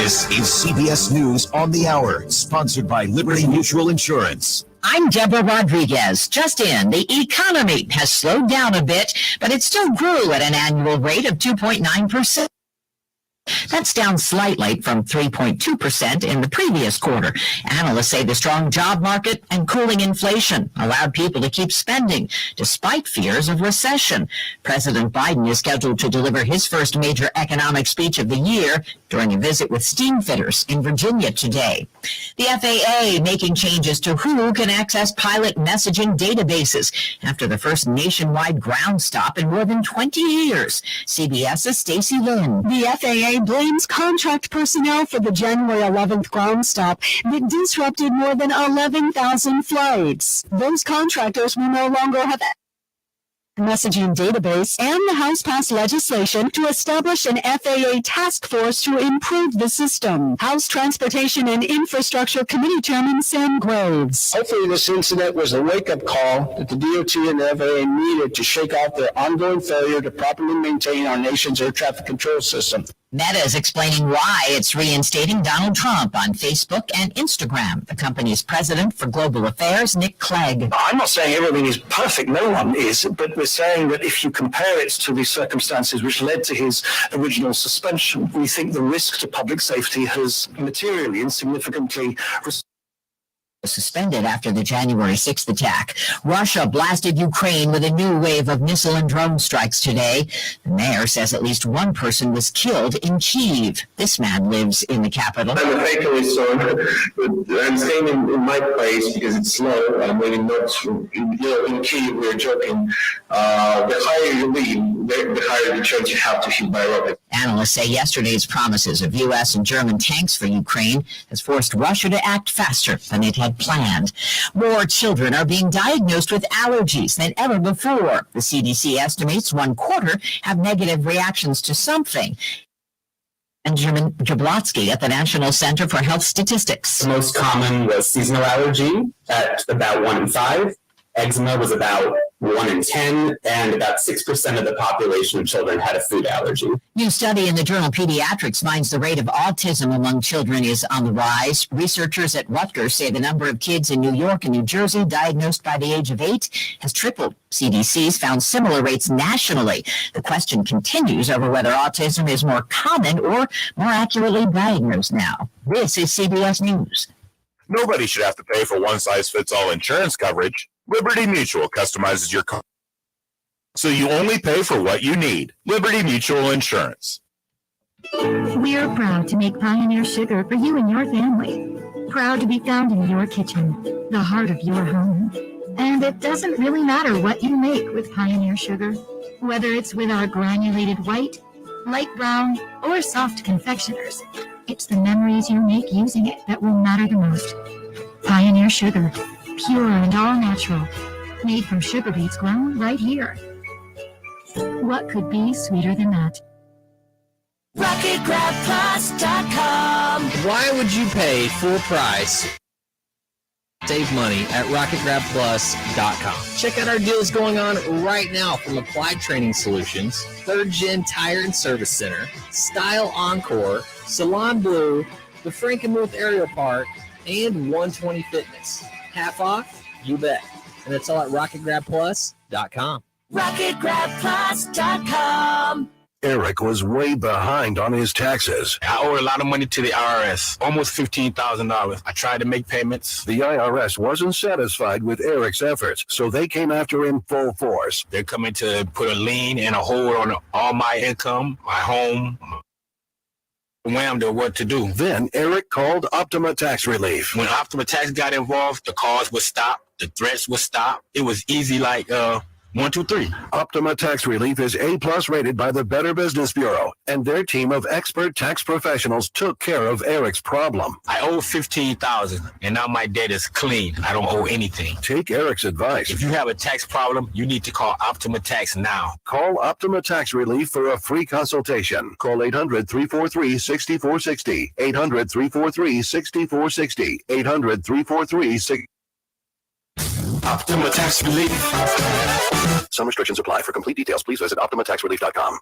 This is CBS News on the Hour, sponsored by Liberty Mutual Insurance. I'm Deborah Rodriguez. Just in, the economy has slowed down a bit, but it still grew at an annual rate of 2.9%. That's down slightly from 3.2% in the previous quarter. Analysts say the strong job market and cooling inflation allowed people to keep spending despite fears of recession. President Biden is scheduled to deliver his first major economic speech of the year during a visit with steam fitters in Virginia today. The FAA making changes to who can access pilot messaging databases after the first nationwide ground stop in more than 20 years. CBS's Stacey Lynn. The FAA blames contract personnel for the January 11th ground stop that disrupted more than 11,000 flights. Those contractors will no longer have messaging database, and the House passed legislation to establish an FAA task force to improve the system. House Transportation and Infrastructure Committee Chairman Sam Graves. Hopefully this incident was a wake-up call that the DOT and the FAA needed to shake off their ongoing failure to properly maintain our nation's air traffic control system. Meta is explaining why it's reinstating Donald Trump on Facebook and Instagram. The company's president for global affairs, Nick Clegg. I'm not saying everything is perfect, no one is, but we're saying that if you compare it to the circumstances which led to his original suspension, we think the risk to public safety has materially and significantly suspended after the January 6th attack. Russia blasted Ukraine with a new wave of missile and drone strikes today. The mayor says at least one person was killed in Kyiv. This man lives in the capital. I'm a fatalist, so I'm staying in my place because it's slow. I'm waiting not to, in Kyiv, we're joking. The higher you leave, the higher the chance you have to hit by rocket. Analysts say yesterday's promises of U.S. and German tanks for Ukraine has forced Russia to act faster than it had planned. More children are being diagnosed with allergies than ever before. The CDC estimates 1/4 have negative reactions to something. Benjamin Jablotsky at the National Center for Health Statistics. The most common was seasonal allergy at about 1 in 5. Eczema was about 1 in 10, and about 6% of the population of children had a food allergy. New study in the journal Pediatrics finds the rate of autism among children is on the rise. Researchers at Rutgers say the number of kids in New York and New Jersey diagnosed by the age of 8 has tripled. CDC's found similar rates nationally. The question continues over whether autism is more common or more accurately diagnosed now. This is CBS News. Nobody should have to pay for one-size-fits-all insurance coverage. Liberty Mutual customizes your coverage, so you only pay for what you need. Liberty Mutual Insurance. We're proud to make Pioneer Sugar for you and your family. Proud to be found in your kitchen, the heart of your home. And it doesn't really matter what you make with Pioneer Sugar, whether it's with our granulated white, light brown, or soft confectioners. It's the memories you make using it that will matter the most. Pioneer Sugar, pure and all natural, made from sugar beets grown right here. What could be sweeter than that? RocketGrabPlus.com. Why would you pay full price? Save money at RocketGrabPlus.com. Check out our deals going on right now from Applied Training Solutions, 3rd Gen Tire and Service Center, Style Encore, Salon Blue, the Frankenmuth Aerial Park, and 120 Fitness. Half off? You bet. And it's all at RocketGrabPlus.com. RocketGrabPlus.com. Eric was way behind on his taxes. I owe a lot of money to the IRS, almost $15,000. I tried to make payments. The IRS wasn't satisfied with Eric's efforts, so they came after him full force. They're coming to put a lien and a hold on all my income, my home. Whammed or what to do. Then Eric called Optima Tax Relief. When Optima Tax got involved, the calls would stop, the threats would stop. It was easy like 1, 2, 3. Optima Tax Relief is A+ rated by the Better Business Bureau, and their team of expert tax professionals took care of Eric's problem. I owe $15,000, and now my debt is clean. I don't owe anything. Take Eric's advice. If you have a tax problem, you need to call Optima Tax now. Call Optima Tax Relief for a free consultation. Call 800-343-6460. 800-343-6460. 800-343-6460. Optima Tax Relief. Some restrictions apply. For complete details, please visit OptimaTaxRelief.com.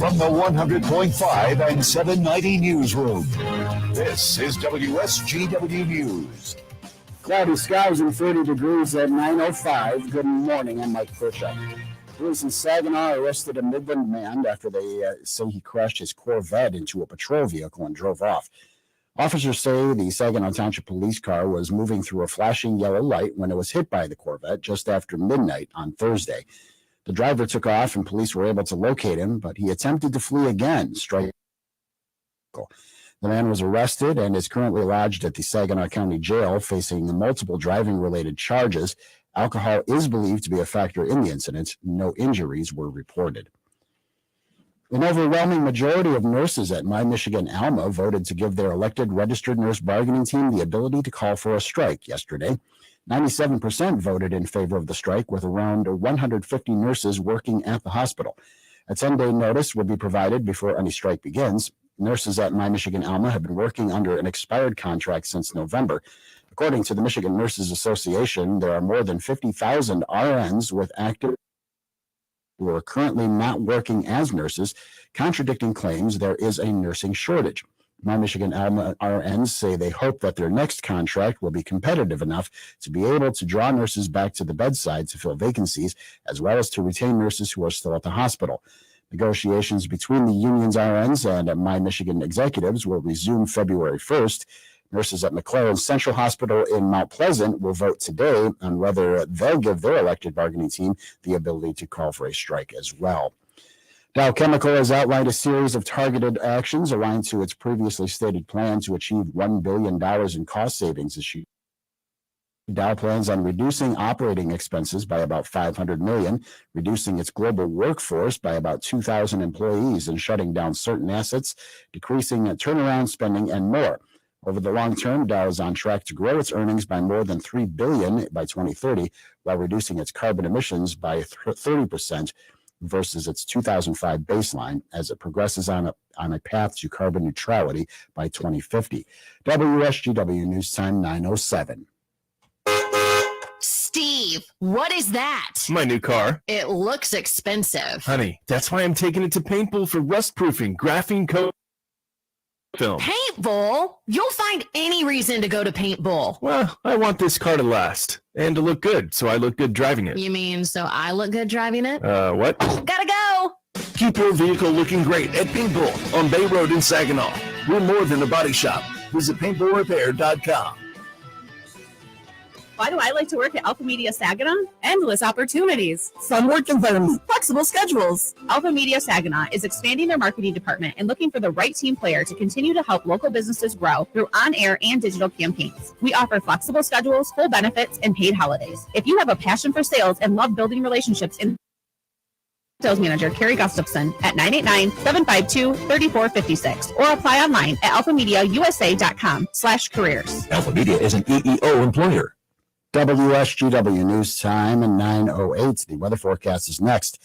From the 100.5 and 790 newsroom, this is WSGW News. Cloudy skies and 30 degrees at 9:05. Good morning. I'm Mike Percha. Police in Saginaw arrested a Midland man after they say he crashed his Corvette into a patrol vehicle and drove off. Officers say the Saginaw Township police car was moving through a flashing yellow light when it was hit by the Corvette just after midnight on Thursday. The driver took off and police were able to locate him, but he attempted to flee again, striking the vehicle. The man was arrested and is currently lodged at the Saginaw County Jail, facing multiple driving-related charges. Alcohol is believed to be a factor in the incident. No injuries were reported. An overwhelming majority of nurses at MidMichigan Alma voted to give their elected registered nurse bargaining team the ability to call for a strike yesterday. 97% voted in favor of the strike, with around 150 nurses working at the hospital. A 10-day notice will be provided before any strike begins. Nurses at MidMichigan Alma have been working under an expired contract since November. According to the Michigan Nurses Association, there are more than 50,000 RNs with active who are currently not working as nurses, contradicting claims there is a nursing shortage. MidMichigan Alma RNs say they hope that their next contract will be competitive enough to be able to draw nurses back to the bedside to fill vacancies, as well as to retain nurses who are still at the hospital. Negotiations between the union's RNs and MidMichigan executives will resume February 1st. Nurses at McLaren Central Hospital in Mount Pleasant will vote today on whether they'll give their elected bargaining team the ability to call for a strike as well. Dow Chemical has outlined a series of targeted actions aligned to its previously stated plan to achieve $1 billion in cost savings this year. Dow plans on reducing operating expenses by about $500 million, reducing its global workforce by about 2,000 employees, and shutting down certain assets, decreasing turnaround spending, and more. Over the long term, Dow is on track to grow its earnings by more than $3 billion by 2030, while reducing its carbon emissions by 30% versus its 2005 baseline as it progresses on a path to carbon neutrality by 2050. WSGW News Time 9:07. Steve, what is that? My new car. It looks expensive. Honey, that's why I'm taking it to Paintball for rust proofing, graphene coat film. Paintball? You'll find any reason to go to Paintball. Well, I want this car to last and to look good, so I look good driving it. You mean so I look good driving it? What? Gotta go! Keep your vehicle looking great at Paintball on Bay Road in Saginaw. We're more than a body shop. Visit paintballrepair.com. Why do I like to work at Alpha Media Saginaw? Endless opportunities, fun work environment, flexible schedules. Alpha Media Saginaw is expanding their marketing department and looking for the right team player to continue to help local businesses grow through on-air and digital campaigns. We offer flexible schedules, full benefits, and paid holidays. If you have a passion for sales and love building relationships in Sales Manager Carrie Gustafson at 989-752-3456 or apply online at alphamediausa.com/careers. Alpha Media is an EEO employer. WSGW News Time and 9:08. The weather forecast is next.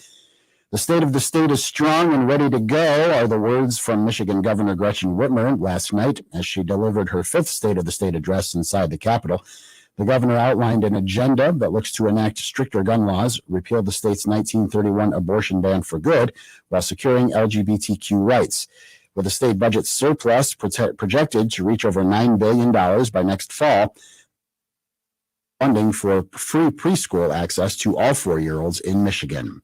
The state of the state is strong and ready to go are the words from Michigan Governor Gretchen Whitmer last night as she delivered her fifth State of the State address inside the Capitol. The governor outlined an agenda that looks to enact stricter gun laws, repeal the state's 1931 abortion ban for good, while securing LGBTQ rights. With a state budget surplus projected to reach over $9 billion by next fall, funding for free preschool access to all 4-year-olds in Michigan.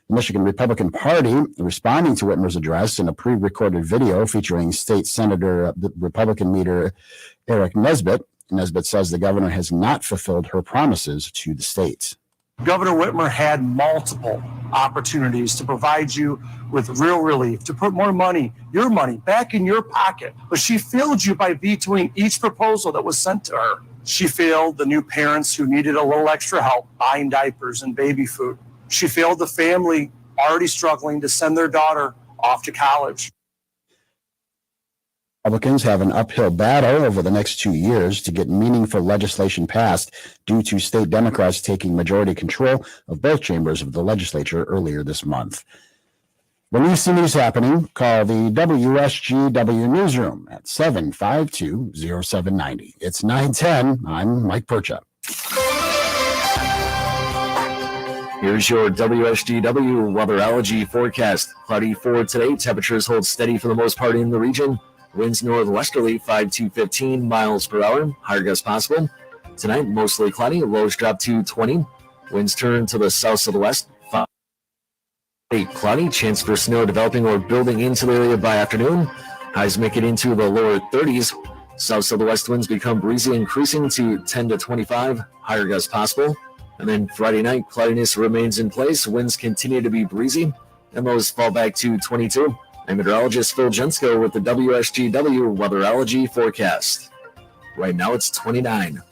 The Michigan Republican Party, responding to Whitmer's address in a pre-recorded video featuring State Senator Republican leader Eric Nesbitt. Nesbitt says the governor has not fulfilled her promises to the state. Governor Whitmer had multiple opportunities to provide you with real relief, to put more money, your money, back in your pocket. But she failed you by vetoing each proposal that was sent to her. She failed the new parents who needed a little extra help buying diapers and baby food. She failed the family already struggling to send their daughter off to college. Republicans have an uphill battle over the next 2 years to get meaningful legislation passed due to state Democrats taking majority control of both chambers of the legislature earlier this month. When you see news happening, call the WSGW newsroom at 752-0790. It's 9:10. I'm Mike Percha. Here's your WSGW weatherology forecast. Cloudy for today. Temperatures hold steady for the most part in the region. Winds northwesterly 5 to 15 miles per hour. Higher gusts possible. Tonight, mostly cloudy. Lows drop to 20. Winds turn to the south-southwest. Cloudy. Chance for snow developing or building into the area by afternoon. Highs make it into the lower 30s. South-southwest winds become breezy, increasing to 10 to 25. Higher gusts possible. And then Friday night, cloudiness remains in place. Winds continue to be breezy, and lows fall back to 22. I'm meteorologist Phil Jensko with the WSGW weatherology forecast. Right now, it's 29.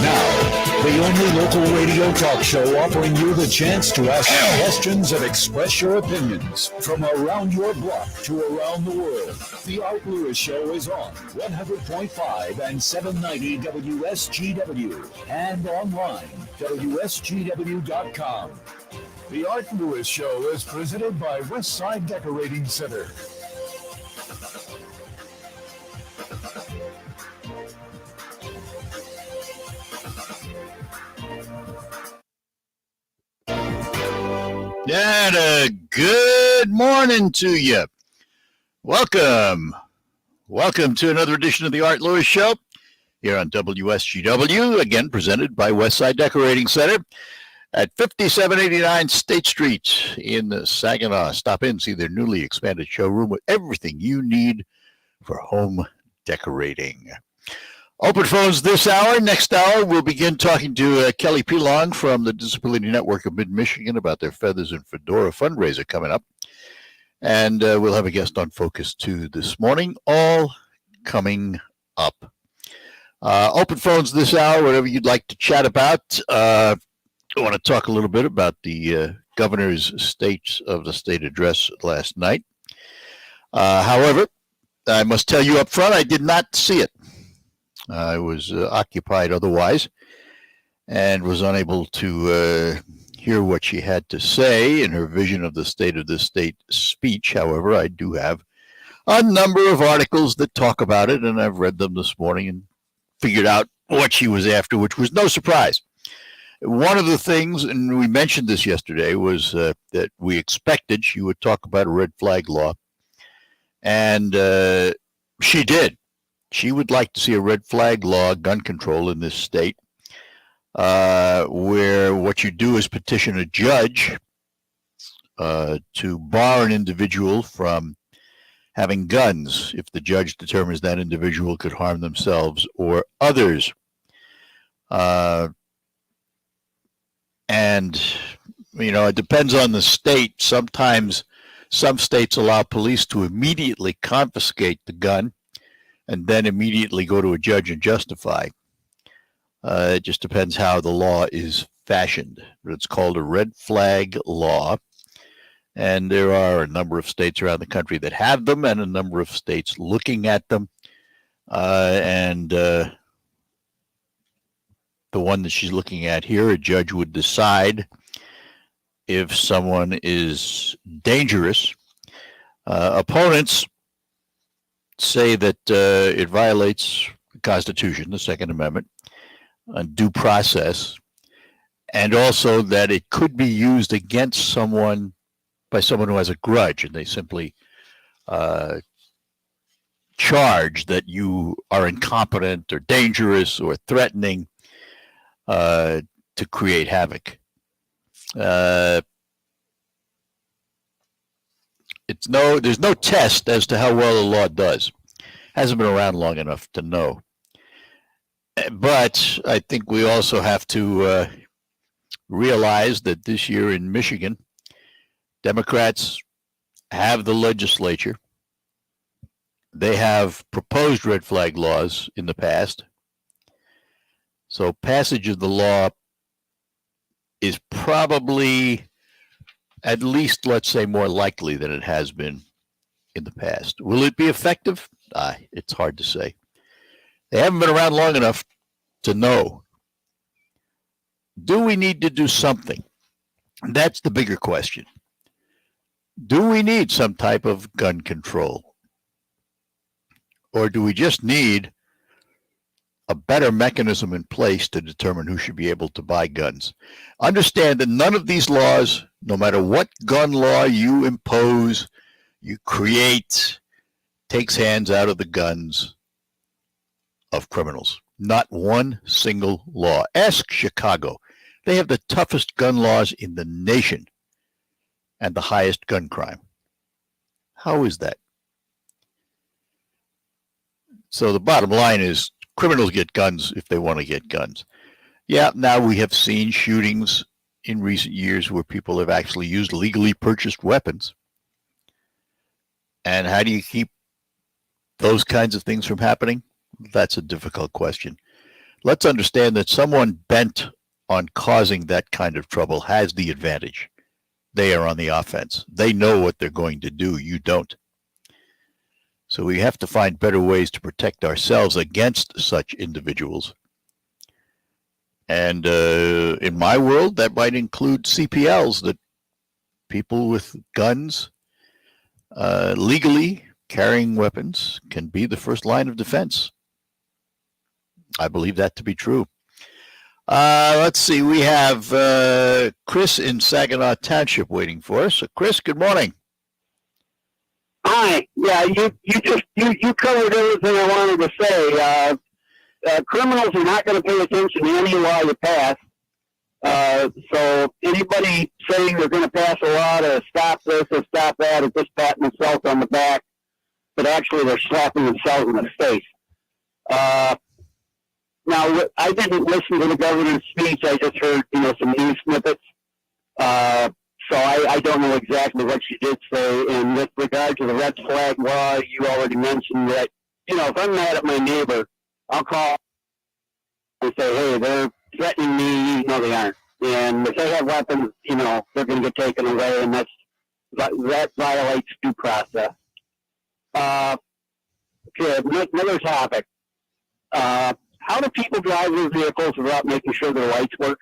Now, the only local radio talk show offering you the chance to ask questions and express your opinions from around your block to around the world. The Art Lewis Show is on 100.5 and 790 WSGW and online, WSGW.com. The Art Lewis Show is presented by Westside Decorating Center. And a good morning to you. Welcome to another edition of the Art Lewis Show here on WSGW, again presented by Westside Decorating Center at 5789 State Street in Saginaw. Stop in, see their newly expanded showroom with everything you need for home decorating. Open phones this hour. Next hour, we'll begin talking to Kelly PelOng from the Disability Network of MidMichigan about their Feathers and Fedoras fundraiser coming up. And we'll have a guest on Focus 2 this morning, all coming up. Open phones this hour, whatever you'd like to chat about. I want to talk a little bit about the governor's State of the State address last night. However, I must tell you up front, I did not see it. I was occupied otherwise and was unable to hear what she had to say in her vision of the State of the State speech. However, I do have a number of articles that talk about it, and I've read them this morning and figured out what she was after, which was no surprise. One of the things, and we mentioned this yesterday, was that we expected she would talk about a red flag law, and she did. She would like to see a red flag law, gun control in this state, where what you do is petition a judge to bar an individual from having guns if the judge determines that individual could harm themselves or others. And, you know, it depends on the state. Sometimes some states allow police to immediately confiscate the gun and then immediately go to a judge and justify. It just depends how the law is fashioned. But it's called a red flag law. And there are a number of states around the country that have them and a number of states looking at them. The one that she's looking at here, a judge would decide if someone is dangerous. Opponents say that it violates the Constitution, the Second Amendment, and due process, and also that it could be used against someone by someone who has a grudge, and they simply charge that you are incompetent or dangerous or threatening to create havoc. There's no test as to how well the law does. Hasn't been around long enough to know. But I think we also have to realize that this year in Michigan, Democrats have the legislature. They have proposed red flag laws in the past. So passage of the law is probably at least, let's say, more likely than it has been in the past. Will it be effective? It's hard to say. They haven't been around long enough to know. Do we need to do something? That's the bigger question. Do we need some type of gun control? Or do we just need a better mechanism in place to determine who should be able to buy guns. Understand that none of these laws, no matter what gun law you impose, you create, takes hands out of the guns of criminals. Not one single law. Ask Chicago. They have the toughest gun laws in the nation and the highest gun crime. How is that? So the bottom line is criminals get guns if they want to get guns. Yeah, now we have seen shootings in recent years where people have actually used legally purchased weapons. And how do you keep those kinds of things from happening? That's a difficult question. Let's understand that someone bent on causing that kind of trouble has the advantage. They are on the offense. They know what they're going to do. You don't. So we have to find better ways to protect ourselves against such individuals. And in my world, that might include CPLs, that people with guns legally carrying weapons can be the first line of defense. I believe that to be true. Let's see. We have Chris in Saginaw Township waiting for us. So Chris, good morning. Hi. Yeah, you covered everything I wanted to say. Criminals are not going to pay attention to any law you pass. So anybody saying they're going to pass a law to stop this or stop that is just patting themselves on the back, but actually they're slapping themselves in the face. Now, I didn't listen to the governor's speech. I just heard, some news snippets. So I don't know exactly what she did say. And with regard to the red flag law, you already mentioned that, if I'm mad at my neighbor, I'll call and say, hey, they're threatening me. No, they aren't. And if they have weapons, they're going to get taken away, and that violates due process. Okay, another topic. How do people drive their vehicles without making sure their lights work?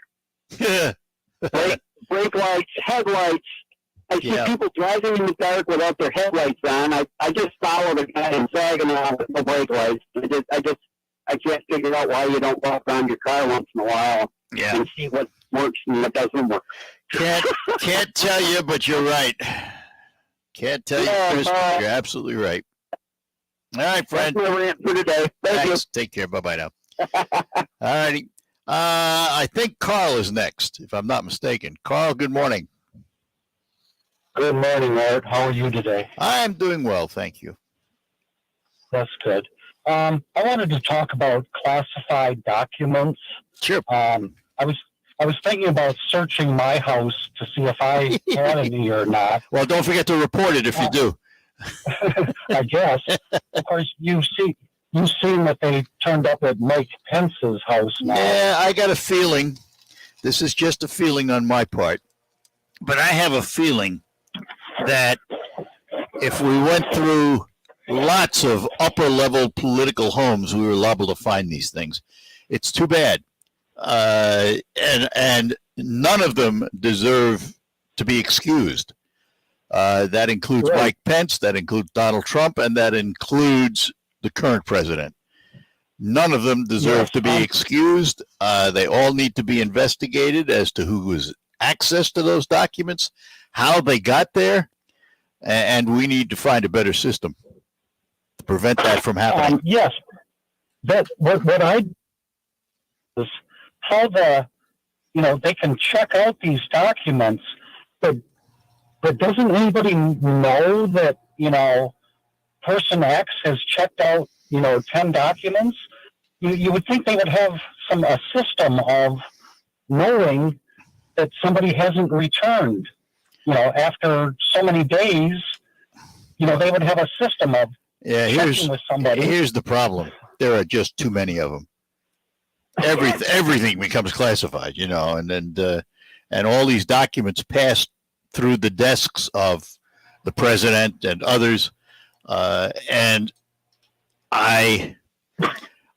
Brake lights, headlights. I see people driving in the dark without their headlights on. I just followed a guy in Saginaw with no brake lights. I can't figure out why you don't walk around your car once in a while and see what works and what doesn't work. Can't tell you, but you're right. Can't tell you, Chris, but you're absolutely right. All right, friend. That's my rant for today. Thank you. Take care. Bye-bye now. All righty. I think Carl is next, if I'm not mistaken. Carl, good morning. Good morning, Art. How are you today? I'm doing well, thank you. That's good. I wanted to talk about classified documents. Sure. I was thinking about searching my house to see if I had any or not. Well, don't forget to report it if you do. I guess. Of course, you've seen that they turned up at Mike Pence's house now. Yeah, I got a feeling. This is just a feeling on my part. But I have a feeling that if we went through lots of upper-level political homes, we were liable to find these things. It's too bad. And none of them deserve to be excused. That includes Mike Pence, that includes Donald Trump, and that includes the current president. None of them deserve to be excused. They all need to be investigated as to who was access to those documents, how they got there, and we need to find a better system to prevent that from happening. Yes. What I is how they can check out these documents, but doesn't anybody know that, person X has checked out, 10 documents? You would think they would have a system of knowing that somebody hasn't returned, after so many days, they would have a system of checking with somebody. Here's the problem. There are just too many of them. Everything becomes classified, and all these documents pass through the desks of the president and others. And I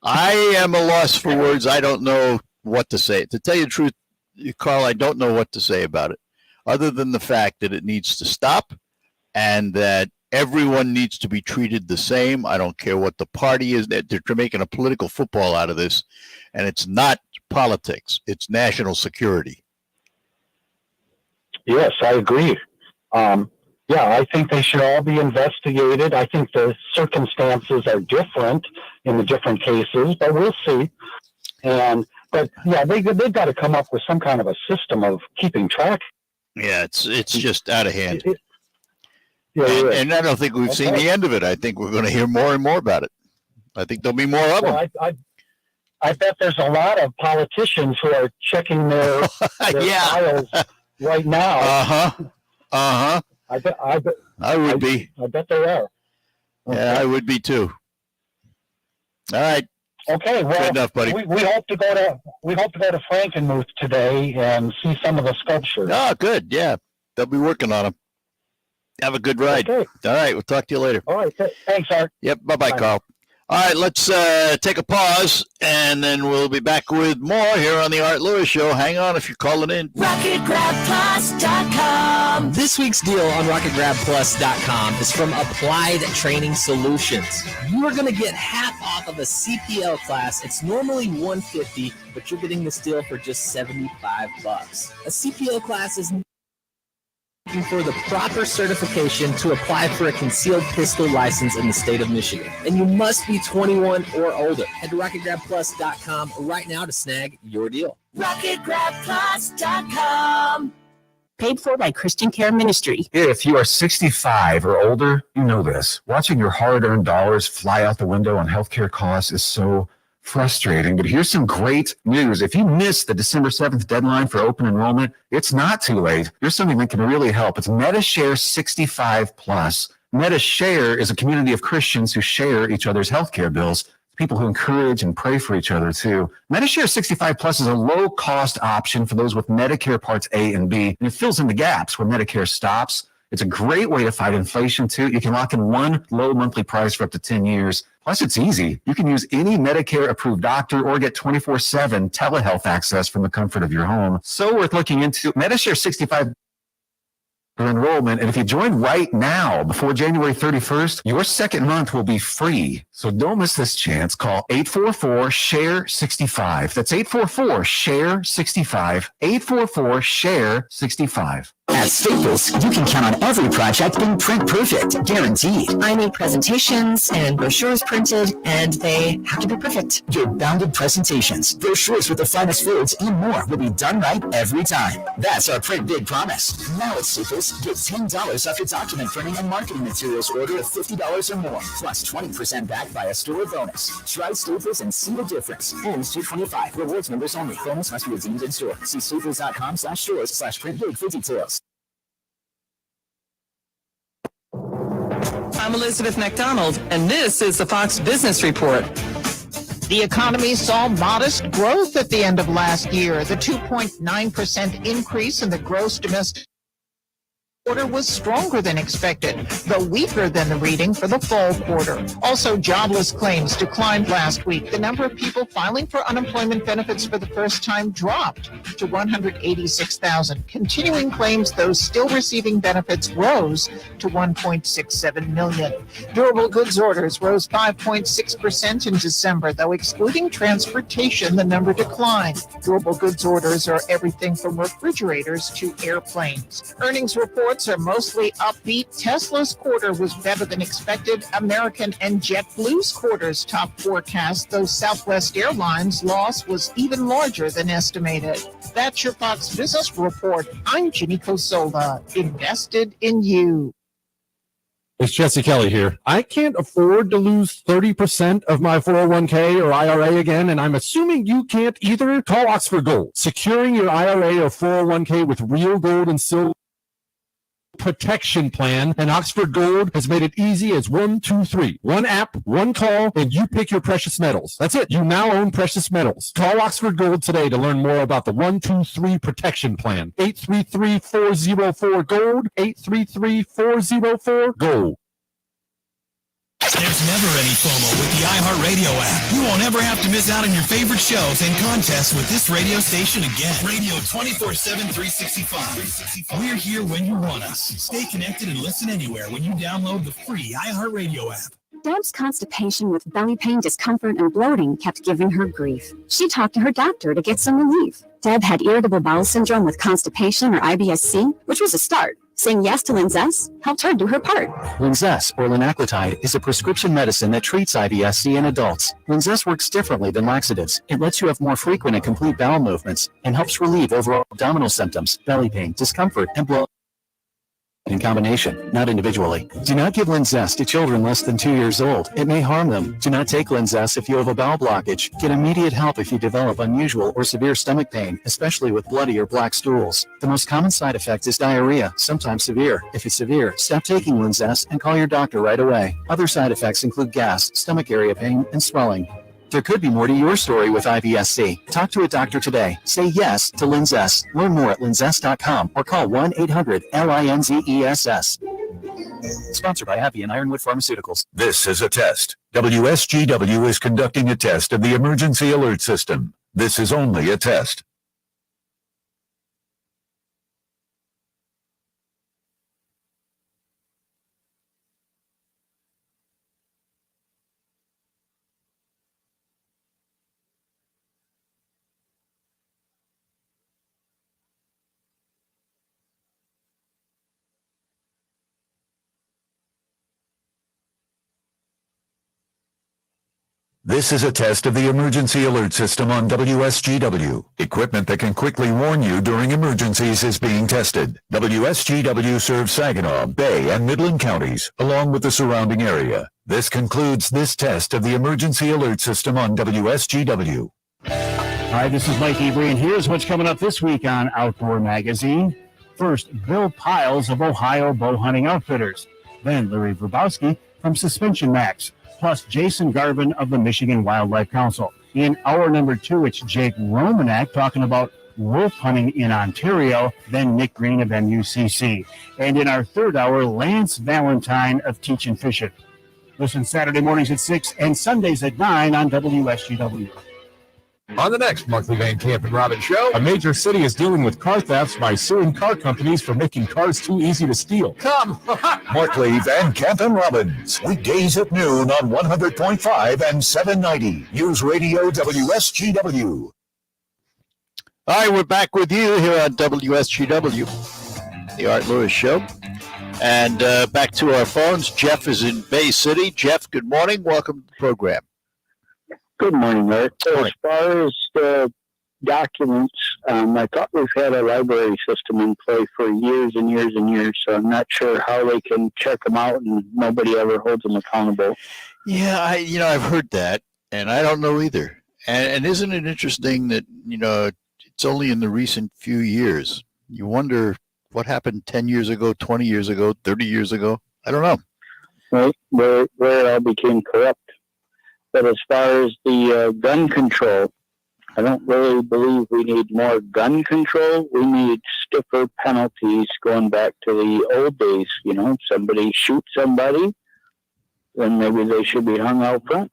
am a loss for words. I don't know what to say. To tell you the truth, Carl, I don't know what to say about it, other than the fact that it needs to stop and that Everyone needs to be treated the same. I don't care what the party is. They're making a political football out of this, and it's not politics. It's national security. Yes, I agree. I think they should all be investigated. I think the circumstances are different in the different cases, but we'll see. But they've got to come up with some kind of a system of keeping track. Yeah, it's just out of hand. And I don't think we've seen the end of it. I think we're going to hear more and more about it. I think there'll be more of them. I bet there's a lot of politicians who are checking their files right now. I bet I would be. I bet they are. Okay. Yeah, I would be too. All right. Okay. Well, good enough, buddy. We hope to go to Frankenmuth today and see some of the sculptures. Oh, good. Yeah, they'll be working on them. Have a good ride. Okay. All right, we'll talk to you later. All right. Thanks, Art. Yep. Bye-bye, Carl. All right, let's take a pause, and then we'll be back with more here on the Art Lewis Show. Hang on if you're calling in. RocketGrabPlus.com. This week's deal on RocketGrabPlus.com is from Applied Training Solutions. You are going to get half off of a CPL class. It's normally $150, but you're getting this deal for just $75. A CPL class is for the proper certification to apply for a concealed pistol license in the state of Michigan. And you must be 21 or older. Head to RocketGrabPlus.com right now to snag your deal. RocketGrabPlus.com. Paid for by Christian Care Ministry. If you are 65 or older, you know this. Watching your hard-earned dollars fly out the window on healthcare costs is so frustrating, but here's some great news. If you missed the December 7th deadline for open enrollment, it's not too late. There's something that can really help. It's MediShare 65 Plus. MediShare is a community of Christians who share each other's healthcare bills. People who encourage and pray for each other too. MediShare 65 Plus is a low-cost option for those with Medicare Parts A and B, and it fills in the gaps where Medicare stops. It's a great way to fight inflation too. You can lock in one low monthly price for up to 10 years. Plus, it's easy. You can use any Medicare-approved doctor or get 24/7 telehealth access from the comfort of your home. So worth looking into. MediShare 65 for enrollment. And if you join right now, before January 31st, your second month will be free. So don't miss this chance. Call 844-SHARE-65. That's 844-SHARE-65. 844-SHARE-65. At Staples, you can count on every project being print perfect, guaranteed. I need presentations and brochures printed, and they have to be perfect. Your bounded presentations, brochures with the finest foods, and more will be done right every time. That's our Print Big promise. Now at Staples, get $10 off your document printing and marketing materials order of $50 or more, plus 20% back by a store bonus. Try Staples and see the difference. Ends 2/25. Rewards members only. Bonus must be redeemed in store. See staples.com/stores/printbig for details. I'm Elizabeth McDonald, and this is the Fox Business Report. The economy saw modest growth at the end of last year. The 2.9% increase in the gross domestic quarter was stronger than expected, though weaker than the reading for the fall quarter. Also, jobless claims declined last week. The number of people filing for unemployment benefits for the first time dropped to 186,000. Continuing claims, those still receiving benefits, rose to 1.67 million. Durable goods orders rose 5.6% in December, though excluding transportation, the number declined. Durable goods orders are everything from refrigerators to airplanes. Earnings reports are mostly upbeat. Tesla's quarter was better than expected. American and JetBlue's quarters topped forecasts, though Southwest Airlines' loss was even larger than estimated. That's your Fox Business Report. I'm Ginny Cosola. Invested in you. It's Jesse Kelly here. I can't afford to lose 30% of my 401k or IRA again, and I'm assuming you can't either. Call Oxford Gold. Securing your IRA or 401k with real gold and silver protection plan, and Oxford Gold has made it easy as 1, 2, 3. One app, one call, and you pick your precious metals. That's it. You now own precious metals. Call Oxford Gold today to learn more about the 1, 2, 3 protection plan. 833-404-GOLD. 833-404-GOLD. There's never any FOMO with the iHeartRadio app. You won't ever have to miss out on your favorite shows and contests with this radio station again. Radio 24/7, 365. We're here when you want us. Stay connected and listen anywhere when you download the free iHeartRadio app. Deb's constipation with belly pain, discomfort, and bloating kept giving her grief. She talked to her doctor to get some relief. Deb had irritable bowel syndrome with constipation or IBS-C, which was a start. Saying yes to Linzess helped her do her part. Linzess, or linaclotide, is a prescription medicine that treats IBS-C in adults. Linzess works differently than laxatives. It lets you have more frequent and complete bowel movements and helps relieve overall abdominal symptoms, belly pain, discomfort, and bloating. In combination, not individually. Do not give Linzess to children less than 2 years old. It may harm them. Do not take Linzess if you have a bowel blockage. Get immediate help if you develop unusual or severe stomach pain, especially with bloody or black stools. The most common side effect is diarrhea, sometimes severe. If it's severe, stop taking Linzess and call your doctor right away. Other side effects include gas, stomach area pain, and swelling. There could be more to your story with IBS-C. Talk to a doctor today. Say yes to Linzess. Learn more at linzess.com or call 1-800-LINZESS. Sponsored by Abbey and Ironwood Pharmaceuticals. This is a test. WSGW is conducting a test of the emergency alert system. This is only a test. This is a test of the emergency alert system on WSGW. Equipment that can quickly warn you during emergencies is being tested. WSGW serves Saginaw, Bay, and Midland counties, along with the surrounding area. This concludes this test of the emergency alert system on WSGW. Hi, this is Mike Avery, and here's what's coming up this week on Outdoor Magazine. First, Bill Piles of Ohio Bow Hunting Outfitters. Then Larry Verbowski from Suspension Max. Plus Jason Garvin of the Michigan Wildlife Council. In hour number 2, it's Jake Romanak talking about wolf hunting in Ontario, then Nick Green of MUCC. And in our third hour, Lance Valentine of Teachin' Fishin'. Listen Saturday mornings at 6 and Sundays at 9 on WSGW. On the next monthly Van Camp and Robbins show, a major city is dealing with car thefts by suing car companies for making cars too easy to steal. Come! Markley, Van Camp and Robbins. Weekdays at noon on 100.5 and 790. News Radio WSGW. All right, we're back with you here on WSGW, the Art Lewis Show. And back to our phones. Jeff is in Bay City. Jeff, good morning. Welcome to the program. Good morning, Art. As far as the documents, I thought we've had a library system in play for years and years and years, so I'm not sure how they can check them out and nobody ever holds them accountable. Yeah, I've heard that, and I don't know either. And isn't it interesting that, it's only in the recent few years. You wonder what happened 10 years ago, 20 years ago, 30 years ago. I don't know. Right, where it all became corrupt. But as far as the gun control, I don't really believe we need more gun control. We need stiffer penalties going back to the old days. If somebody shoots somebody, then maybe they should be hung out front.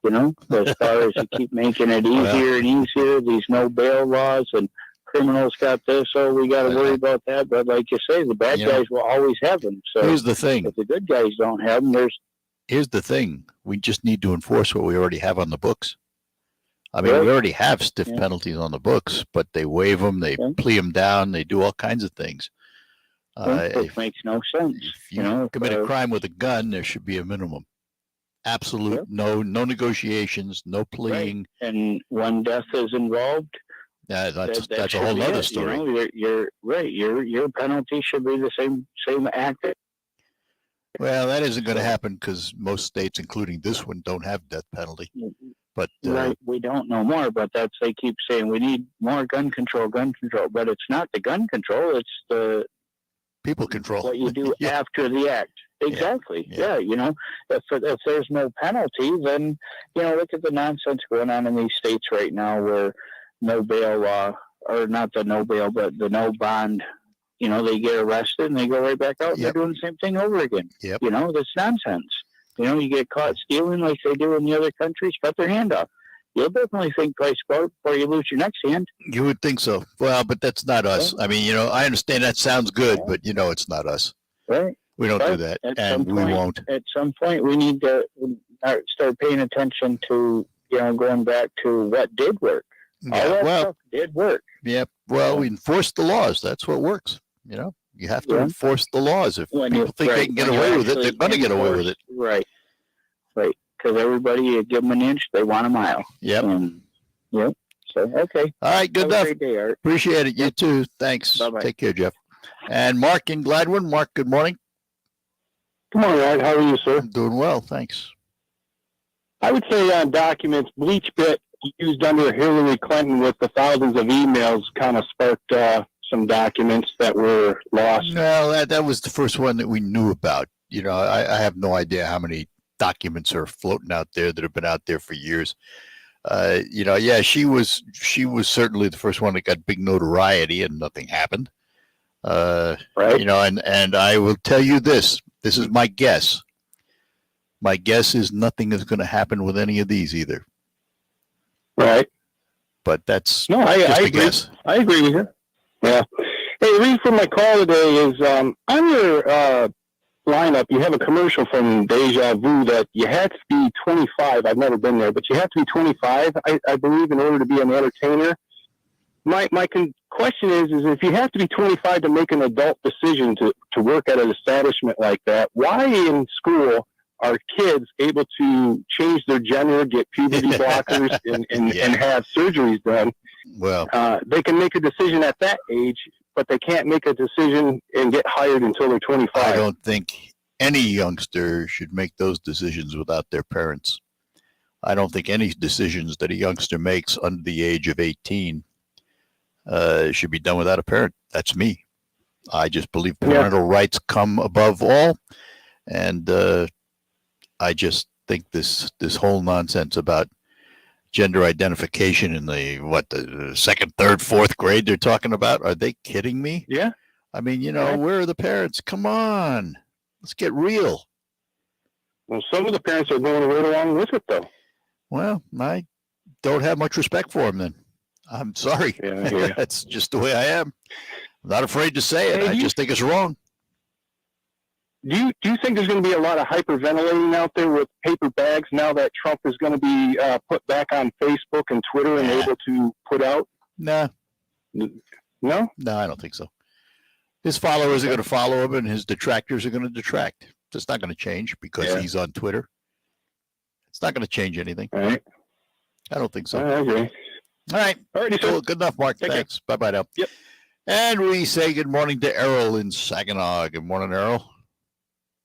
As far as you keep making it easier and easier, these no bail laws and criminals got this, so we got to worry about that. But like you say, the bad guys will always have them. So here's the thing. If the good guys don't have them, Here's the thing. We just need to enforce what we already have on the books. I mean, we already have stiff penalties on the books, but they waive them, they plea them down, they do all kinds of things. It makes no sense. If you commit a crime with a gun, there should be a minimum. Absolute, no negotiations, no pleading. Right. And one death is involved. That's a whole other story. You're right. Your penalty should be the same act. Well, that isn't going to happen because most states, including this one, don't have death penalty. But right, we don't know more, but they keep saying we need more gun control. But it's not the gun control; it's the people control. What you do after the act. Exactly. Yeah. If there's no penalty, then look at the nonsense going on in these states right now, where no bail law, or not the no bail, but the no bond. They get arrested and they go right back out. And they're doing the same thing over again. That's nonsense. You know, you get caught stealing like they do in the other countries, cut their hand off. You'll definitely think twice about it before you lose your next hand. You would think so. Well, but that's not us. I mean, I understand that sounds good, but it's not us. Right. We don't do that, and we won't. At some point, we need to start paying attention to, going back to what did work. Yeah, all that well, stuff did work. Yeah, well, we enforce the laws. That's what works. You have to enforce the laws. If people think they can get away with it, they're going to get away with it. Right. Because everybody, you give them an inch, they want a mile. Yep. Yep. So, okay. All right, good Have a enough. great day, Art. Appreciate it. You too. Thanks. Bye-bye. Take care, Jeff. And Mark in Gladwin. Mark, good morning. Good morning, Art. How are you, sir? I'm doing well, thanks. I would say on documents, BleachBit used under Hillary Clinton with the thousands of emails kind of sparked some documents that were lost. No, that was the first one that we knew about. I have no idea how many documents are floating out there that have been out there for years. Yeah, she was certainly the first one that got big notoriety, and nothing happened. Right. And I will tell you this. This is my guess. My guess is nothing is going to happen with any of these either. Right. But that's I just a agree. guess. I agree with you. Yeah. Hey, the reason for my call today is on your lineup, you have a commercial from Deja Vu that you had to be 25. I've never been there, but you have to be 25, I believe, in order to be an entertainer. My question is if you have to be 25 to make an adult decision to work at an establishment like that, why in school are kids able to change their gender, get puberty blockers, and have surgeries done? Well, they can make a decision at that age, but they can't make a decision and get hired until they're 25. I don't think any youngster should make those decisions without their parents. I don't think any decisions that a youngster makes under the age of 18 should be done without a parent. That's me. I just believe parental rights come above all. And I just think this whole nonsense about gender identification in the second, third, fourth grade they're talking about. Are they kidding me? Yeah. I mean, where are the parents? Come on. Let's get real. Well, some of the parents are going right along with it, though. Well, I don't have much respect for them then. I'm sorry. Yeah. That's just the way I am. I'm not afraid to say it. I just think it's wrong. Do you think there's going to be a lot of hyperventilating out there with paper bags now that Trump is going to be put back on Facebook and Twitter and able to put out? No. No? No, I don't think so. His followers are going to follow him and his detractors are going to detract. It's not going to change because he's on Twitter. It's not going to change anything. All right. I don't think so. I agree. All right. Alrighty, cool. Good enough, Mark. Thanks. Bye-bye now. Yep. And we say good morning to Errol in Saginaw. Good morning, Errol.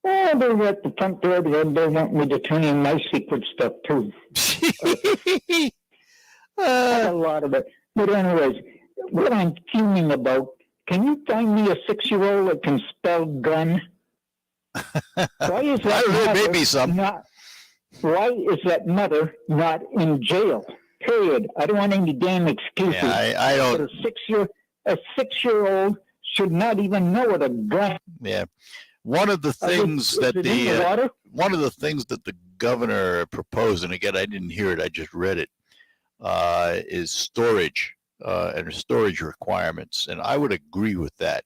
Oh, they're at the front door. They want me to turn in my secret stuff, too. A lot of it. But anyways, what I'm fuming about, can you find me a 6-year-old that can spell gun? Why is that maybe some. Why is that mother not in jail? Period. I don't want any damn excuses. Yeah, I don't. But a 6-year-old should not even know what a gun. Yeah. One of the things that the governor proposed, and again, I didn't hear it, I just read it, is storage and storage requirements. And I would agree with that.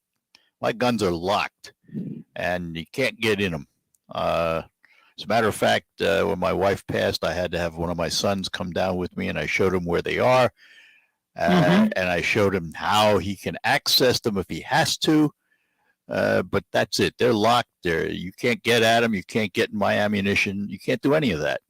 My guns are locked and you can't get in them. As a matter of fact, when my wife passed, I had to have one of my sons come down with me and I showed him where they are. And I showed him how he can access them if he has to. But that's it. They're locked there. You can't get at them. You can't get in my ammunition. You can't do any of that.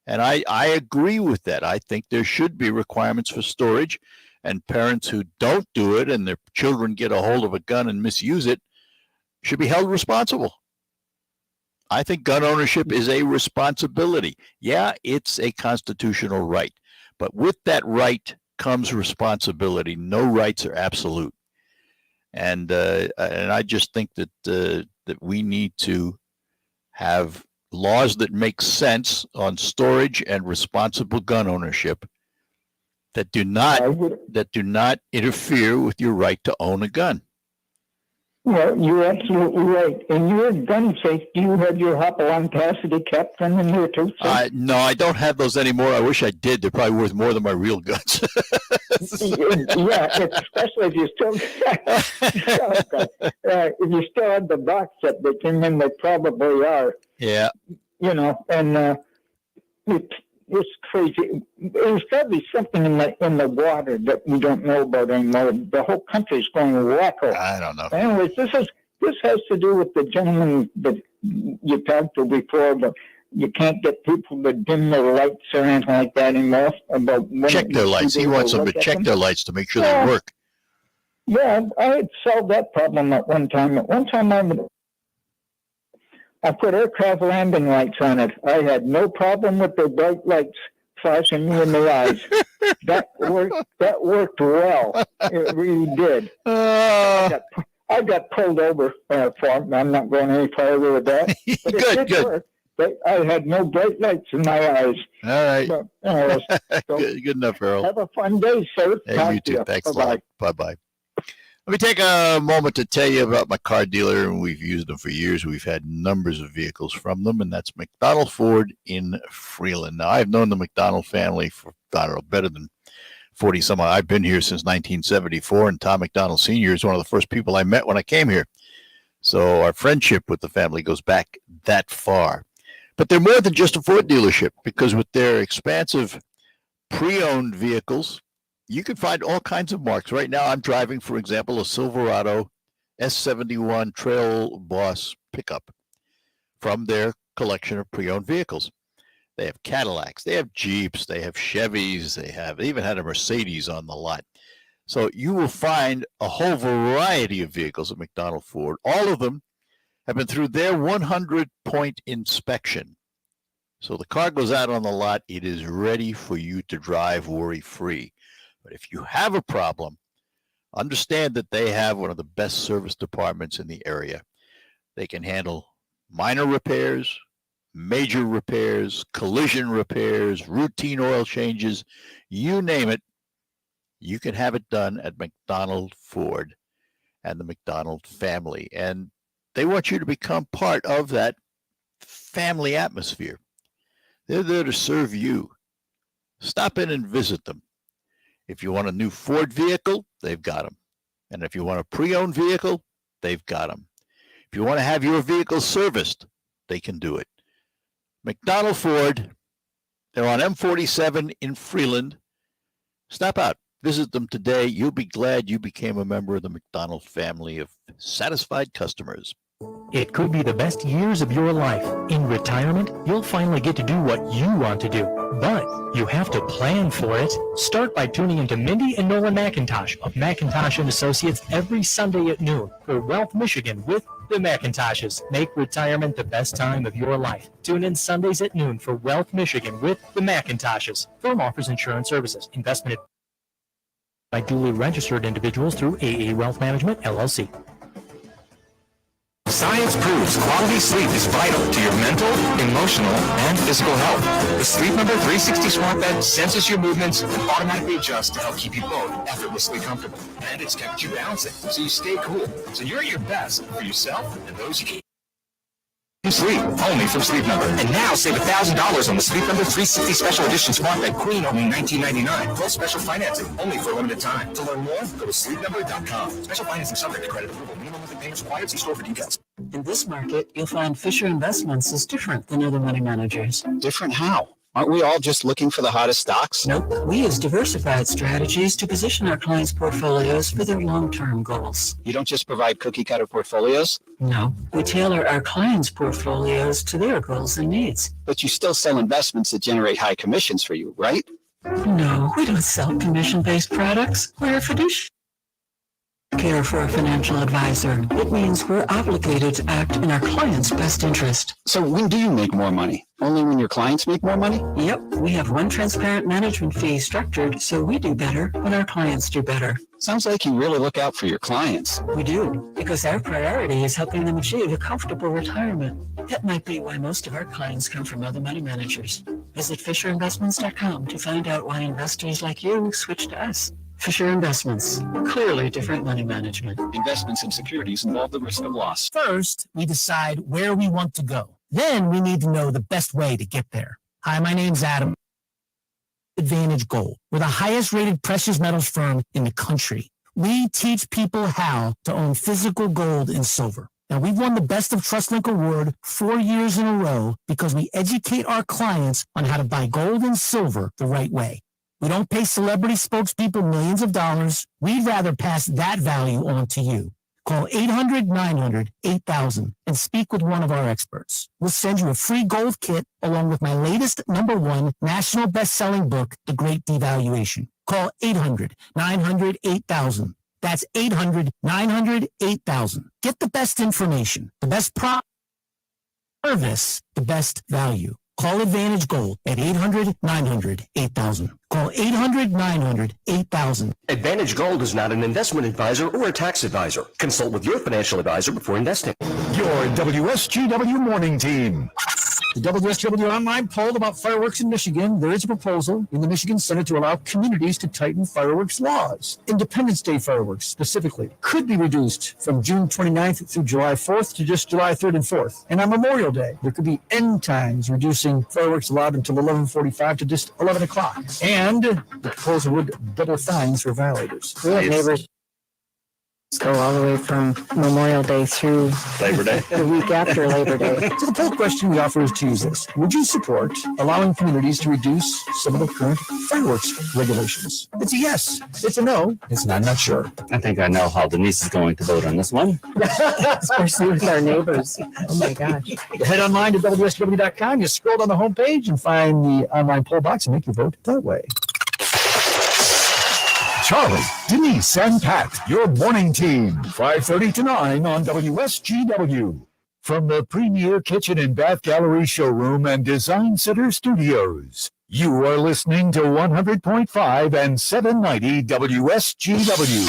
And I agree with that. I think there should be requirements for storage, and parents who don't do it and their children get a hold of a gun and misuse it should be held responsible. I think gun ownership is a responsibility. Yeah, it's a constitutional right, but with that right comes responsibility. No rights are absolute. And I just think that that we need to have laws that make sense on storage and responsible gun ownership that do not interfere with your right to own a gun. Well, you're absolutely right. And your gun safety, you had your Hopalong Cassidy Captain in there too, sir? No, I don't have those anymore. I wish I did. They're probably worth more than my real guns. Yeah, especially if you still if you still have the box set that came in, they probably are. Yeah. You know, and it's crazy. There's probably something in the water that we don't know about anymore. The whole country's going wacko. I don't know. Anyways, this has to do with the gentleman that you talked to before, but you can't get people to dim their lights or anything like that anymore. Check their lights. He wants them to check their lights to make sure they work. Yeah, I had solved that problem at one time. At one time, I put aircraft landing lights on it. I had no problem with the bright lights flashing me in the eyes. That worked well. It really did. I got pulled over for it. I'm not going any farther with that. But it did work. But I had no bright lights in my eyes. All right. But, anyways, good enough, Harold. Have a fun day, sir. Hey, you too. Thanks a lot. Bye-bye. Let me take a moment to tell you about my car dealer, and we've used them for years. We've had numbers of vehicles from them, and that's McDonald Ford in Freeland. Now, I've known the McDonald family for, I don't know, better than 40 some odd. I've been here since 1974, and Tom McDonald Sr. is one of the first people I met when I came here. So our friendship with the family goes back that far. But they're more than just a Ford dealership, because with their expansive pre-owned vehicles, you can find all kinds of marks. Right now, I'm driving, for example, a Silverado S71 Trail Boss pickup from their collection of pre-owned vehicles. They have Cadillacs, they have Jeeps, they have Chevys, they even had a Mercedes on the lot. So you will find a whole variety of vehicles at McDonald Ford. All of them have been through their 100-point inspection. So the car goes out on the lot, it is ready for you to drive worry-free. But if you have a problem, understand that they have one of the best service departments in the area. They can handle minor repairs, major repairs, collision repairs, routine oil changes, you name it. You can have it done at McDonald Ford and the McDonald family. And they want you to become part of that family atmosphere. They're there to serve you. Stop in and visit them. If you want a new Ford vehicle, they've got them. And if you want a pre-owned vehicle, they've got them. If you want to have your vehicle serviced, they can do it. McDonald Ford, they're on M47 in Freeland. Stop out. Visit them today. You'll be glad you became a member of the McDonald family of satisfied customers. It could be the best years of your life. In retirement, you'll finally get to do what you want to do. But you have to plan for it. Start by tuning into Mindy and Nolan McIntosh of McIntosh & Associates every Sunday at noon for Wealth Michigan with the McIntoshes. Make retirement the best time of your life. Tune in Sundays at noon for Wealth Michigan with the McIntoshes. Firm offers insurance services. Investment by duly registered individuals through AA Wealth Management, LLC. Science proves quality sleep is vital to your mental, emotional, and physical health. The Sleep Number 360 smart bed senses your movements and automatically adjusts to help keep you both effortlessly comfortable. And it's kept you balancing, so you stay cool. So you're at your best for yourself and those you keep. Sleep, only from Sleep Number. And now save $1,000 on the Sleep Number 360 Special Edition Smart Bed Queen, only $19.99. Plus special financing, only for a limited time. To learn more, go to sleepnumber.com. Special financing subject to credit approval. Minimum monthly payments required. See store for details. In this market, you'll find Fisher Investments is different than other money managers. Different how? Aren't we all just looking for the hottest stocks? Nope. We use diversified strategies to position our clients' portfolios for their long-term goals. You don't just provide cookie-cutter portfolios? No. We tailor our clients' portfolios to their goals and needs. But you still sell investments that generate high commissions for you, right? No, we don't sell commission-based products. We're a fiduciary. Care for a financial advisor. It means we're obligated to act in our client's best interest. So when do you make more money? Only when your clients make more money? Yep. We have one transparent management fee structured so we do better when our clients do better. Sounds like you really look out for your clients. We do, because our priority is helping them achieve a comfortable retirement. That might be why most of our clients come from other money managers. Visit FisherInvestments.com to find out why investors like you switch to us. Fisher Investments, clearly different money management. Investments in securities involve the risk of loss. First, we decide where we want to go. Then we need to know the best way to get there. Hi, my name's Adam. Advantage Gold. We're the highest rated precious metals firm in the country. We teach people how to own physical gold and silver. Now, we've won the Best of TrustLink Award 4 years in a row because we educate our clients on how to buy gold and silver the right way. We don't pay celebrity spokespeople millions of dollars. We'd rather pass that value on to you. Call 800-900-8000 and speak with one of our experts. We'll send you a free gold kit along with my latest #1 national best-selling book, The Great Devaluation. Call 800-900-8000. That's 800-900-8000. Get the best information, the best service, the best value. Call Advantage Gold at 800-900-8000. Call 800-900-8000. Advantage Gold is not an investment advisor or a tax advisor. Consult with your financial advisor before investing. Your WSGW morning team. The WSW online poll about fireworks in Michigan. There is a proposal in the Michigan Senate to allow communities to tighten fireworks laws. Independence Day fireworks, specifically, could be reduced from June 29th through July 4th to just July 3rd and 4th. And on Memorial Day, there could be end times, reducing fireworks allowed until 11:45 to just 11 o'clock. And the proposal would double fines for violators. We have neighbors go all the way from Memorial Day through Labor Day, the week after Labor Day. So the poll question we offer is to use this. Would you support allowing communities to reduce some of the current fireworks regulations? It's a yes. It's a no. It's not. I'm not sure. I think I know how Denise is going to vote on this one. Especially with our neighbors. Oh my gosh. You head online to WSW.com, you scroll down the homepage and find the online poll box and make your vote that way. Charlie, Denise, and Pat, your morning team, 5:30 to 9 on WSGW. From the Premier Kitchen and Bath Gallery Showroom and Design Center Studios, you are listening to 100.5 and 790 WSGW.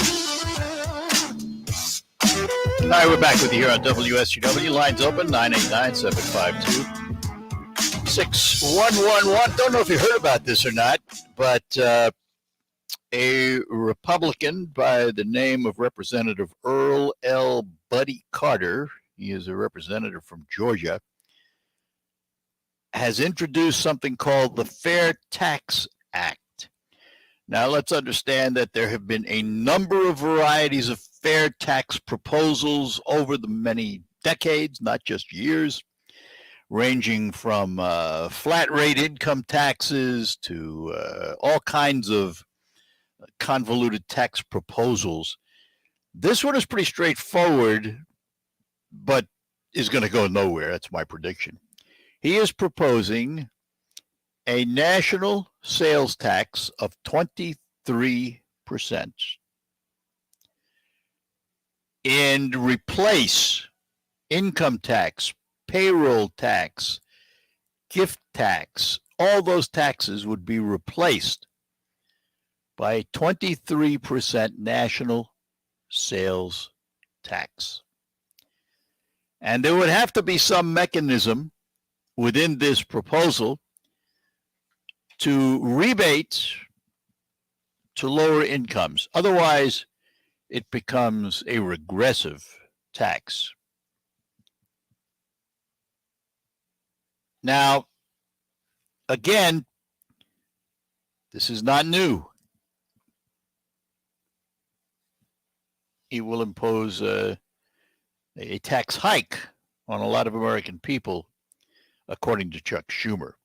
All right, we're back with you here on WSGW. Lines open, 989-752-6111. Don't know if you heard about this or not, but a Republican by the name of Representative Earl L. Buddy Carter, he is a representative from Georgia, has introduced something called the Fair Tax Act. Now, let's understand that there have been a number of varieties of fair tax proposals over the many decades, not just years, ranging from flat rate income taxes to all kinds of convoluted tax proposals. This one is pretty straightforward, but is going to go nowhere. That's my prediction. He is proposing a national sales tax of 23% and replace income tax, payroll tax, gift tax. All those taxes would be replaced by a 23% national sales tax. And there would have to be some mechanism within this proposal to rebate to lower incomes. Otherwise, it becomes a regressive tax. Now, again, this is not new. It will impose a tax hike on a lot of American people, according to Chuck Schumer.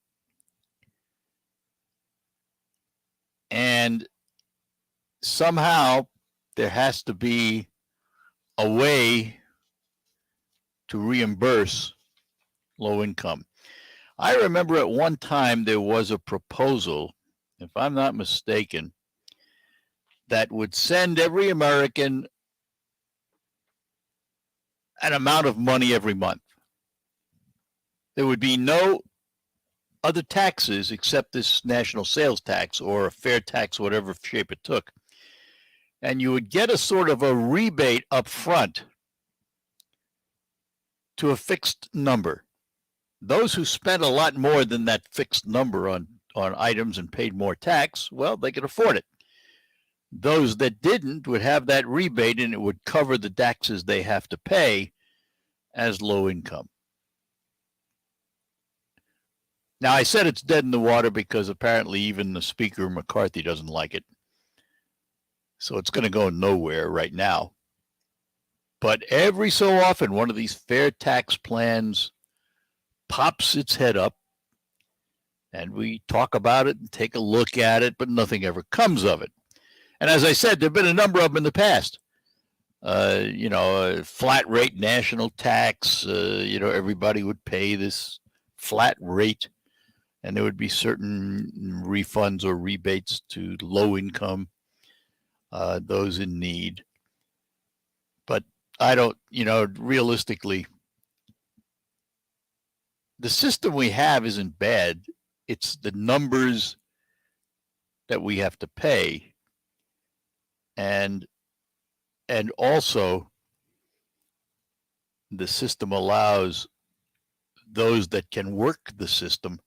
And somehow there has to be a way to reimburse low income. I remember at one time there was a proposal, if I'm not mistaken, that would send every American an amount of money every month. There would be no other taxes except this national sales tax or a fair tax, whatever shape it took. And you would get a sort of a rebate up front to a fixed number. Those who spent a lot more than that fixed number on items and paid more tax, well, they could afford it. Those that didn't would have that rebate, and it would cover the taxes they have to pay as low income. Now, I said it's dead in the water because apparently even the Speaker, McCarthy, doesn't like it. So it's going to go nowhere right now. But every so often, one of these fair tax plans pops its head up, and we talk about it and take a look at it, but nothing ever comes of it. And as I said, there have been a number of them in the past. A flat rate national tax, everybody would pay this flat rate, and there would be certain refunds or rebates to low income, those in need. But I don't, realistically, the system we have isn't bad. It's the numbers that we have to pay. And also the system allows those that can work the system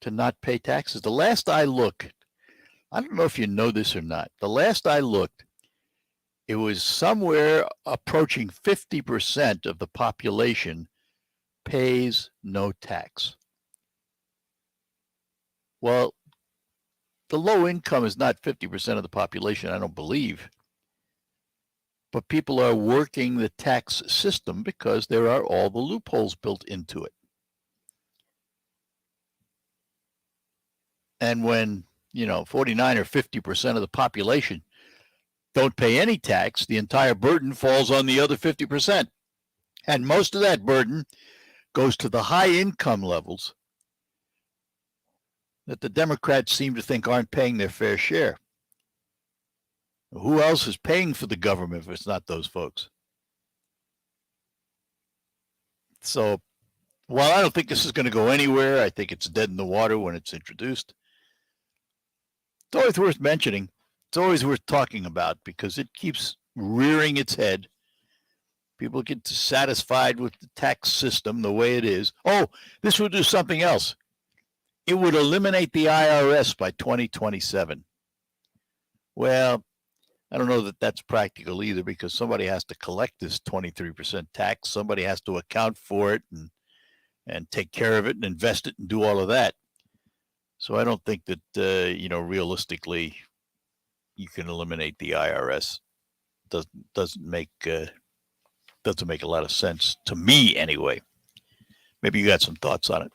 to not pay taxes. The last I looked, I don't know if you know this or not, the last I looked, it was somewhere approaching 50% of the population pays no tax. Well, the low income is not 50% of the population, I don't believe. But people are working the tax system because there are all the loopholes built into it. And when, 49 or 50% of the population don't pay any tax, the entire burden falls on the other 50%. And most of that burden goes to the high income levels that the Democrats seem to think aren't paying their fair share. Who else is paying for the government if it's not those folks? So while I don't think this is going to go anywhere, I think it's dead in the water when it's introduced. It's always worth mentioning. It's always worth talking about because it keeps rearing its head. People get dissatisfied with the tax system the way it is. Oh, this would do something else. It would eliminate the IRS by 2027. Well, I don't know that that's practical either because somebody has to collect this 23% tax. Somebody has to account for it and take care of it and invest it and do all of that. So I don't think that, realistically, you can eliminate the IRS. Doesn't make a lot of sense to me anyway. Maybe you got some thoughts on it.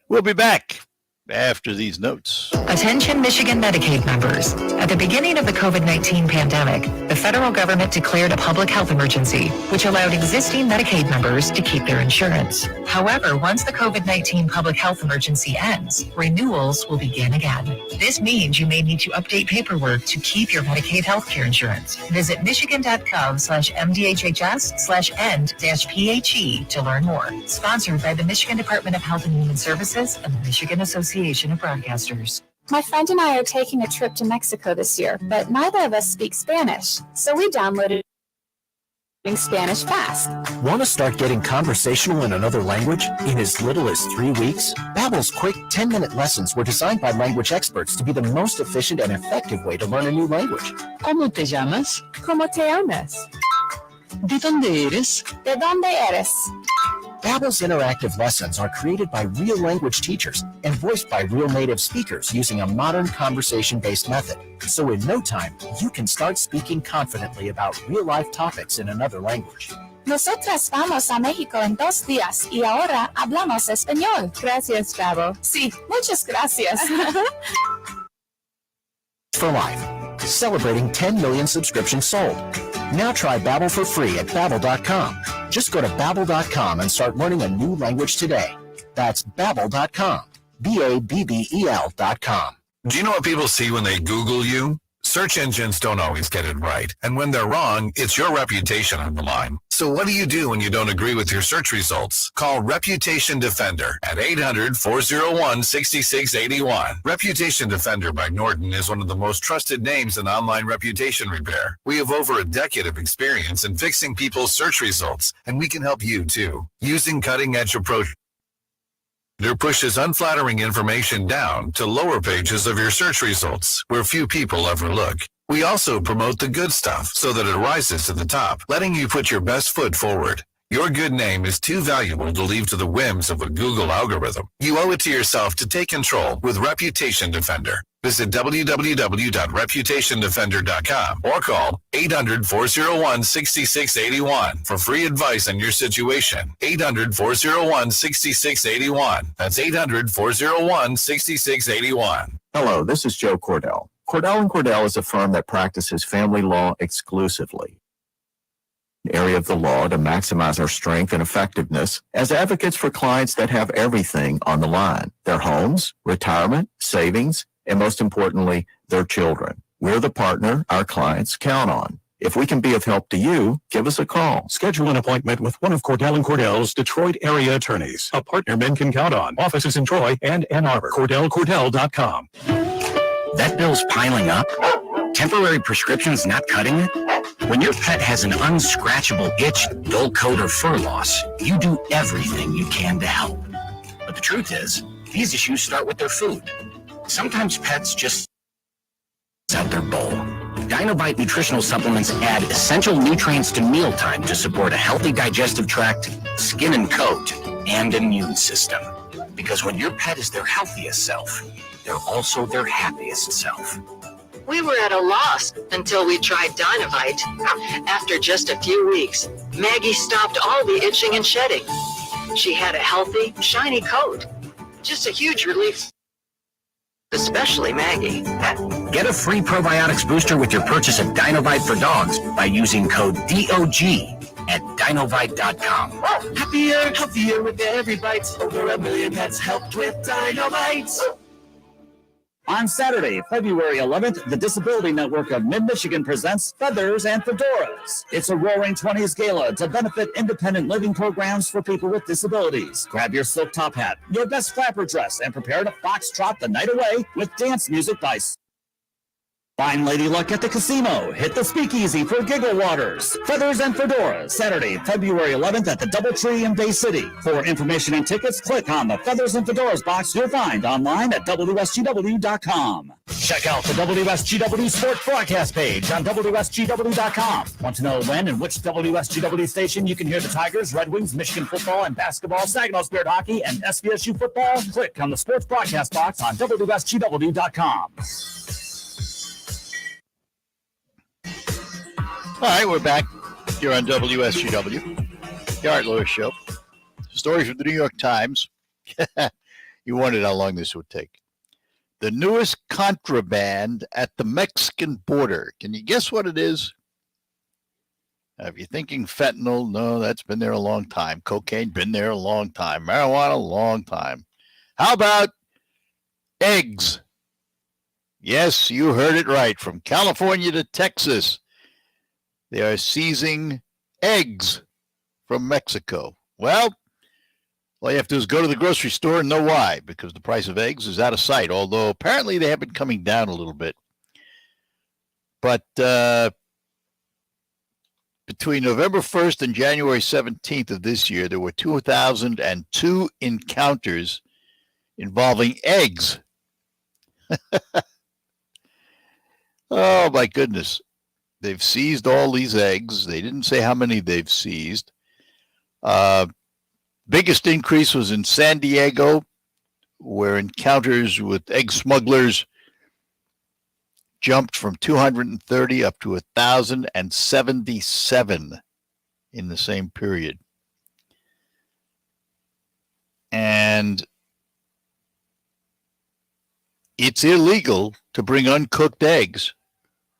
We'll be back after these notes. Attention Michigan Medicaid members. At the beginning of the COVID-19 pandemic, the federal government declared a public health emergency, which allowed existing Medicaid members to keep their insurance. However, once the COVID-19 public health emergency ends, renewals will begin again. This means you may need to update paperwork to keep your Medicaid healthcare insurance. Visit michigan.gov/mdhhs/end-PHE to learn more. Sponsored by the Michigan Department of Health and Human Services and the Michigan Association of Broadcasters. My friend and I are taking a trip to Mexico this year, but neither of us speak Spanish, so we downloaded Spanish Fast. Want to start getting conversational in another language in as little as 3 weeks? Babbel's quick 10-minute lessons were designed by language experts to be the most efficient and effective way to learn a new language. ¿Cómo te llamas? ¿Cómo te llamas? ¿De dónde eres? ¿De dónde eres? Babbel's interactive lessons are created by real language teachers and voiced by real native speakers using a modern conversation-based method. So in no time, you can start speaking confidently about real-life topics in another language. Nosotras vamos a México en 2 días y ahora hablamos español. Gracias, Babbel. Sí, muchas gracias. For life, celebrating 10 million subscriptions sold. Now try Babbel for free at Babbel.com. Just go to Babbel.com and start learning a new language today. That's Babbel.com. Babbel.com. Do you know what people see when they Google you? Search engines don't always get it right. And when they're wrong, it's your reputation on the line. So what do you do when you don't agree with your search results? Call Reputation Defender at 800-401-6681. Reputation Defender by Norton is one of the most trusted names in online reputation repair. We have over a decade of experience in fixing people's search results, and we can help you too. Using cutting-edge approach pushes unflattering information down to lower pages of your search results where few people ever look. We also promote the good stuff so that it rises to the top, letting you put your best foot forward. Your good name is too valuable to leave to the whims of a Google algorithm. You owe it to yourself to take control with Reputation Defender. Visit www.reputationdefender.com or call 800-401-6681 for free advice on your situation. 800-401-6681. That's 800-401-6681. Hello, this is Joe Cordell. Cordell & Cordell is a firm that practices family law exclusively. An area of the law to maximize our strength and effectiveness as advocates for clients that have everything on the line. Their homes, retirement, savings, and most importantly, their children. We're the partner our clients count on. If we can be of help to you, give us a call. Schedule an appointment with one of Cordell & Cordell's Detroit area attorneys. A partner men can count on. Offices in Troy and Ann Arbor. CordellCordell.com. That bill's piling up? Temporary prescriptions not cutting it? When your pet has an unscratchable itch, dull coat, or fur loss, you do everything you can to help. But the truth is, these issues start with their food. Sometimes pets just out their bowl. Dinovite nutritional supplements add essential nutrients to mealtime to support a healthy digestive tract, skin and coat, and immune system. Because when your pet is their healthiest self, they're also their happiest self. We were at a loss until we tried Dinovite. After just a few weeks, Maggie stopped all the itching and shedding. She had a healthy, shiny coat. Just a huge relief. Especially Maggie. Get a free probiotics booster with your purchase of Dinovite for dogs by using code DOG at Dinovite.com. Happier, healthier with every bite. Over 1 million pets helped with Dinovite. On Saturday, February 11th, the Disability Network of MidMichigan presents Feathers and Fedoras. It's a roaring 20s gala to benefit independent living programs for people with disabilities. Grab your silk top hat, your best flapper dress, and prepare to foxtrot the night away with dance music by Fine Lady Luck at the Casino. Hit the speakeasy for Giggle Waters. Feathers and Fedoras, Saturday, February 11th at the Doubletree in Bay City. For information and tickets, click on the Feathers and Fedoras box you'll find online at WSGW.com. Check out the WSGW Sports Broadcast page on WSGW.com. Want to know when and which WSGW station you can hear the Tigers, Red Wings, Michigan football and basketball, Saginaw Spirit hockey, and SVSU football? Click on the Sports Broadcast box on WSGW.com. All right, we're back here on WSGW, the Art Lewis Show. Stories from the New York Times. You wondered how long this would take. The newest contraband at the Mexican border. Can you guess what it is? If you're thinking fentanyl, no, that's been there a long time. Cocaine, been there a long time. Marijuana, a long time. How about eggs? Yes, you heard it right. From California to Texas. They are seizing eggs from Mexico. Well, all you have to do is go to the grocery store and know why, because the price of eggs is out of sight, although apparently they have been coming down a little bit. But between November 1st and January 17th of this year, there were 2,002 encounters involving eggs. Oh, my goodness. They've seized all these eggs. They didn't say how many they've seized. Biggest increase was in San Diego, where encounters with egg smugglers jumped from 230 up to 1,077 in the same period. And it's illegal to bring uncooked eggs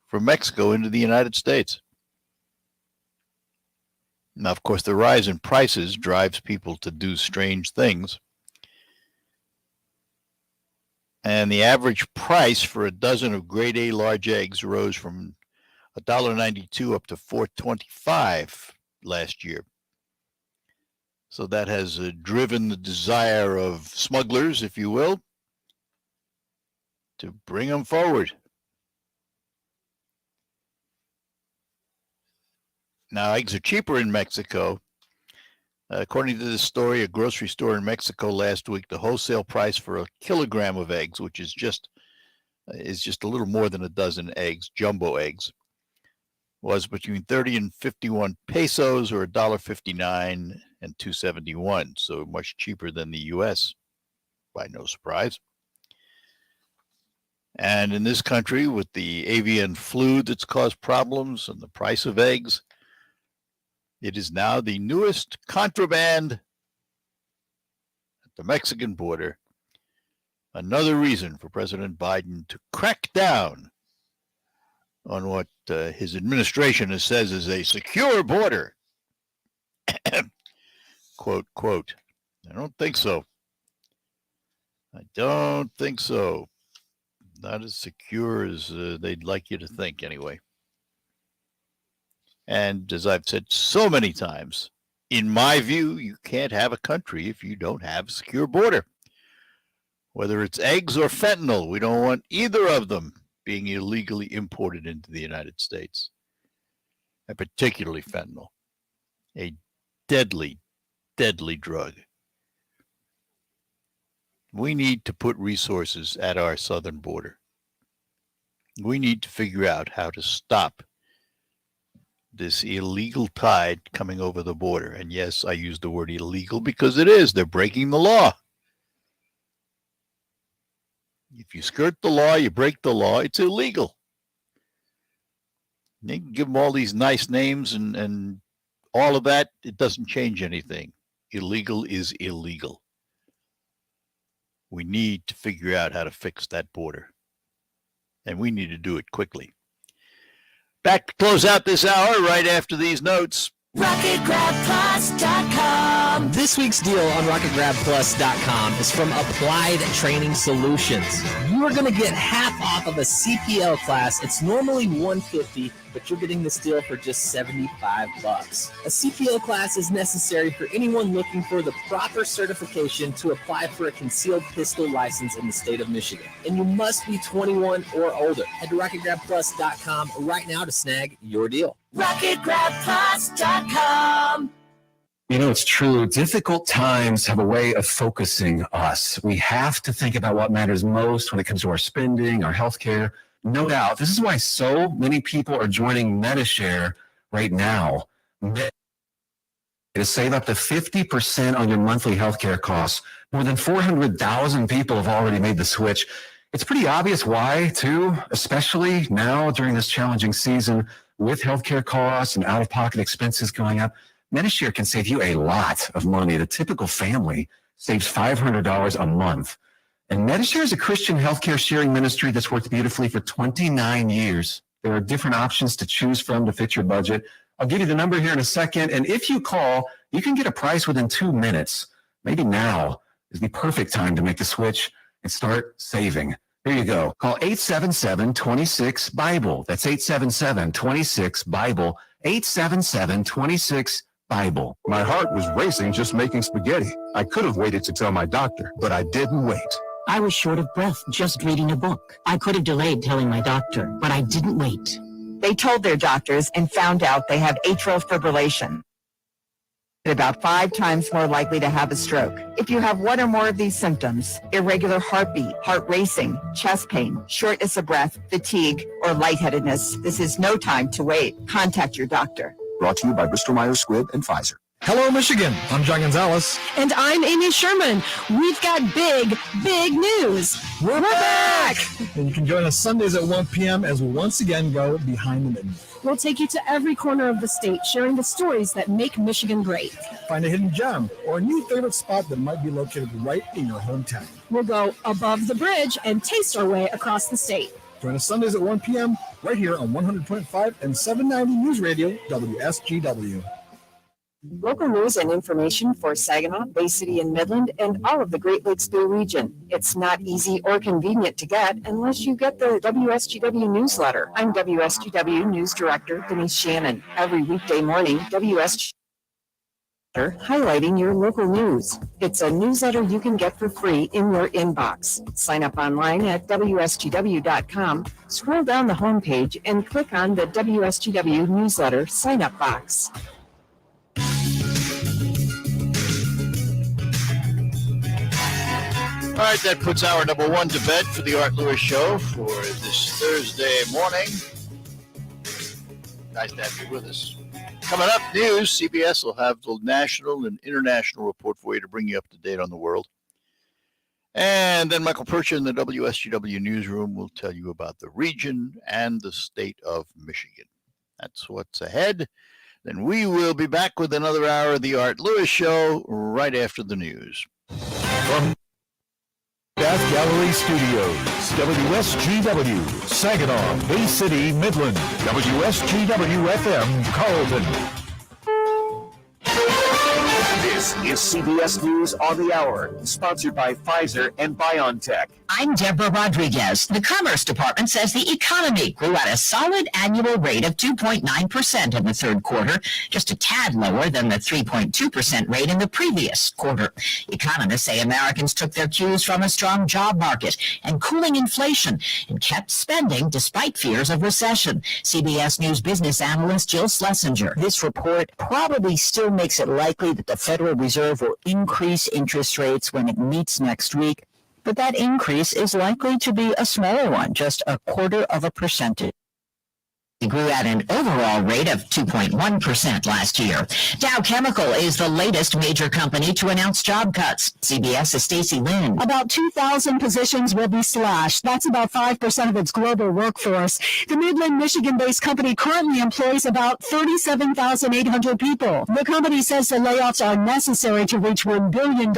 from Mexico into the United States. Now, of course, the rise in prices drives people to do strange things. And the average price for a dozen of grade A large eggs rose from $1.92 up to $4.25 last year. So that has driven the desire of smugglers, if you will, to bring them forward. Now, eggs are cheaper in Mexico. According to this story, a grocery store in Mexico last week, the wholesale price for a kilogram of eggs, which is just is just a little more than a dozen eggs, jumbo eggs, was between 30 and 51 pesos, or $1.59 and $2.71, so much cheaper than the U.S., by no surprise. And in this country, with the avian flu that's caused problems and the price of eggs, it is now the newest contraband at the Mexican border. Another reason for President Biden to crack down on what his administration says is a secure border. Quote, quote. I don't think so. I don't think so. Not as secure as they'd like you to think, anyway. And as I've said so many times, in my view, you can't have a country if you don't have a secure border. Whether it's eggs or fentanyl, we don't want either of them being illegally imported into the United States. And particularly fentanyl, a deadly, deadly drug. We need to put resources at our southern border. We need to figure out how to stop this illegal tide coming over the border. And yes, I use the word illegal because it is. They're breaking the law. If you skirt the law, you break the law, it's illegal. They can give them all these nice names and all of that. It doesn't change anything. Illegal is illegal. We need to figure out how to fix that border. And we need to do it quickly. Back to close out this hour right after these notes. RocketGrabPlus.com. This week's deal on RocketGrabPlus.com is from Applied Training Solutions. You are going to get half off of a CPL class. It's normally $150, but you're getting this deal for just $75. A CPL class is necessary for anyone looking for the proper certification to apply for a concealed pistol license in the state of Michigan. And you must be 21 or older. Head to RocketGrabPlus.com right now to snag your deal. RocketGrabPlus.com. You know, it's true. Difficult times have a way of focusing us. We have to think about what matters most when it comes to our spending, our health care. No doubt. This is why so many people are joining MediShare right now. To save up to 50% on your monthly health care costs. More than 400,000 people have already made the switch. It's pretty obvious why, too, especially now during this challenging season with healthcare costs and out-of-pocket expenses going up. MediShare can save you a lot of money. The typical family saves $500 a month. And MediShare is a Christian healthcare sharing ministry that's worked beautifully for 29 years. There are different options to choose from to fit your budget. I'll give you the number here in a second. And if you call, you can get a price within 2 minutes. Maybe now is the perfect time to make the switch and start saving. Here you go. Call 877-26-BIBLE. That's 877-26-BIBLE. 877-26-BIBLE. My heart was racing just making spaghetti. I could have waited to tell my doctor, but I didn't wait. I was short of breath just reading a book. I could have delayed telling my doctor, but I didn't wait. They told their doctors and found out they have atrial fibrillation. About 5 times more likely to have a stroke. If you have one or more of these symptoms, irregular heartbeat, heart racing, chest pain, shortness of breath, fatigue, or lightheadedness, this is no time to wait. Contact your doctor. Brought to you by Bristol-Myers Squibb and Pfizer. Hello, Michigan. I'm John Gonzalez. And I'm Amy Sherman. We've got big news. We're back! And you can join us Sundays at 1 p.m. as we once again go behind the midnight. We'll take you to every corner of the state, sharing the stories that make Michigan great. Find a hidden gem or a new favorite spot that might be located right in your hometown. We'll go above the bridge and taste our way across the state. Join us Sundays at 1 p.m. right here on 100.5 and 790 News Radio, WSGW. Local news and information for Saginaw, Bay City, and Midland, and all of the Great Lakes Bill region. It's not easy or convenient to get unless you get the WSGW newsletter. I'm WSGW News Director Denise Shannon. Every weekday morning, WSGW highlighting your local news. It's a newsletter you can get for free in your inbox. Sign up online at WSGW.com, scroll down the homepage, and click on the WSGW newsletter sign-up box. All right, that puts hour number one to bed for the Art Lewis Show for this Thursday morning. Nice to have you with us. Coming up, news. CBS will have the national and international report for you to bring you up to date on the world. And then Michael Percha in the WSGW newsroom will tell you about the region and the state of Michigan. That's what's ahead. Then we will be back with another hour of the Art Lewis Show right after the news. From Death Gallery Studios, WSGW, Saginaw, Bay City, Midland, WSGW FM, Carlton. This is CBS News on the Hour, sponsored by Pfizer and BioNTech. I'm Deborah Rodriguez. The Commerce Department says the economy grew at a solid annual rate of 2.9% in the third quarter, just a tad lower than the 3.2% rate in the previous quarter. Economists say Americans took their cues from a strong job market and cooling inflation and kept spending despite fears of recession. CBS News business analyst Jill Schlesinger. This report probably still makes it likely that the Federal Reserve will increase interest rates when it meets next week, but that increase is likely to be a smaller one, just 0.25%. It grew at an overall rate of 2.1% last year. Dow Chemical is the latest major company to announce job cuts. CBS's Stacey Lynn. About 2,000 positions will be slashed. That's about 5% of its global workforce. The Midland, Michigan-based company currently employs about 37,800 people. The company says the layoffs are necessary to reach $1 billion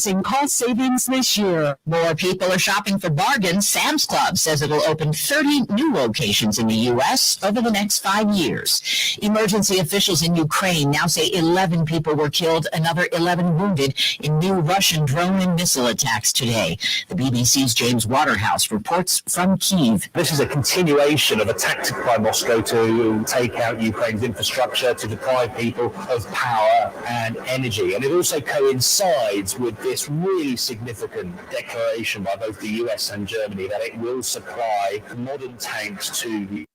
in cost savings this year. More people are shopping for bargains. Sam's Club says it'll open 30 new locations in the U.S. over the next 5 years. Emergency officials in Ukraine now say 11 people were killed, another 11 wounded in new Russian drone and missile attacks today. The BBC's James Waterhouse reports from Kyiv. This is a continuation of a tactic by Moscow to take out Ukraine's infrastructure, to deprive people of power and energy. And it also coincides with this really significant declaration by both the US and Germany that it will supply modern tanks to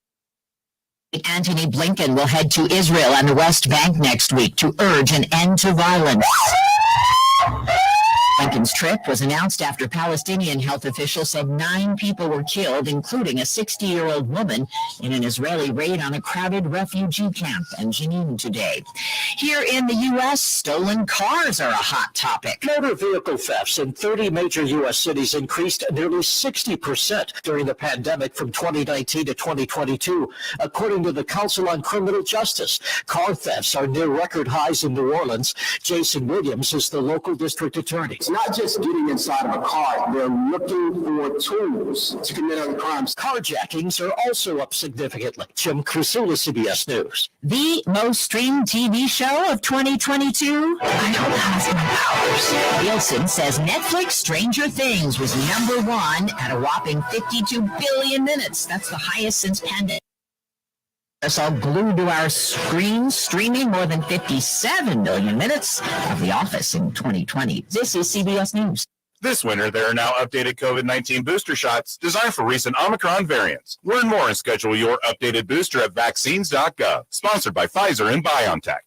Antony Blinken will head to Israel and the West Bank next week to urge an end to violence. Blinken's trip was announced after Palestinian health officials said 9 people were killed, including a 60-year-old woman, in an Israeli raid on a crowded refugee camp in Jenin today. Here in the U.S., stolen cars are a hot topic. Motor vehicle thefts in 30 major U.S. cities increased nearly 60% during the pandemic from 2019 to 2022, according to the Council on Criminal Justice. Car thefts are near record highs in New Orleans. Jason Williams is the local district attorney. It's not just getting inside of a car. They're looking for tools to commit other crimes. Carjackings are also up significantly. Jim Krasula, CBS News. The most streamed TV show of 2022? I don't have my powers. Nielsen says Netflix Stranger Things was #1 at a whopping 52 billion minutes. That's the highest since pandemic. Us all glued to our screens, streaming more than 57 million minutes of The Office in 2020. This is CBS News. This winter, there are now updated COVID-19 booster shots designed for recent Omicron variants. Learn more and schedule your updated booster at vaccines.gov. Sponsored by Pfizer and BioNTech.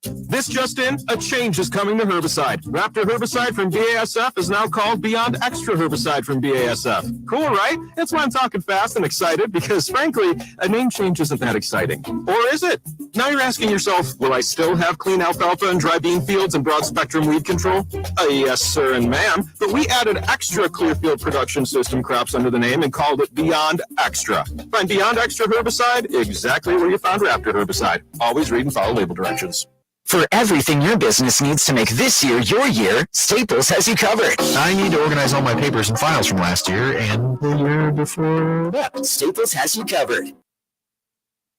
This just in, a change is coming to herbicide. Raptor herbicide from BASF is now called Beyond Extra herbicide from BASF. Cool, right? That's why I'm talking fast and excited, because frankly, a name change isn't that exciting. Or is it? Now you're asking yourself, will I still have clean alfalfa and dry bean fields and broad spectrum weed control? Yes, sir and ma'am. But we added extra clear field production system crops under the name and called it Beyond Extra. Find Beyond Extra herbicide exactly where you found Raptor herbicide. Always read and follow label directions. For everything your business needs to make this year your year, Staples has you covered. I need to organize all my papers and files from last year and the year before that. Staples has you covered.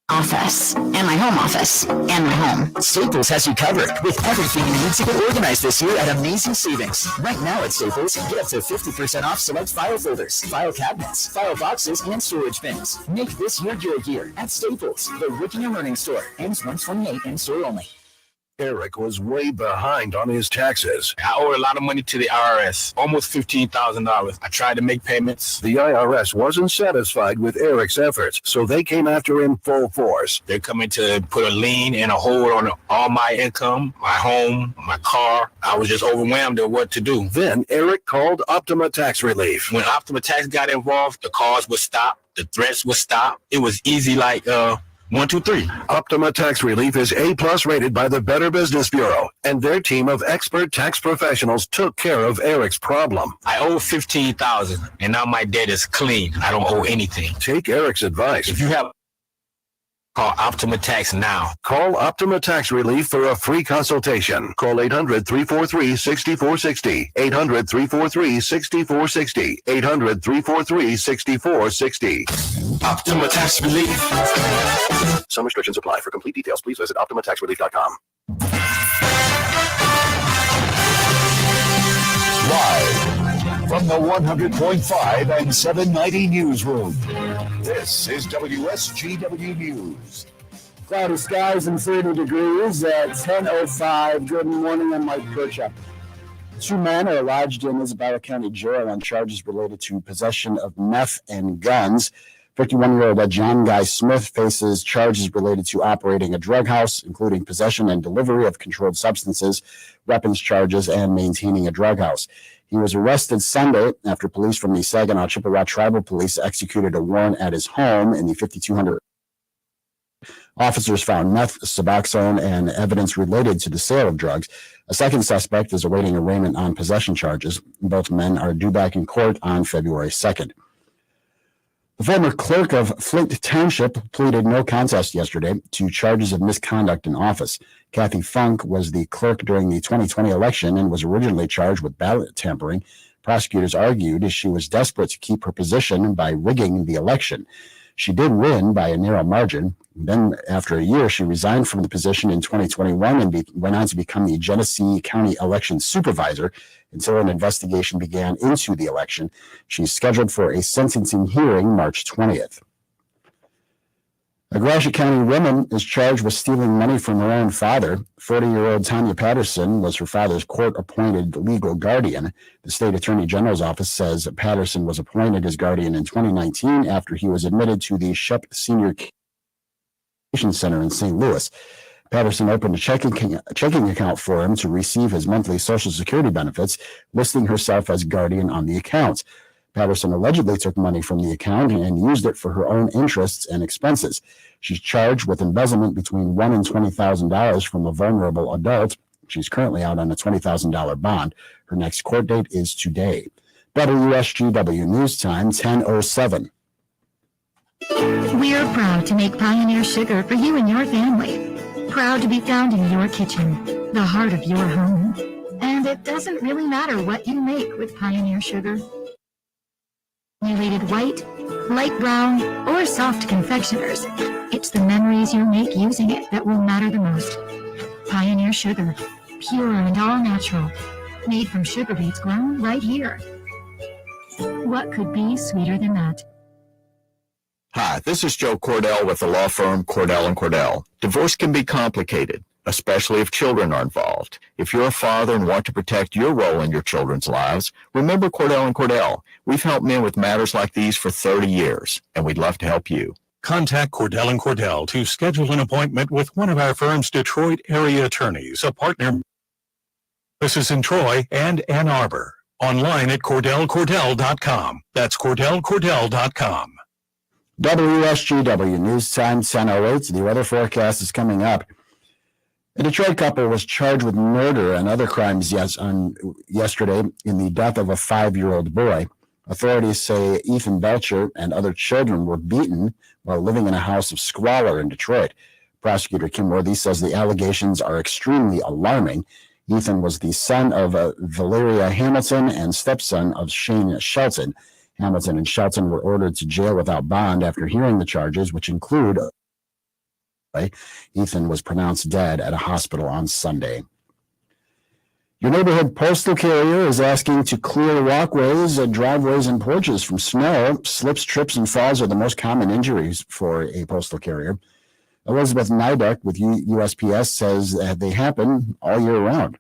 Office, and my home office, and my home. Staples has you covered with everything you need to get organized this year at amazing savings. Right now at Staples, get up to 50% off select file folders, file cabinets, file boxes, and storage bins. Make this year your year at Staples, the working and learning store. Ends 128 in store only. Eric was way behind on his taxes. I owe a lot of money to the IRS, almost $15,000. I tried to make payments. The IRS wasn't satisfied with Eric's efforts, so they came after him full force. They're coming to put a lien and a hold on all my income, my home, my car. I was just overwhelmed at what to do. Then Eric called Optima Tax Relief. When Optima Tax got involved, the calls would stop, the threats would stop. It was easy like 1, 2, 3. Optima Tax Relief is A+ rated by the Better Business Bureau, and their team of expert tax professionals took care of Eric's problem. I owe $15,000, and now my debt is clean. I don't owe anything. Take Eric's advice. If you have, call Optima Tax now. Call Optima Tax Relief for a free consultation. Call 800-343-6460. 800-343-6460. 800-343-6460. Optima Tax Relief. Some restrictions apply. For complete details, please visit OptimaTaxRelief.com. Live from the 100.5 and 790 newsroom, this is WSGW News. Cloudy skies and 30 degrees at 10:05. Good morning, I'm Mike Kirchup. 2 men are lodged in Isabella County Jail on charges related to possession of meth and guns. 51-year-old John Guy Smith faces charges related to operating a drug house, including possession and delivery of controlled substances, weapons charges, and maintaining a drug house. He was arrested Sunday after police from the Saginaw Chippewa Tribal Police executed a warrant at his home in the 5200. Officers found meth, Suboxone, and evidence related to the sale of drugs. A second suspect is awaiting arraignment on possession charges. Both men are due back in court on February 2nd. The former clerk of Flint Township pleaded no contest yesterday to charges of misconduct in office. Kathy Funk was the clerk during the 2020 election and was originally charged with ballot tampering. Prosecutors argued she was desperate to keep her position by rigging the election. She did win by a narrow margin. Then, after a year, she resigned from the position in 2021 and went on to become the Genesee County election supervisor until an investigation began into the election. She's scheduled for a sentencing hearing March 20th. A Gratiot County woman is charged with stealing money from her own father. 40-year-old Tanya Patterson was her father's court-appointed legal guardian. The state attorney general's office says Patterson was appointed as guardian in 2019 after he was admitted to the Shep Senior Center in St. Louis. Patterson opened a checking account for him to receive his monthly Social Security benefits, listing herself as guardian on the account. Patterson allegedly took money from the account and used it for her own interests and expenses. She's charged with embezzlement between $1,000 and $20,000 from a vulnerable adult. She's currently out on a $20,000 bond. Her next court date is today. WSGW News Time, 10:07. We're proud to make Pioneer Sugar for you and your family. Proud to be found in your kitchen, the heart of your home. And it doesn't really matter what you make with Pioneer Sugar. Formulated white, light brown, or soft confectioners, it's the memories you make using it that will matter the most. Pioneer Sugar, pure and all natural, made from sugar beets grown right here. What could be sweeter than that? Hi, this is Joe Cordell with the law firm Cordell & Cordell. Divorce can be complicated, especially if children are involved. If you're a father and want to protect your role in your children's lives, remember Cordell & Cordell. We've helped men with matters like these for 30 years, and we'd love to help you. Contact Cordell & Cordell to schedule an appointment with one of our firm's Detroit area attorneys, a partner. This is in Troy and Ann Arbor. Online at CordellCordell.com. That's CordellCordell.com. WSGW News Time, 10:08. The weather forecast is coming up. A Detroit couple was charged with murder and other crimes yesterday in the death of a 5-year-old boy. Authorities say Ethan Belcher and other children were beaten while living in a house of squalor in Detroit. Prosecutor Kim Worthy says the allegations are extremely alarming. Ethan was the son of Valeria Hamilton and stepson of Shane Shelton. Hamilton and Shelton were ordered to jail without bond after hearing the charges, which include Ethan was pronounced dead at a hospital on Sunday. Your neighborhood postal carrier is asking to clear walkways, driveways, and porches from snow. Slips, trips, and falls are the most common injuries for a postal carrier. Elizabeth Nidek with USPS says they happen all year round.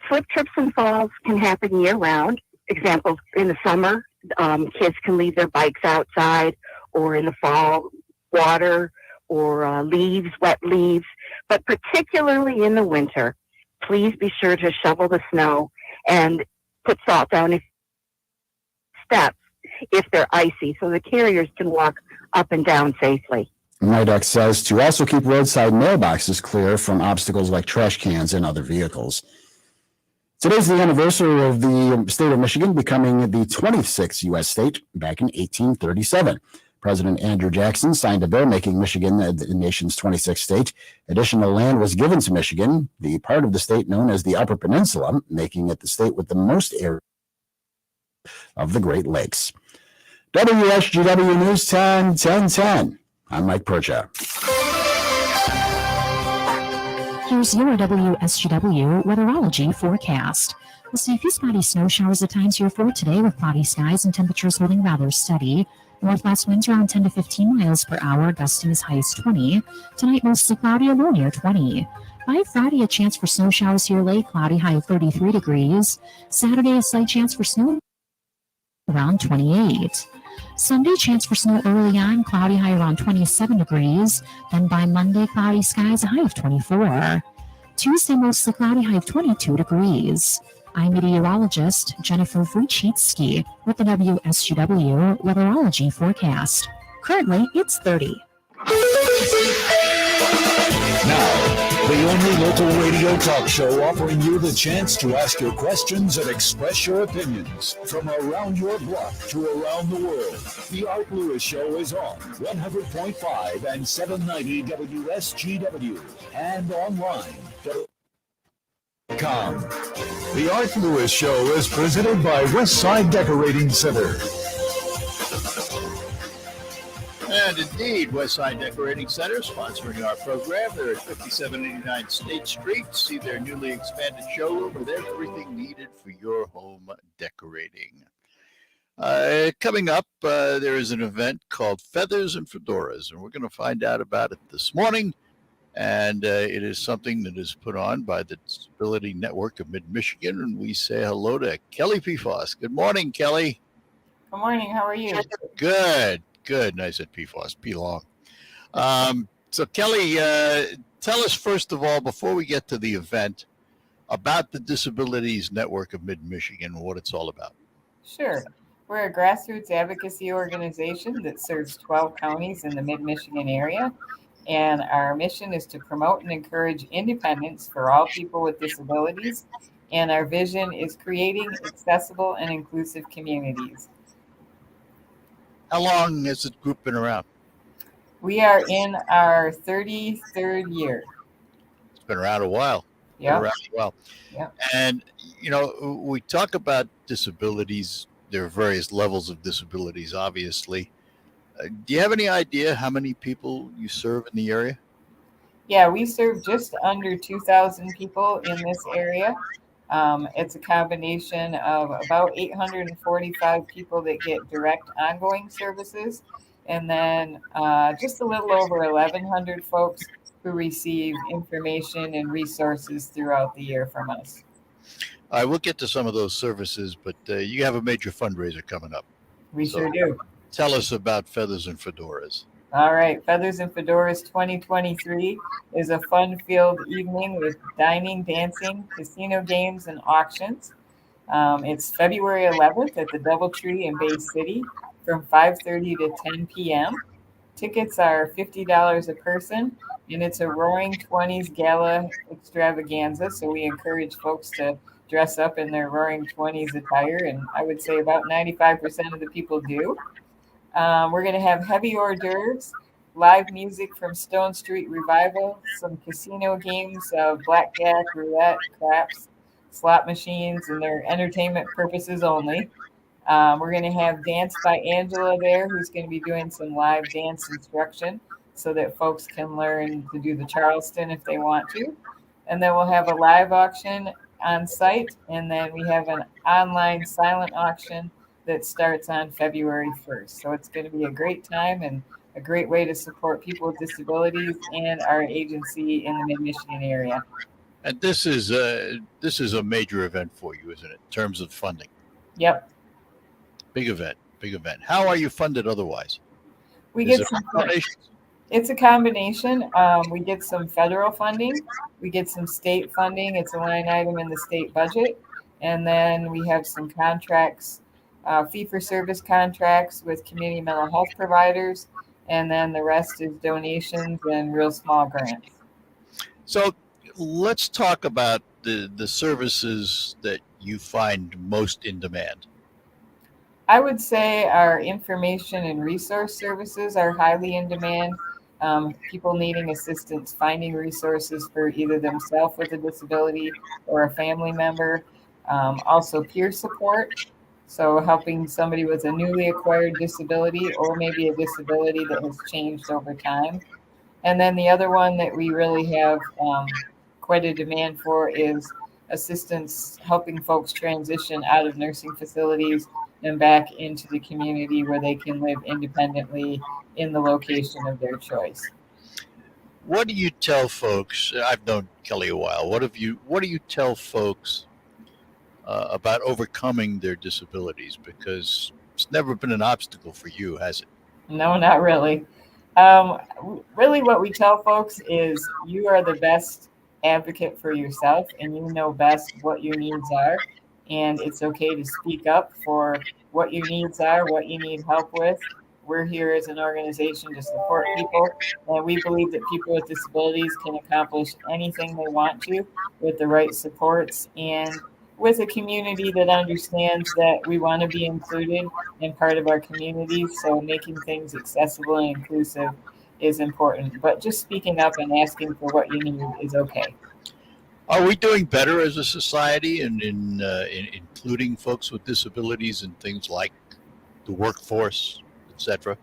Slip, trips, and falls can happen year-round. Examples, in the summer, kids can leave their bikes outside, or in the fall, water or leaves, wet leaves. But particularly in the winter, please be sure to shovel the snow and put salt down steps if they're icy, so the carriers can walk up and down safely. Nidek says to also keep roadside mailboxes clear from obstacles like trash cans and other vehicles. Today's the anniversary of the state of Michigan becoming the 26th U.S. state back in 1837. President Andrew Jackson signed a bill making Michigan the nation's 26th state. Additional land was given to Michigan, the part of the state known as the Upper Peninsula, making it the state with the most area of the Great Lakes. WSGW News 10. I'm Mike Percha. Here's your WSGW weatherology forecast. We'll see a few spotty snow showers at times here for today with cloudy skies and temperatures holding rather steady. Northwest winds around 10 to 15 miles per hour, gusting as high as 20. Tonight, mostly cloudy, a low near 20. By Friday, a chance for snow showers here late, cloudy, high of 33 degrees. Saturday, a slight chance for snow around 28. Sunday, chance for snow early on, cloudy, high around 27 degrees. Then by Monday, cloudy skies, a high of 24. Tuesday, mostly cloudy, high of 22 degrees. I'm meteorologist Jennifer Wojcicki with the WSGW weatherology forecast. Currently, it's 30. Now, the only local radio talk show offering you the chance to ask your questions and express your opinions from around your block to around the world. The Art Lewis Show is on 100.5 and 790 WSGW and online. The Art Lewis Show is presented by Westside Decorating Center. And indeed, Westside Decorating Center sponsoring our program. They're at 5789 State Street. See their newly expanded showroom with everything needed for your home decorating. Coming up, there is an event called Feathers and Fedoras, and we're going to find out about it this morning. And it is something that is put on by the Disability Network of MidMichigan, and we say hello to Kelly PelOng. Good morning, Kelly. Good morning. How are you? Good. Nice at PelOng. So, Kelly, tell us first of all, before we get to the event, about the Disabilities Network of MidMichigan and what it's all about. Sure. We're a grassroots advocacy organization that serves 12 counties in the Mid-Michigan area. And our mission is to promote and encourage independence for all people with disabilities. And our vision is creating accessible and inclusive communities. How long has the group been around? We are in our 33rd year. It's been around a while. Yeah. Yeah. And, you know, we talk about disabilities. There are various levels of disabilities, obviously. Do you have any idea how many people you serve in the area? Yeah, we serve just under 2,000 people in this area. It's a combination of about 845 people that get direct ongoing services, and then just a little over 1,100 folks who receive information and resources throughout the year from us. I will get to some of those services, but you have a major fundraiser coming up. We sure do. Tell us about Feathers and Fedoras. All right. Feathers and Fedoras 2023 is a fun-filled evening with dining, dancing, casino games, and auctions. It's February 11th at the DoubleTree in Bay City from 5:30 to 10 p.m. Tickets are $50 a person, and it's a Roaring 20s gala extravaganza, so we encourage folks to dress up in their Roaring 20s attire, and I would say about 95% of the people do. We're going to have heavy hors d'oeuvres, live music from Stone Street Revival, some casino games of blackjack, roulette, craps, slot machines, and their entertainment purposes only. We're going to have dance by Angela there, who's going to be doing some live dance instruction so that folks can learn to do the Charleston if they want to. And then we'll have a live auction on site, and then we have an online silent auction that starts on February 1st. So it's going to be a great time and a great way to support people with disabilities and our agency in the Mid-Michigan area. And this is a major event for you, isn't it, in terms of funding? Yep. Big event. How are you funded otherwise? We Is get it some donations? It's a combination. We get some federal funding, we get some state funding. It's a line item in the state budget. And then we have some contracts, fee-for-service contracts with community mental health providers. And then the rest is donations and real small grants. So let's talk about the services that you find most in demand. I would say our information and resource services are highly in demand. People needing assistance finding resources for either themselves with a disability or a family member. Also peer support. So helping somebody with a newly acquired disability or maybe a disability that has changed over time. And then the other one that we really have quite a demand for is assistance helping folks transition out of nursing facilities and back into the community where they can live independently in the location of their choice. What do you tell folks? I've known Kelly a while. What do you tell folks about overcoming their disabilities? Because it's never been an obstacle for you, has it? No, not really. Really what we tell folks is you are the best advocate for yourself and you know best what your needs are. And it's okay to speak up for what your needs are, what you need help with. We're here as an organization to support people. And we believe that people with disabilities can accomplish anything they want to with the right supports and with a community that understands that we want to be included and part of our community. So making things accessible and inclusive is important. But just speaking up and asking for what you need is okay. Are we doing better as a society in including folks with disabilities in things like the workforce, etc.?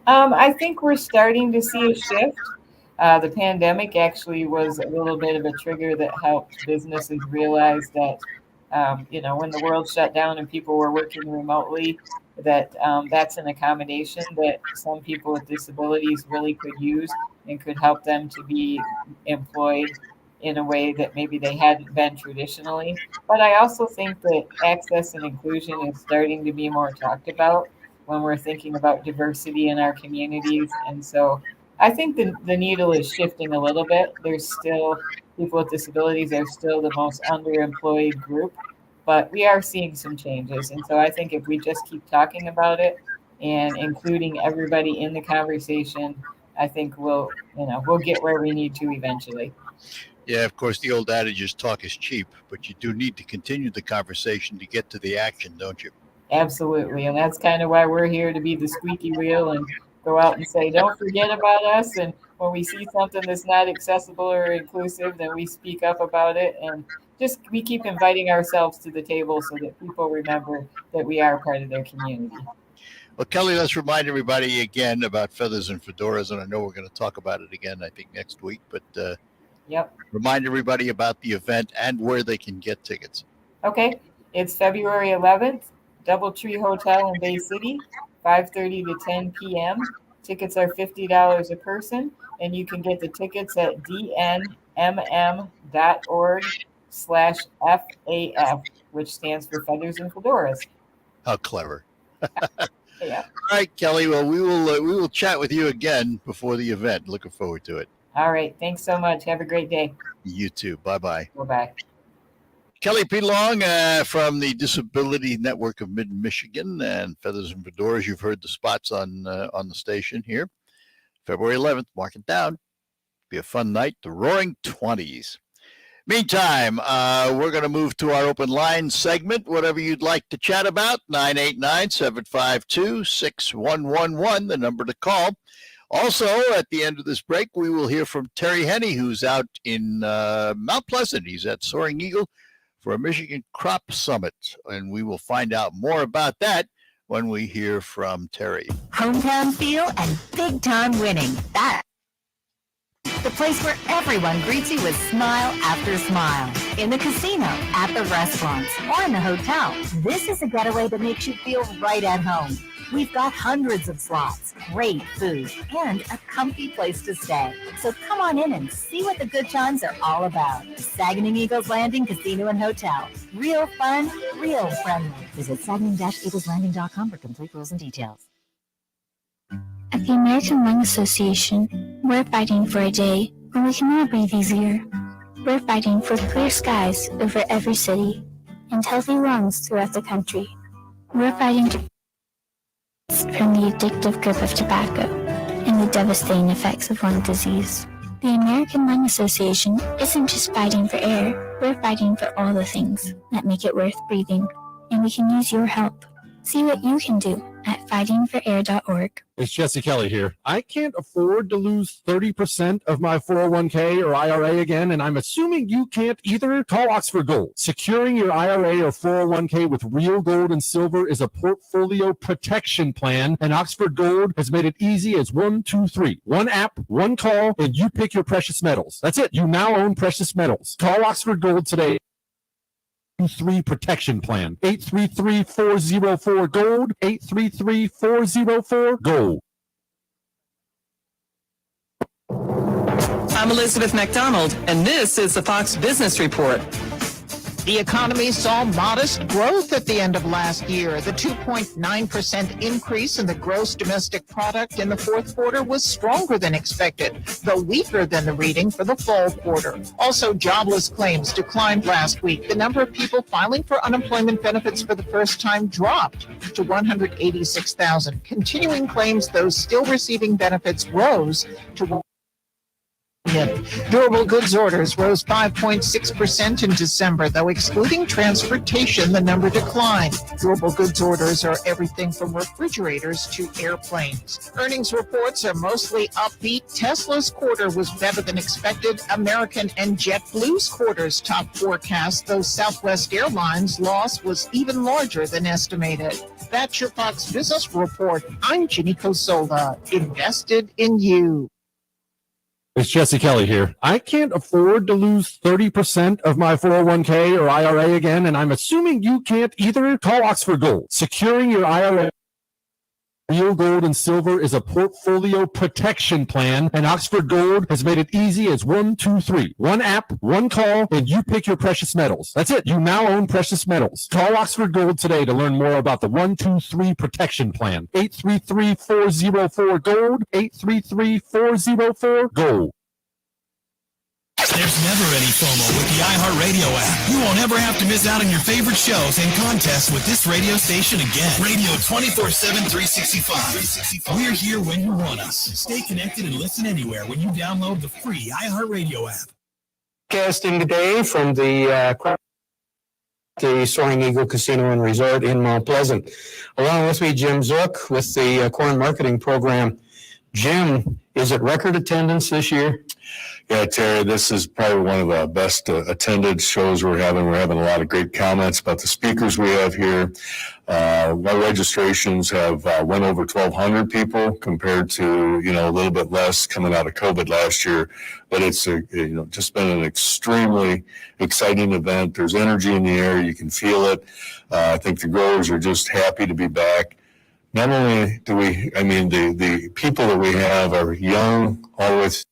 I think we're starting to see a shift. The pandemic actually was a little bit of a trigger that helped businesses realize that, when the world shut down and people were working remotely, that that's an accommodation that some people with disabilities really could use and could help them to be employed in a way that maybe they hadn't been traditionally. But I also think that access and inclusion is starting to be more talked about when we're thinking about diversity in our communities. And so I think the needle is shifting a little bit. There's still people with disabilities are still the most underemployed group, but we are seeing some changes. And so I think if we just keep talking about it and including everybody in the conversation, I think we'll get where we need to eventually. Yeah, of course, the old adage is talk is cheap, but you do need to continue the conversation to get to the action, don't you? Absolutely. And that's kind of why we're here, to be the squeaky wheel and go out and say, don't forget about us. And when we see something that's not accessible or inclusive, then we speak up about it. And we keep inviting ourselves to the table so that people remember that we are part of their community. Well, Kelly, let's remind everybody again about Feathers and Fedoras. And I know we're going to talk about it again, I think, next week. But yep. Remind everybody about the event and where they can get tickets. Okay. It's February 11th, Doubletree Hotel in Bay City, 5:30 to 10 p.m. Tickets are $50 a person, and you can get the tickets at dnmm.org/FAF, which stands for Feathers and Fedoras. How clever. Yeah. All right, Kelly. Well, we will chat with you again before the event. Looking forward to it. All right. Thanks so much. Have a great day. You too. Bye-bye. Bye-bye. Kelly PelOng from the Disability Network of MidMichigan and Feathers and Fedoras. You've heard the spots on the station here. February 11th. Mark it down. Be a fun night. The Roaring 20s. Meantime, we're going to move to our open line segment. Whatever you'd like to chat about, 989-752-6111, the number to call. Also, at the end of this break, we will hear from Terry Henney, who's out in Mount Pleasant. He's at Soaring Eagle for a Michigan Crop Summit, and we will find out more about that when we hear from Terry. Hometown feel and big-time winning. That's the place where everyone greets you with smile after smile. In the casino, at the restaurants, or in the hotel. This is a getaway that makes you feel right at home. We've got hundreds of slots, great food, and a comfy place to stay. So come on in and see what the good times are all about. Saginaw Eagles Landing Casino and Hotel. Real fun, real friendly. Visit saginaw-eagleslanding.com for complete rules and details. At the American Lung Association, we're fighting for a day when we can all breathe easier. We're fighting for clear skies over every city and healthy lungs throughout the country. We're fighting to from the addictive grip of tobacco and the devastating effects of lung disease. The American Lung Association isn't just fighting for air, we're fighting for all the things that make it worth breathing, and we can use your help. See what you can do at fightingforair.org. It's Jesse Kelly here. I can't afford to lose 30% of my 401k or IRA again, and I'm assuming you can't either. Call Oxford Gold. Securing your IRA or 401k with real gold and silver is a portfolio protection plan, and Oxford Gold has made it easy as 1, 2, 3. One app, one call, and you pick your precious metals. That's it. You now own precious metals. Call Oxford Gold today. 3 protection plan. 833-404-GOLD. 833-404-GOLD. I'm Elizabeth McDonald, and this is the Fox Business Report. The economy saw modest growth at the end of last year. The 2.9% increase in the gross domestic product in the fourth quarter was stronger than expected, though weaker than the reading for the fall quarter. Also, jobless claims declined last week. The number of people filing for unemployment benefits for the first time dropped to 186,000. Continuing claims, those still receiving benefits, rose to Durable goods orders rose 5.6% in December, though excluding transportation, the number declined. Durable goods orders are everything from refrigerators to airplanes. Earnings reports are mostly upbeat. Tesla's quarter was better than expected. American and JetBlue's quarters topped forecasts, though Southwest Airlines' loss was even larger than estimated. That's your Fox Business Report. I'm Ginny Cosola, invested in you. It's Jesse Kelly here. I can't afford to lose 30% of my 401k or IRA again, and I'm assuming you can't either. Call Oxford Gold. Securing your IRA, real gold and silver is a portfolio protection plan, and Oxford Gold has made it easy as 1, 2, 3. One app, one call, and you pick your precious metals. That's it. You now own precious metals. Call Oxford Gold today to learn more about the 1, 2, 3 protection plan. 833-404-GOLD. 833-404-GOLD. There's never any FOMO with the iHeartRadio app. You won't ever have to miss out on your favorite shows and contests with this radio station again. Radio 24/7, 365. We're here when you want us. Stay connected and listen anywhere when you download the free iHeartRadio app. Casting today from the Soaring Eagle Casino and Resort in Mount Pleasant. Along with me, Jim Zook with the Corn Marketing Program. Jim, is it record attendance this year? Yeah, Terry, this is probably one of the best attended shows we're having. We're having a lot of great comments about the speakers we have here. Our registrations have went over 1,200 people compared to, a little bit less coming out of COVID last year. But it's, just been an extremely exciting event. There's energy in the air. You can feel it. I think the growers are just happy to be back. Not only do the people that we have are young, always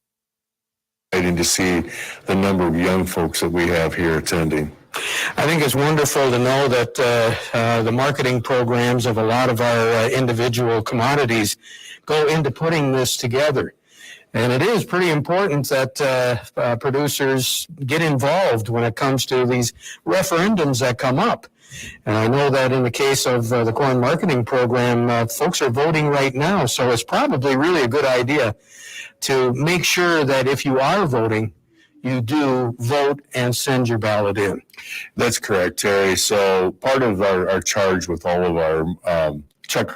exciting to see the number of young folks that we have here attending. I think it's wonderful to know that the marketing programs of a lot of our individual commodities go into putting this together. And it is pretty important that producers get involved when it comes to these referendums that come up. And I know that in the case of the Corn Marketing Program, folks are voting right now. So it's probably really a good idea to make sure that if you are voting, you do vote and send your ballot in. That's correct, Terry. So part of our charge with all of our check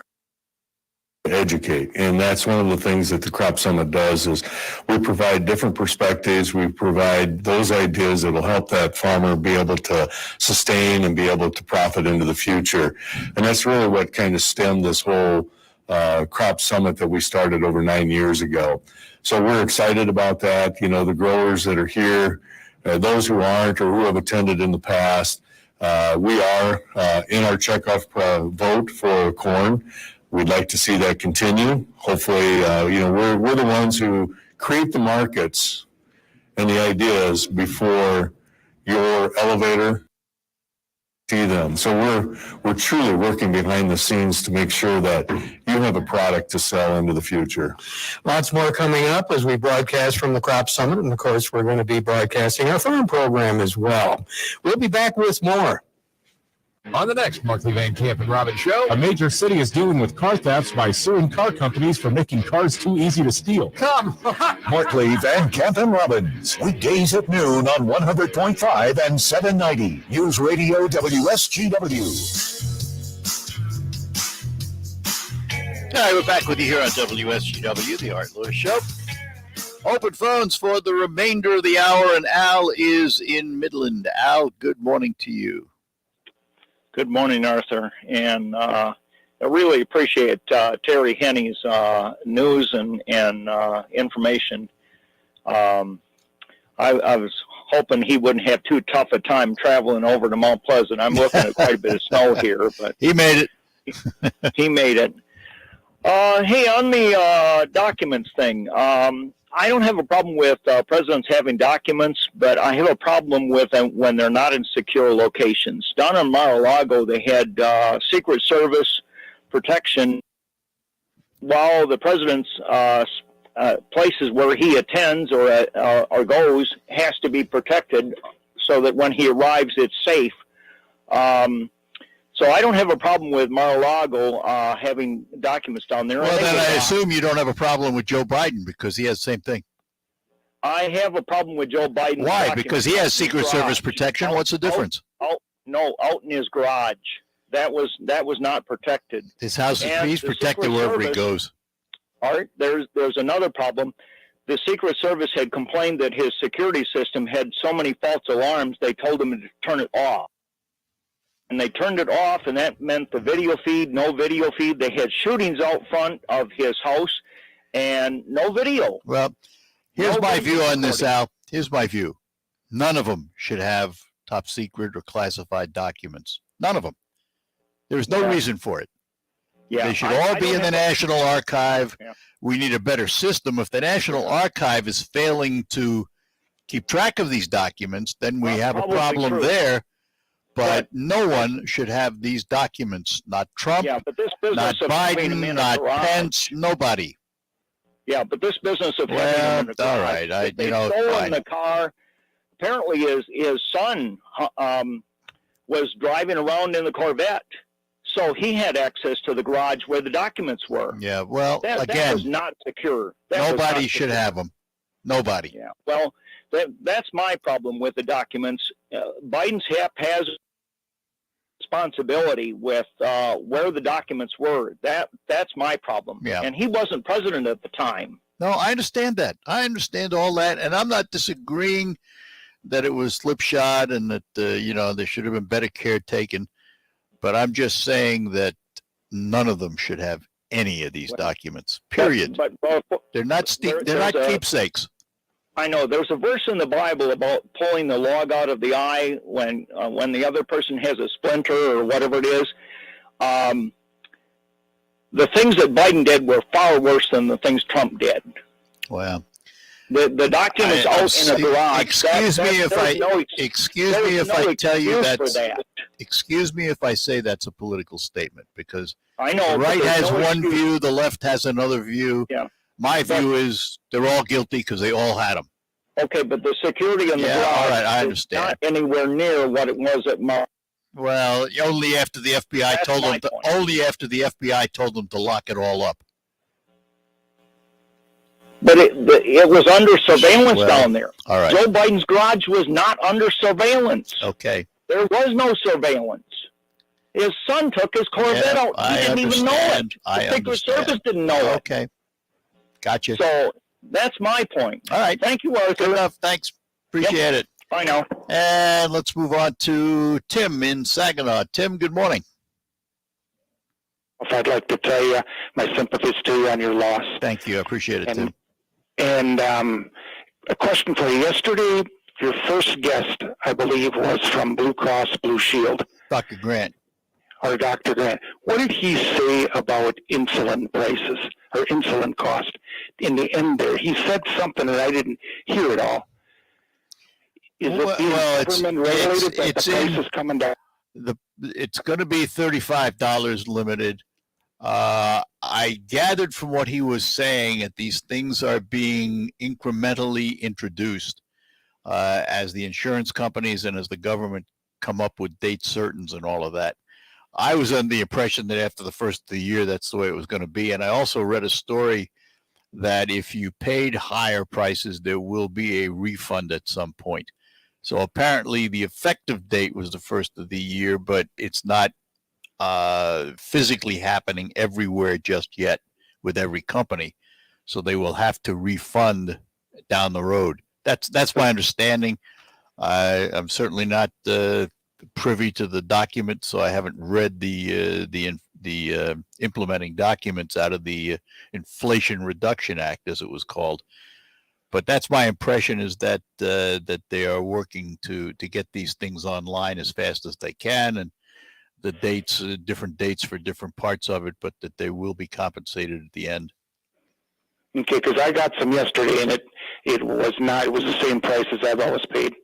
educate, and that's one of the things that the Crop Summit does is we provide different perspectives. We provide those ideas that will help that farmer be able to sustain and be able to profit into the future. And that's really what kind of stemmed this whole Crop Summit that we started over 9 years ago. So we're excited about that. The growers that are here, those who aren't or who have attended in the past, we are in our checkoff vote for corn. We'd like to see that continue. Hopefully, we're the ones who create the markets and the ideas before your elevator see them. So we're truly working behind the scenes to make sure that you have a product to sell into the future. Lots more coming up as we broadcast from the Crop Summit. And of course, we're going to be broadcasting our farm program as well. We'll be back with more. On the next Markley Van Camp and Robbins show, a major city is dealing with car thefts by suing car companies for making cars too easy to steal. Come Markley Van Camp and Robbins, weekdays at noon on 100.5 and 790 News Radio WSGW. All right, we're back with you here on WSGW, the Art Lewis Show. Open phones for the remainder of the hour, and Al is in Midland. Al, good morning to you. Good morning, Arthur, and I really appreciate Terry Henney's news and information. I was hoping he wouldn't have too tough a time traveling over to Mount Pleasant. I'm looking at quite a bit of snow here, but he made it. He made it. Hey, on the documents thing, I don't have a problem with presidents having documents, but I have a problem with them when they're not in secure locations. Down in Mar-a-Lago, they had Secret Service protection while the president's places where he attends or goes has to be protected so that when he arrives, it's safe. So I don't have a problem with Mar-a-Lago having documents down there. Well, then I assume you don't have a problem with Joe Biden because he has the same thing. I have a problem with Joe Biden. Why? Because he has Secret Service protection. What's the difference? Out in his garage. That was not protected. His house he's protected wherever he goes. Art, there's another problem. The Secret Service had complained that his security system had so many false alarms, they told him to turn it off. And they turned it off, and that meant the video feed, no video feed. They had shootings out front of his house, and no video. Well, here's my view on this, Al. Here's my view. None of them should have top secret or classified documents. None of them. There's no reason for it. Yeah, they should all be in the National Archive. Yeah. We need a better system. If the National Archive is failing to keep track of these documents, then we have a problem there. But no one should have these documents. Not Trump, not Biden, not Pence, nobody. Yeah, but this business of having them in the car. All right, they stole in the car. Apparently, his son was driving around in the Corvette, so he had access to the garage where the documents were. Yeah, well, that was not secure. Nobody should have them. Nobody. Yeah, well, that's my problem with the documents. Biden's has responsibility with where the documents were. That's my problem. Yeah. And he wasn't president at the time. No, I understand that. I understand all that, and I'm not disagreeing that it was slipshod and that there should have been better care taken. But I'm just saying that none of them should have any of these documents. Period. But they're not keepsakes. I know there's a verse in the Bible about pulling the log out of the eye when the other person has a splinter or whatever it is. The things that Biden did were far worse than the things Trump did. Well, the documents out in a garage. Excuse me if I tell you that. Excuse me if I say that's a political statement, because I know the right has one view, the left has another view. Yeah. My view is they're all guilty because they all had them. Okay, but the security in the garage all right, I understand. Not anywhere near what it was at Mar. Well, only after the FBI told them to lock it all up. But it was under surveillance down there. All right. Joe Biden's garage was not under surveillance. Okay. There was no surveillance. His son took his Corvette out. He didn't even know it. The Secret Service didn't know it. Okay. Gotcha. So that's my point. All right. Thank you, Arthur. Good enough. Thanks. Appreciate it. I know. And let's move on to Tim in Saginaw. Tim, good morning. I'd like to tell you my sympathies to you on your loss. Thank you. I appreciate it, Tim. And a question for you. Yesterday, your first guest, I believe, was from Blue Cross Blue Shield. Dr. Grant. or Dr. Grant, what did he say about insulin prices or insulin cost in the end there? He said something and I didn't hear it all. Is it being government regulated that the price is coming down? It's going to be $35 limited. I gathered from what he was saying that these things are being incrementally introduced as the insurance companies and as the government come up with date certains and all of that. I was under the impression that after the first of the year, that's the way it was going to be. And I also read a story that if you paid higher prices, there will be a refund at some point. So apparently the effective date was the first of the year, but it's not physically happening everywhere just yet with every company. So they will have to refund down the road. That's my understanding. I'm certainly not privy to the document, so I haven't read the implementing documents out of the Inflation Reduction Act, as it was called. But that's my impression, is that that they are working to get these things online as fast as they can, and the dates, different dates for different parts of it, but that they will be compensated at the end. Okay, because I got some yesterday, and it was not. It was the same price as I've always paid.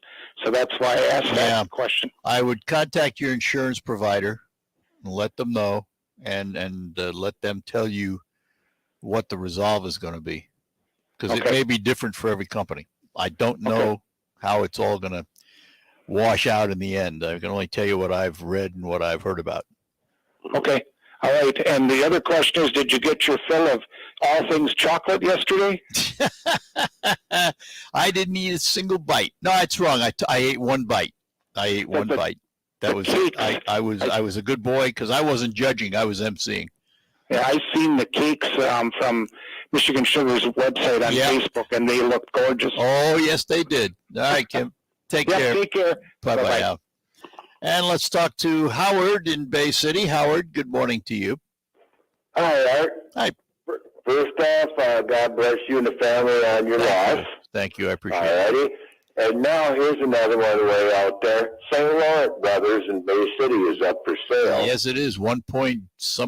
So that's why I asked that question. I would contact your insurance provider and let them know, and let them tell you what the resolve is going to be, because it may be different for every company. I don't know how it's all going to wash out in the end. I can only tell you what I've read and what I've heard about. Okay. All right. And the other question is, did you get your fill of all things chocolate yesterday? I didn't eat a single bite. No, that's wrong. I ate one bite. I ate one bite. That was I was a good boy because I wasn't judging. I was emceeing. Yeah, I seen the cakes from Michigan Sugar's website on Facebook, and they looked gorgeous. Oh, yes, they did. All right, Kim. Take care. Take care. Bye-bye now. And let's talk to Howard in Bay City. Howard, good morning to you. Hi, Art. Hi. First off, God bless you and the family on your loss. Thank you. I appreciate it. Alrighty. And now here's another one way out there. St. Laurent Brothers in Bay City is up for sale. Yes, it is. $1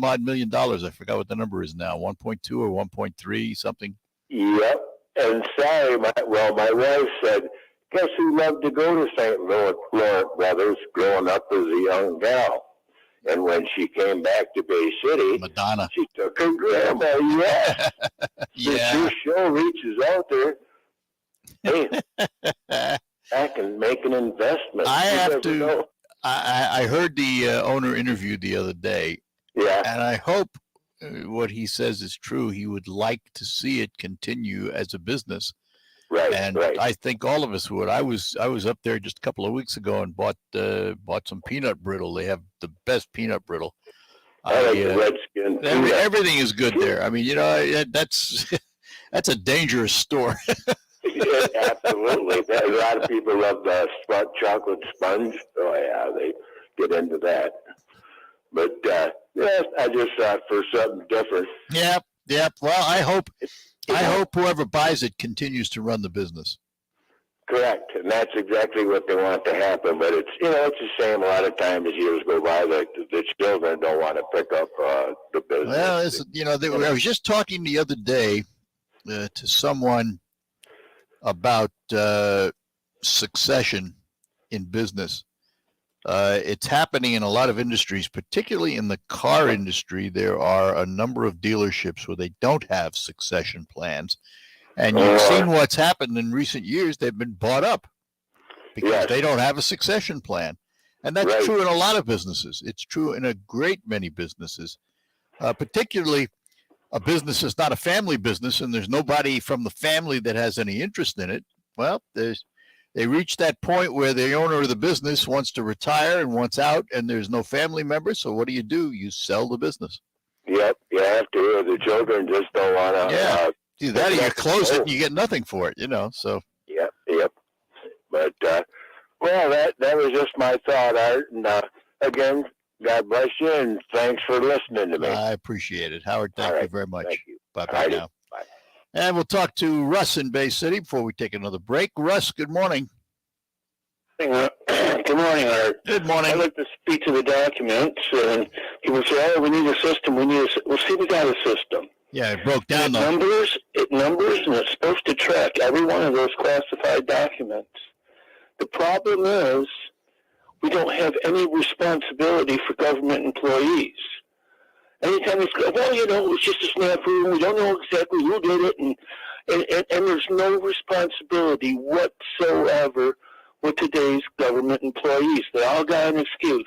odd million. I forgot what the number is now. 1.2 or 1.3 something. Yep. And sorry, my wife said, guess who loved to go to St. Laurent Brothers growing up as a young gal? And when she came back to Bay City, Madonna, she took her grandma. Yes. Yeah. Your show reaches out there. Hey, I can make an investment. I have to. I heard the owner interviewed the other day. Yeah. And I hope what he says is true. He would like to see it continue as a business. Right. And I think all of us would. I was up there just a couple of weeks ago and bought some peanut brittle. They have the best peanut brittle. Redskin. Everything is good there. I mean, you know, that's a dangerous store. Yeah, absolutely. A lot of people love the chocolate sponge. Oh yeah, they get into that. But yeah, I just thought for something different. Yep. Well, I hope whoever buys it continues to run the business. Correct, and that's exactly what they want to happen. But it's it's the same a lot of times as years go by. The children don't want to pick up the business. Well, I was just talking the other day to someone about succession in business. It's happening in a lot of industries, particularly in the car industry. There are a number of dealerships where they don't have succession plans. And you've seen what's happened in recent years. They've been bought up because they don't have a succession plan. And that's true in a lot of businesses. It's true in a great many businesses, particularly a business that's not a family business and there's nobody from the family that has any interest in it. Well, they reach that point where the owner of the business wants to retire and wants out, and there's no family member. So what do? You sell the business. Yep, you have to. The children just don't want to. Do that, or you close it and you get nothing for it. So. Yep. But well, that was just my thought, Art. And again, God bless you, and thanks for listening to me. I appreciate it, Howard. Thank you very much. Thank you. Bye now. Bye. And we'll talk to Russ in Bay City before we take another break. Russ, good morning. Can Good morning, Art. Good morning. I'd like to speak to the documents, and people say, "Oh, we need a system. We got a system." Yeah, it broke down. It numbers, and it's supposed to track every one of those classified documents. The problem is, we don't have any responsibility for government employees. Anytime we go, well, it was just a snafu, and we don't know exactly who did it, and there's no responsibility whatsoever with today's government employees. They all got an excuse.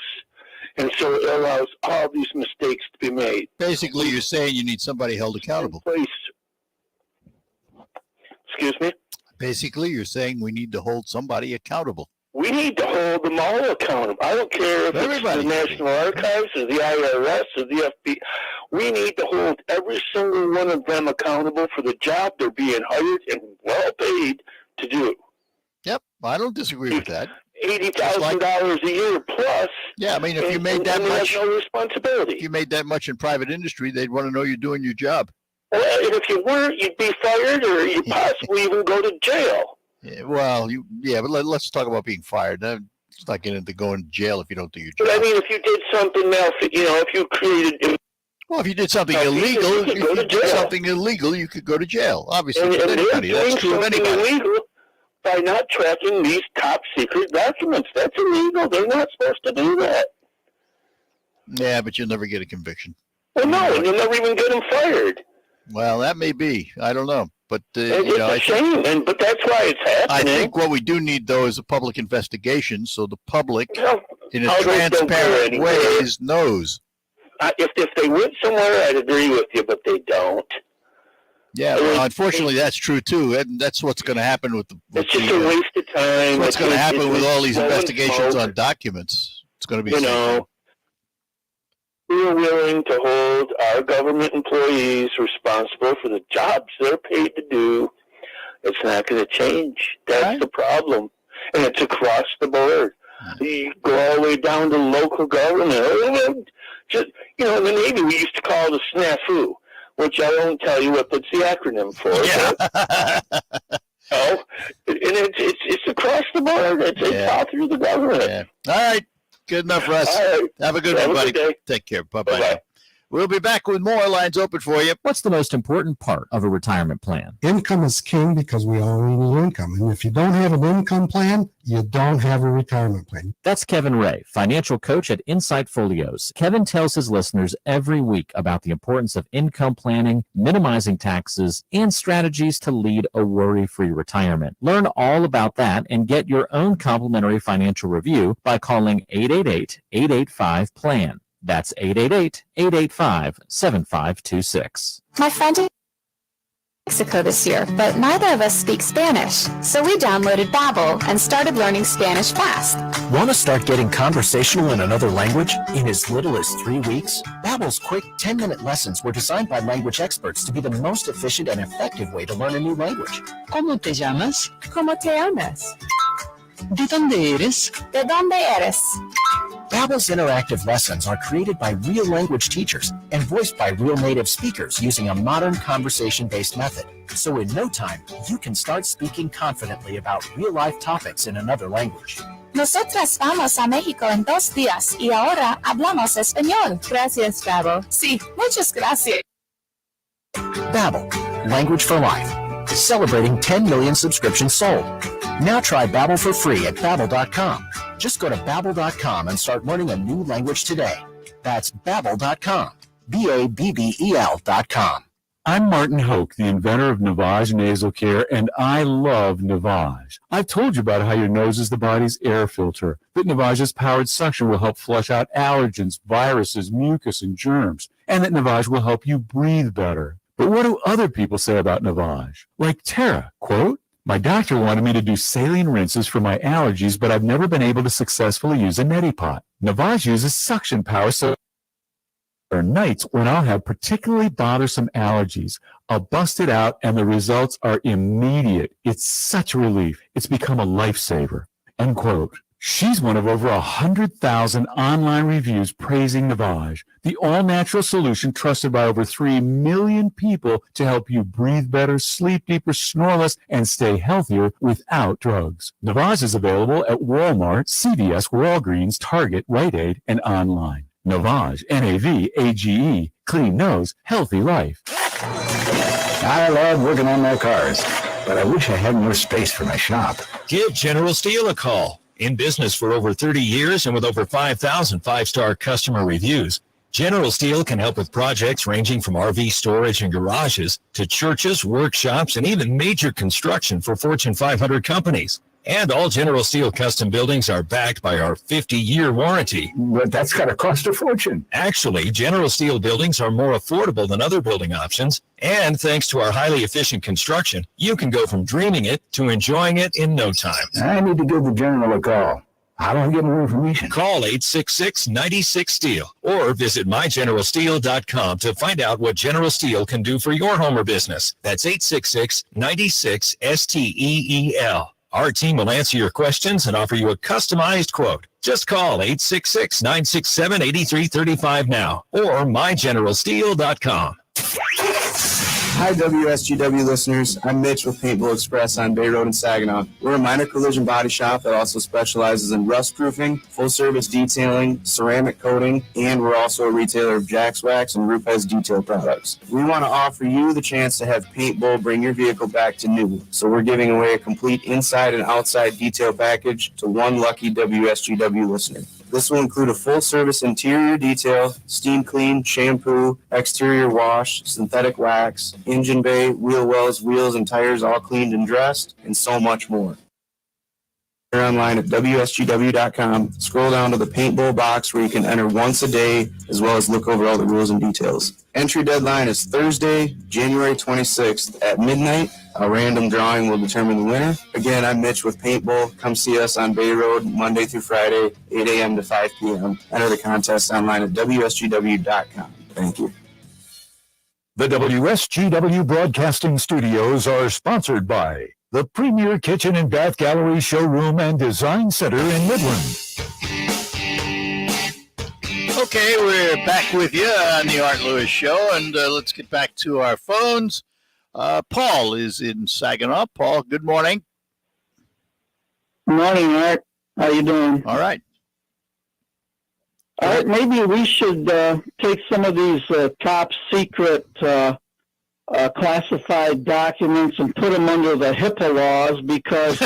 And so it allows all these mistakes to be made. Basically, you're saying you need somebody held accountable. Excuse me? Basically, you're saying we need to hold somebody accountable. We need to hold them all accountable. I don't care if it's the National Archives or the IRS or the FBI. We need to hold every single one of them accountable for the job they're being hired and well paid to do. Yep, I don't disagree with that. $80,000 a year plus. Yeah, I mean, if you made that much, no responsibility. If you made that much in private industry, they'd want to know you're doing your job. Well, and if you weren't, you'd be fired, or you'd possibly even go to jail. Yeah, well, but let's talk about being fired. It's not getting into going to jail if you don't do your job. But I mean, if you did something else, if you created. Well, if you did something illegal, you could go to jail. Obviously, and anybody. That's true of anybody. Illegal by not tracking these top secret documents. That's illegal. They're not supposed to do that. Yeah, but you'll never get a conviction. Well, no, and you'll never even get them fired. Well, that may be. I don't know. But, it's a shame, but that's why it's happening. I think what we do need, though, is a public investigation so the public, in a transparent way, knows. If they went somewhere, I'd agree with you, but they don't. Yeah, well, unfortunately, that's true, too. And that's what's going to happen with the... It's just a waste of time. What's going to happen with all these investigations on documents? It's going to be... We're willing to hold our government employees responsible for the jobs they're paid to do. It's not going to change. That's the problem. And it's across the board. You go all the way down to local government. Just, in the Navy, we used to call it a snafu, which I won't tell you what that's the acronym for. Yeah. And it's across the board. It's all through the government. Yeah. All right. Good enough, Russ. All right. Have a good one, buddy. Take care. Bye-bye. We'll be back with more lines open for you. What's the most important part of a retirement plan? Income is king because we all need income. And if you don't have an income plan, you don't have a retirement plan. That's Kevin Ray, financial coach at Insight Folios. Kevin tells his listeners every week about the importance of income planning, minimizing taxes, and strategies to lead a worry-free retirement. Learn all about that and get your own complimentary financial review by calling 888-885-PLAN. That's 888-885-7526. My friend in Mexico this year, but neither of us speak Spanish. So we downloaded Babbel and started learning Spanish fast. Want to start getting conversational in another language in as little as 3 weeks? Babbel's quick 10-minute lessons were designed by language experts to be the most efficient and effective way to learn a new language. ¿Cómo te llamas? ¿Cómo te llamas? ¿De dónde eres? ¿De dónde eres? Babbel's interactive lessons are created by real language teachers and voiced by real native speakers using a modern conversation-based method. So in no time, you can start speaking confidently about real-life topics in another language. Nosotras vamos a México en 2 días y ahora hablamos español. Gracias, Babbel. Sí, muchas gracias. Babbel, language for life. Celebrating 10 million subscriptions sold. Now try Babbel for free at Babbel.com. Just go to Babbel.com and start learning a new language today. That's Babbel.com. Babbel.com. I'm Martin Hoke, the inventor of Navage Nasal Care, and I love Navage. I've told you about how your nose is the body's air filter, that Navage's powered suction will help flush out allergens, viruses, mucus, and germs, and that Navage will help you breathe better. But what do other people say about Navage? Like Tara, quote, "My doctor wanted me to do saline rinses for my allergies, but I've never been able to successfully use a neti pot. Navage uses suction power, so there are nights when I'll have particularly bothersome allergies. I'll bust it out, and the results are immediate. It's such a relief. It's become a lifesaver." End quote. She's one of over 100,000 online reviews praising Navage, the all-natural solution trusted by over 3 million people to help you breathe better, sleep deeper, snore less, and stay healthier without drugs. Navage is available at Walmart, CVS, Walgreens, Target, Rite Aid, and online. Navage, N-A-V-A-G-E, clean nose, healthy life. I love working on my cars, but I wish I had more space for my shop. Give General Steel a call. In business for over 30 years and with over 5,000 five-star customer reviews, General Steel can help with projects ranging from RV storage and garages to churches, workshops, and even major construction for Fortune 500 companies. And all General Steel custom buildings are backed by our 50-year warranty. But that's got to cost a fortune. Actually, General Steel buildings are more affordable than other building options. And thanks to our highly efficient construction, you can go from dreaming it to enjoying it in no time. I need to give the General a call. How do I get more information? Call 866-96-STEEL or visit mygeneralsteel.com to find out what General Steel can do for your home or business. That's 866-96-STEEL. Our team will answer your questions and offer you a customized quote. Just call 866-967-8335 now or mygeneralsteel.com. Hi, WSGW listeners. I'm Mitch with Paintball Express on Bay Road in Saginaw. We're a minor collision body shop that also specializes in rust proofing, full-service detailing, ceramic coating, and we're also a retailer of Jack's Wax and Rupes detail products. We want to offer you the chance to have Paintball bring your vehicle back to new. So we're giving away a complete inside and outside detail package to one lucky WSGW listener. This will include a full-service interior detail, steam clean, shampoo, exterior wash, synthetic wax, engine bay, wheel wells, wheels, and tires all cleaned and dressed, and so much more. We're online at WSGW.com. Scroll down to the paintball box where you can enter once a day, as well as look over all the rules and details. Entry deadline is Thursday, January 26th at midnight. A random drawing will determine the winner. Again, I'm Mitch with Paintball. Come see us on Bay Road Monday through Friday, 8 a.m. to 5 p.m. Enter the contest online at WSGW.com. Thank you. The WSGW Broadcasting Studios are sponsored by the Premier Kitchen and Bath Gallery Showroom and Design Center in Midland. Okay, we're back with you on the Art Lewis Show, and let's get back to our phones. Paul is in Saginaw. Paul, good morning. Good morning, Art. How you doing? All right. Art, maybe we should take some of these top secret classified documents and put them under the HIPAA laws, because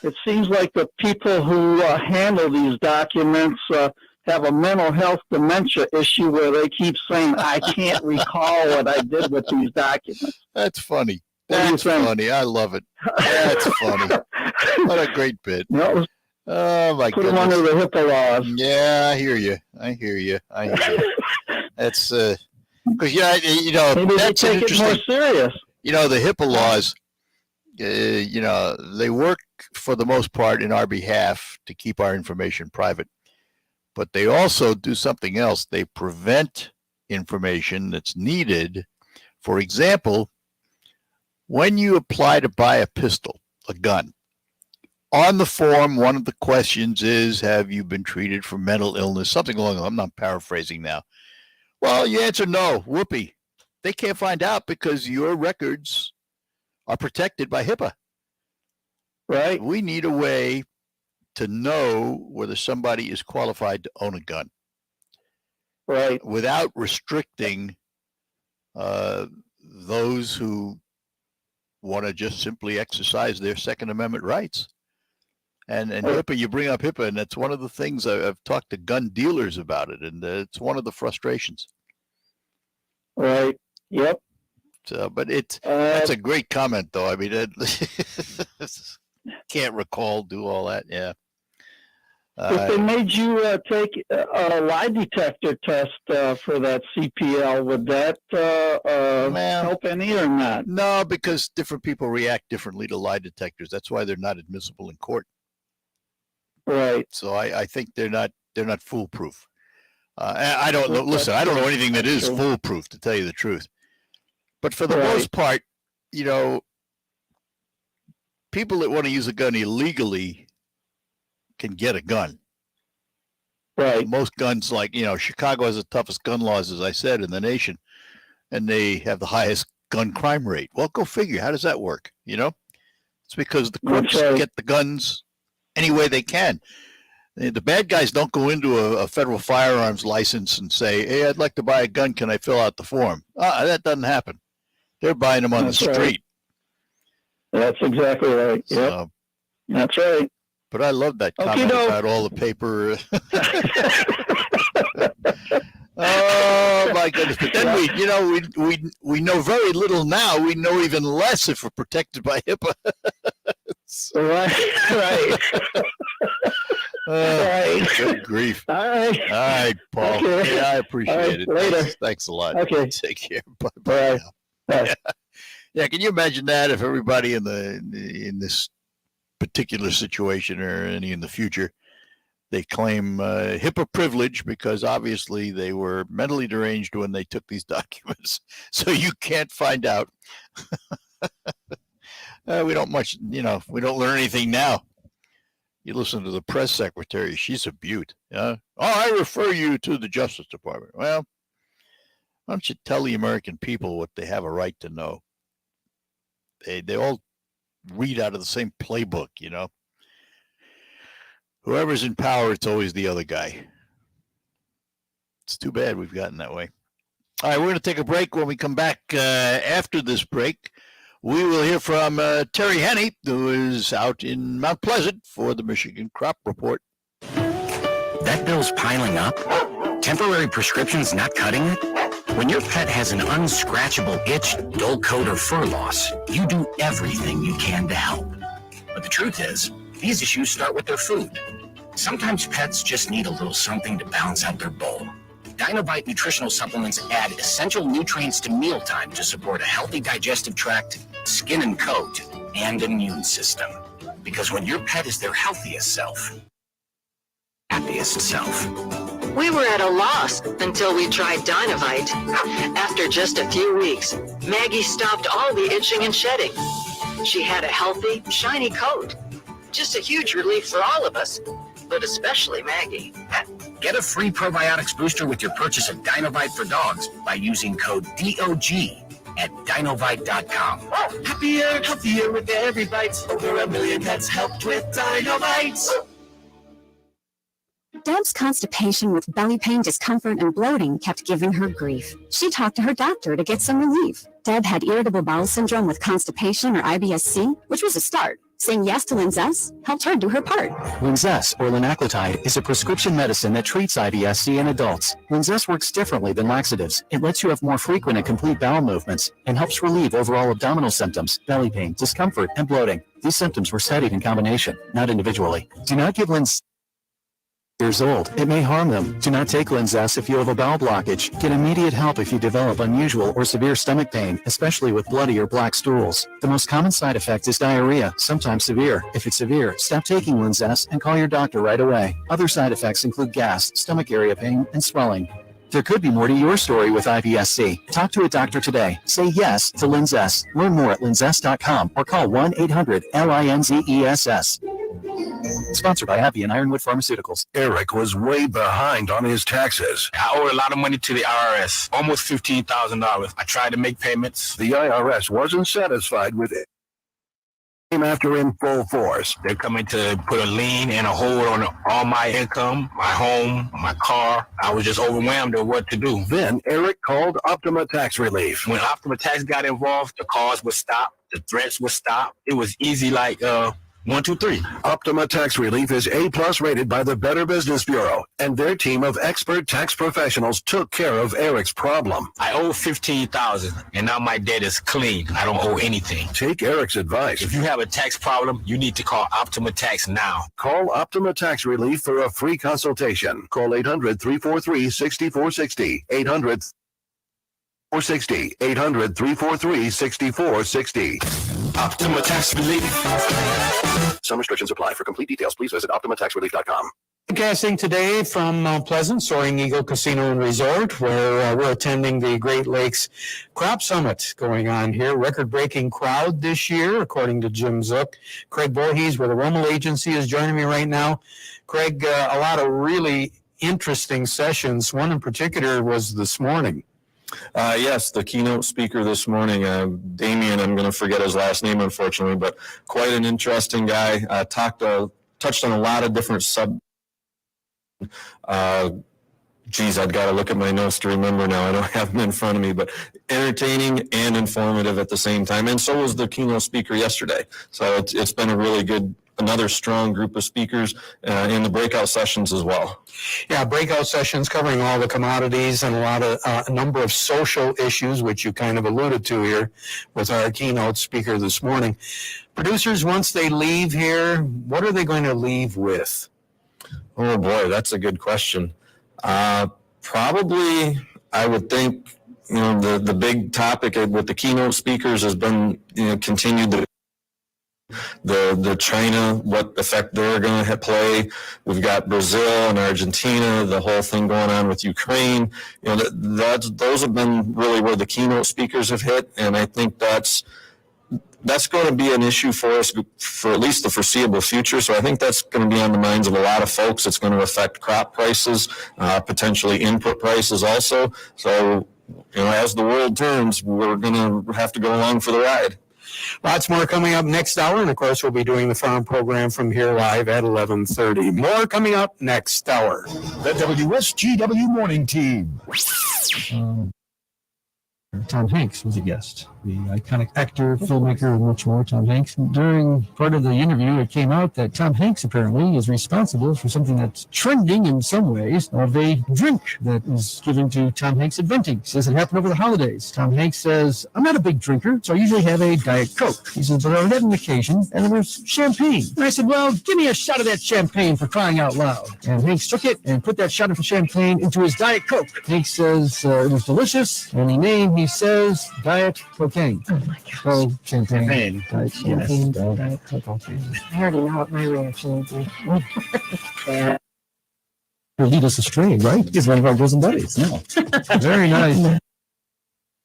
it seems like the people who handle these documents have a mental health dementia issue where they keep saying, I can't recall what I did with these documents. That's funny. That's funny. I love it. That's funny. What a great bit. Oh, my Put goodness. them under the HIPAA laws. Yeah, I hear you. That's, because, maybe that's they take it more serious. The HIPAA laws, they work for the most part in our behalf to keep our information private. But they also do something else. They prevent information that's needed. For example, when you apply to buy a pistol, a gun, on the form, one of the questions is, have you been treated for mental illness? Something along those. I'm not paraphrasing now. Well, you answer no. Whoopee. They can't find out because your records are protected by HIPAA. Right. We need a way to know whether somebody is qualified to own a gun. Right. Without restricting those who want to just simply exercise their Second Amendment rights. And HIPAA, you bring up HIPAA, and that's one of the things I've talked to gun dealers about it, and it's one of the frustrations. Right. Yep. So, but that's a great comment, though. I mean, can't recall, do all that. Yeah. If they made you take a lie detector test for that CPL, would that help any or not? No, because different people react differently to lie detectors. That's why they're not admissible in court. Right. So I think they're not foolproof. I don't know. Listen, I don't know anything that is foolproof, to tell you the truth. But for the most part, people that want to use a gun illegally can get a gun. Right. Most guns, like, Chicago has the toughest gun laws, as I said, in the nation, and they have the highest gun crime rate. Well, go figure. How does that work? It's because the crooks get the guns any way they can. The bad guys don't go into a federal firearms license and say, hey, I'd like to buy a gun. Can I fill out the form? That doesn't happen. They're buying them on the street. That's exactly right. Yep. That's right. But I love that comment about all the paper. Oh my goodness! But then we know very little now. We know even less if we're protected by HIPAA. Right. Right. Good grief! All right, Paul. Okay. Yeah, I appreciate it. Later. Thanks a lot. Okay. Take care. Bye. Yeah. Can you imagine that if everybody in this particular situation or any in the future, they claim HIPAA privilege because obviously they were mentally deranged when they took these documents, so you can't find out. We don't we don't learn anything now. You listen to the press secretary, she's a beaut. I refer you to the Justice Department. Well, why don't you tell the American people what they have a right to know? They all read out of the same playbook, Whoever's in power, it's always the other guy. It's too bad we've gotten that way. All right, we're going to take a break. When we come back after this break, we will hear from Terry Henney, who is out in Mount Pleasant for the Michigan Crop Report. That bill's piling up? Temporary prescriptions not cutting it? When your pet has an unscratchable itch, dull coat, or fur loss, you do everything you can to help. But the truth is, these issues start with their food. Sometimes pets just need a little something to balance out their bowl. Dinovite nutritional supplements add essential nutrients to mealtime to support a healthy digestive tract, skin and coat, and immune system. Because when your pet is their healthiest self, happiest self. We were at a loss until we tried Dinovite. After just a few weeks, Maggie stopped all the itching and shedding. She had a healthy, shiny coat. Just a huge relief for all of us, but especially Maggie. Get a free probiotics booster with your purchase of Dinovite for dogs by using code DOG at dinovite.com. Happier, healthier with every bite. Over 1 million pets helped with Dinovite. Deb's constipation with belly pain, discomfort, and bloating kept giving her grief. She talked to her doctor to get some relief. Deb had irritable bowel syndrome with constipation or IBS-C, which was a start. Saying yes to Linzess helped her do her part. Linzess, or linaclotide, is a prescription medicine that treats IBS-C in adults. Linzess works differently than laxatives. It lets you have more frequent and complete bowel movements and helps relieve overall abdominal symptoms, belly pain, discomfort, and bloating. These symptoms were studied in combination, not individually. Do not give Linzess years old. It may harm them. Do not take Linzess if you have a bowel blockage. Get immediate help if you develop unusual or severe stomach pain, especially with bloody or black stools. The most common side effect is diarrhea, sometimes severe. If it's severe, stop taking Linzess and call your doctor right away. Other side effects include gas, stomach area pain, and swelling. There could be more to your story with IBS-C. Talk to a doctor today. Say yes to Linzess. Learn more at linzess.com or call 1-800-LINZESS. Sponsored by Abbey and Ironwood Pharmaceuticals. Eric was way behind on his taxes. I owe a lot of money to the IRS, almost $15,000. I tried to make payments. The IRS wasn't satisfied with it. Came after in full force. They're coming to put a lien and a hold on all my income, my home, my car. I was just overwhelmed with what to do. Then Eric called Optima Tax Relief. When Optima Tax got involved, the calls would stop, the threats would stop. It was easy like 1, 2, 3. Optima Tax Relief is A+ rated by the Better Business Bureau, and their team of expert tax professionals took care of Eric's problem. I owe $15,000, and now my debt is clean. I don't owe anything. Take Eric's advice. If you have a tax problem, you need to call Optima Tax now. Call Optima Tax Relief for a free consultation. Call 800-343-6460. 800-343-6460. Optima Tax Relief. Some restrictions apply. For complete details, please visit OptimaTaxRelief.com. Broadcasting today from Mount Pleasant, Soaring Eagle Casino and Resort, where we're attending the Great Lakes Crop Summit going on here. Record-breaking crowd this year, according to Jim Zook. Craig Voorhees with the Rummel Agency is joining me right now. Craig, a lot of really interesting sessions. One in particular was this morning. Yes, the keynote speaker this morning, Damien, I'm going to forget his last name, unfortunately, but quite an interesting guy. Touched on a lot of different I've got to look at my notes to remember now. I don't have them in front of me, but entertaining and informative at the same time. And so was the keynote speaker yesterday. So it's been a really good, another strong group of speakers in the breakout sessions as well. Yeah, breakout sessions covering all the commodities and a number of social issues, which you kind of alluded to here with our keynote speaker this morning. Producers, once they leave here, what are they going to leave with? Oh boy, that's a good question. Probably, I would think, the big topic with the keynote speakers has been, continued the China, what effect they're going to play. We've got Brazil and Argentina, the whole thing going on with Ukraine. Those have been really where the keynote speakers have hit, and I think that's going to be an issue for us for at least the foreseeable future. So I think that's going to be on the minds of a lot of folks. It's going to affect crop prices, potentially input prices also. So, as the world turns, we're going to have to go along for the ride. Lots more coming up next hour. And, of course, we'll be doing the farm program from here live at 11:30. More coming up next hour. The WSGW Morning Team. Tom Hanks was a guest, the iconic actor, filmmaker, and much more, Tom Hanks. During part of the interview, it came out that Tom Hanks apparently is responsible for something that's trending in some ways of a drink that is given to Tom Hanks at Bunting. He says it happened over the holidays. Tom Hanks says, I'm not a big drinker, so I usually have a Diet Coke. He says, but I had an occasion, and there was champagne. And I said, well, give me a shot of that champagne for crying out loud. And Hanks took it and put that shot of champagne into his Diet Coke. Hanks says it was delicious, and he says Diet Cocaine. Oh my gosh. So champagne. Diet champagne. Yes. Diet Cocaine. I already know what my reaction would be. Yeah. Will lead us astray, right? He's one of our bosom buddies. No. Very nice.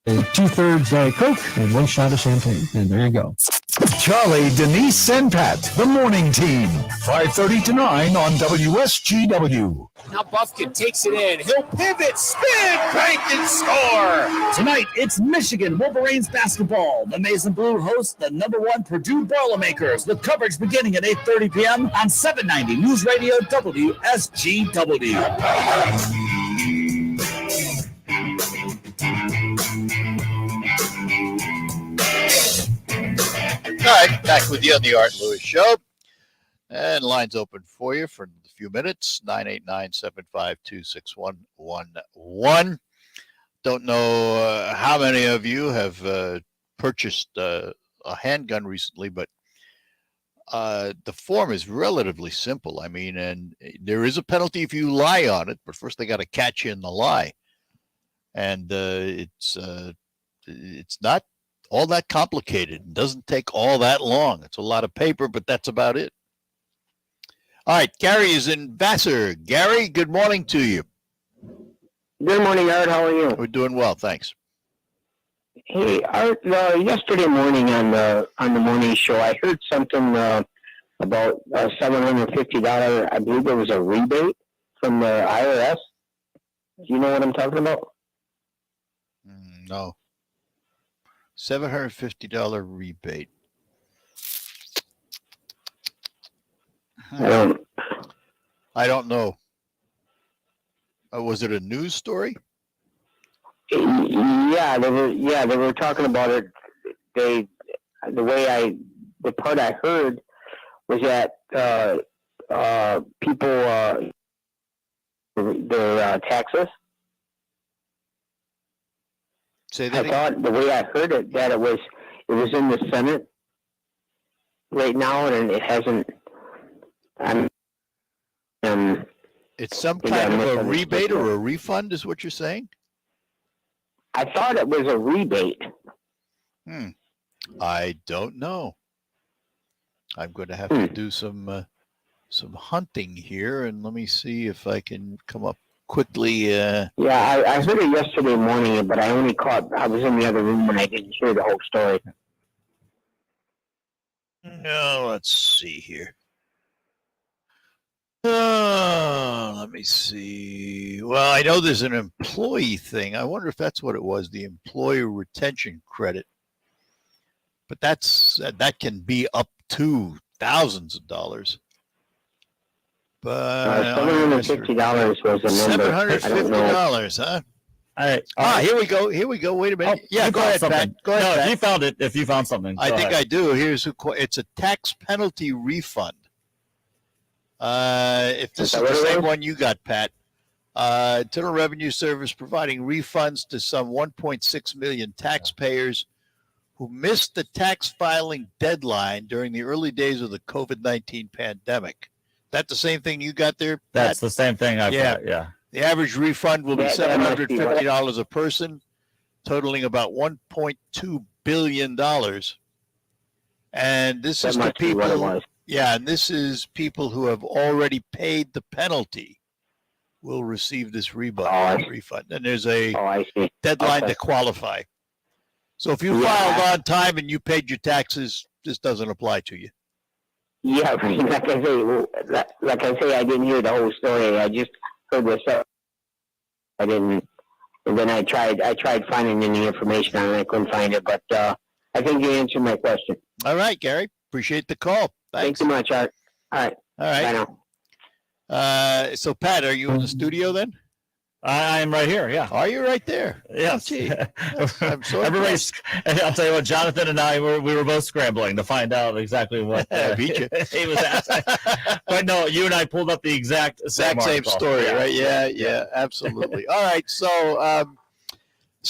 2/3 Diet Coke and 1 shot of champagne. And there you go. Charlie, Denise, and Pat, the Morning Team. 5:30 to 9 on WSGW. Now Buffkin takes it in. He'll pivot, spin, bank, and score. Tonight, it's Michigan Wolverines basketball. The Maize and Blue host the #1 Purdue Boilermakers, with coverage beginning at 8:30 p.m. on 790 News Radio WSGW. All right, back with you on the Art Lewis Show. And lines open for you for a few minutes, 989-752-6111. Don't know how many of you have purchased a handgun recently, but the form is relatively simple. I mean, and there is a penalty if you lie on it, but first they got to catch you in the lie. And it's not all that complicated. It doesn't take all that long. It's a lot of paper, but that's about it. All right, Gary is in Vassar. Gary, good morning to you. Good morning, Art. How are you? We're doing well, thanks. Hey, Art. Yesterday morning on the morning show, I heard something about $750. I believe there was a rebate from the IRS. Do you know what I'm talking about? No. $750 rebate. I don't know. Was it a news story? Yeah, they were talking about it. The part I heard was that people their taxes. Say that I thought the way I heard it that it was in the Senate right now, and it hasn't. It's some kind of a rebate or a refund, is what you're saying? I thought it was a rebate. I don't know. I'm going to have to do some some hunting here, and let me see if I can come up quickly. Yeah, I heard it yesterday morning, but I was in the other room and I didn't hear the whole story. No, let's see here. Let me see. Well, I know there's an employee thing. I wonder if that's what it was, the employee retention credit. But that can be up to thousands of dollars. But $750 was the number. $750, huh? All right. Here we go. Wait a minute. Yeah, go ahead, something. Pat. Go ahead, Pat. If you found something. I think I do. It's a tax penalty refund. If this is the same one you got, Pat. Internal Revenue Service providing refunds to some 1.6 million taxpayers who missed the tax filing deadline during the early days of the COVID-19 pandemic. That the same thing you got there, Pat? That's the same thing I've got, yeah. The average refund will be $750 a person, totaling about $1.2 billion. And this is to people. Yeah, and this is people who have already paid the penalty will receive this refund. And there's a deadline to qualify. So if you filed on time and you paid your taxes, this doesn't apply to you. Yeah, like I say, I didn't hear the whole story. I just heard this up. I didn't, and then I tried finding any information on it. I couldn't find it, but I think you answered my question. All right, Gary. Appreciate the call. Thanks so much, Art. All right. Bye now. So, Pat, are you in the studio then? I'm right here, yeah. Are you right there? Yes. Oh, gee. I'm so Everybody's. I'll tell you what, Jonathan and I we were both scrambling to find out exactly what beat you. He was asking. But no, you and I pulled up the exact same story, right? Yeah, absolutely. All right, so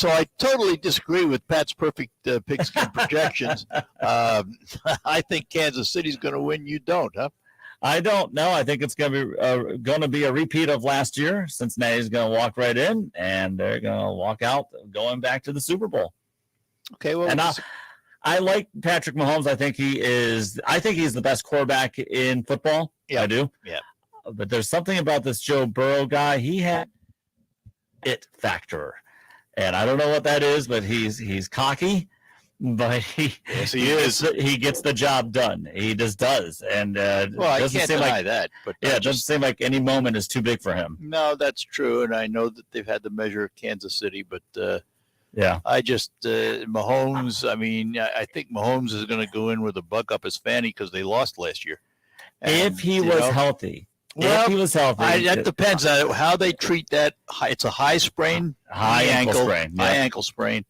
I totally disagree with Pat's perfect pigskin projections. I think Kansas City's going to win. You don't, huh? I don't know. I think it's going to be a repeat of last year. Cincinnati's going to walk right in, and they're going to walk out going back to the Super Bowl. Okay, well, and I like Patrick Mahomes. I think he's the best quarterback in football. Yeah, I do. Yeah, but there's something about this Joe Burrow guy. He had it factor, and I don't know what that is, but he's cocky. But he gets the job done. He just does, and I can't deny that. But it doesn't seem like any moment is too big for him. No, that's true, and I know that they've had the measure of Kansas City, but I just Mahomes. I mean, I think Mahomes is going to go in with a bug up his fanny because they lost last year. And, if he was healthy. Well, if he was healthy, that depends on how they treat that. It's a high sprain, high ankle sprain.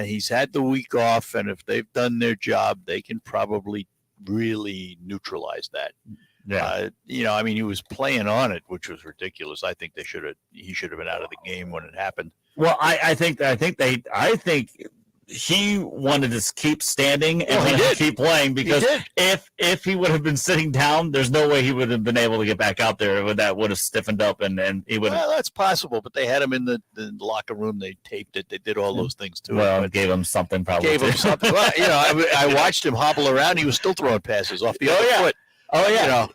He's had the week off, and if they've done their job, they can probably really neutralize that. Yeah. I mean, he was playing on it, which was ridiculous. I think he should have been out of the game when it happened. Well, I think he wanted to keep standing and keep playing because if he would have been sitting down, there's no way he would have been able to get back out there. That would have stiffened up and he would. Well, that's possible, but they had him in the locker room. They taped it. They did all those things to him. Well, it gave him something probably. Gave him something. Well, I watched him hobble around. He was still throwing passes off the other foot. Oh yeah,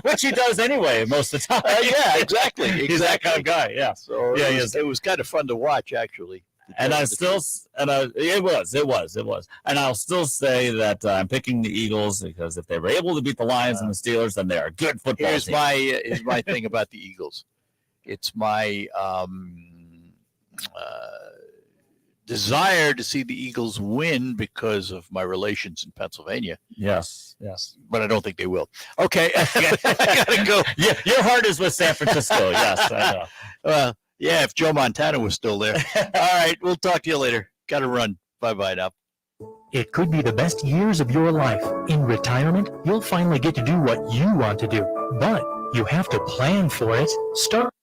which he does anyway most of the time. Yeah, exactly. He's that kind of guy. Yeah. So it was kind of fun to watch, actually. It was. And I'll still say that I'm picking the Eagles because if they were able to beat the Lions and the Steelers, then they're a good football team. Here's my thing about the Eagles. It's my desire to see the Eagles win because of my relations in Pennsylvania. Yes. But I don't think they will. Okay, I gotta go. Yeah, your heart is with San Francisco. Yes, I know. Yeah, if Joe Montana was still there. All right, we'll talk to you later. Got to run. Bye-bye now. It could be the best years of your life. In retirement, you'll finally get to do what you want to do. But you have to plan for it. Start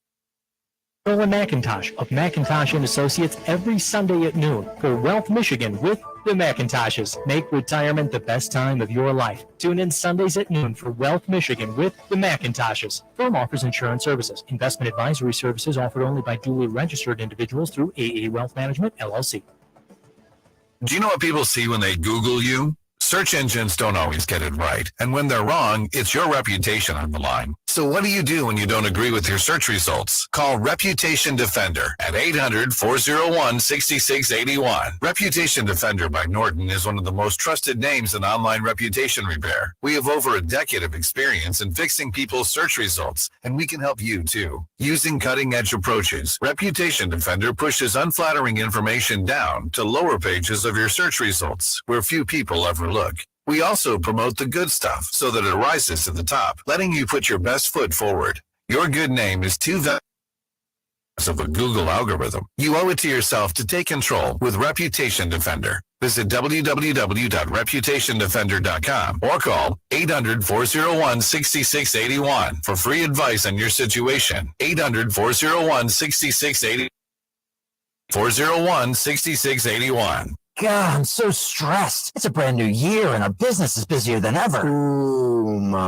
Roland McIntosh of McIntosh & Associates every Sunday at noon for Wealth Michigan with the McIntoshes. Make retirement the best time of your life. Tune in Sundays at noon for Wealth Michigan with the McIntoshes. Firm offers insurance services. Investment advisory services offered only by duly registered individuals through AA Wealth Management, LLC. Do you know what people see when they Google you? Search engines don't always get it right, and when they're wrong, it's your reputation on the line. So what do you do when you don't agree with your search results? Call Reputation Defender at 800-401-6681. Reputation Defender by Norton is one of the most trusted names in online reputation repair. We have over a decade of experience in fixing people's search results, and we can help you too. Using cutting-edge approaches, Reputation Defender pushes unflattering information down to lower pages of your search results, where few people ever look. We also promote the good stuff so that it rises to the top, letting you put your best foot forward. Your good name is too valuable of a Google algorithm. You owe it to yourself to take control with Reputation Defender. Visit www.reputationdefender.com or call 800-401-6681 for free advice on your situation. 800-401-6681. 401-6681. God, I'm so stressed. It's a brand new year and our business is busier than ever. Ooma.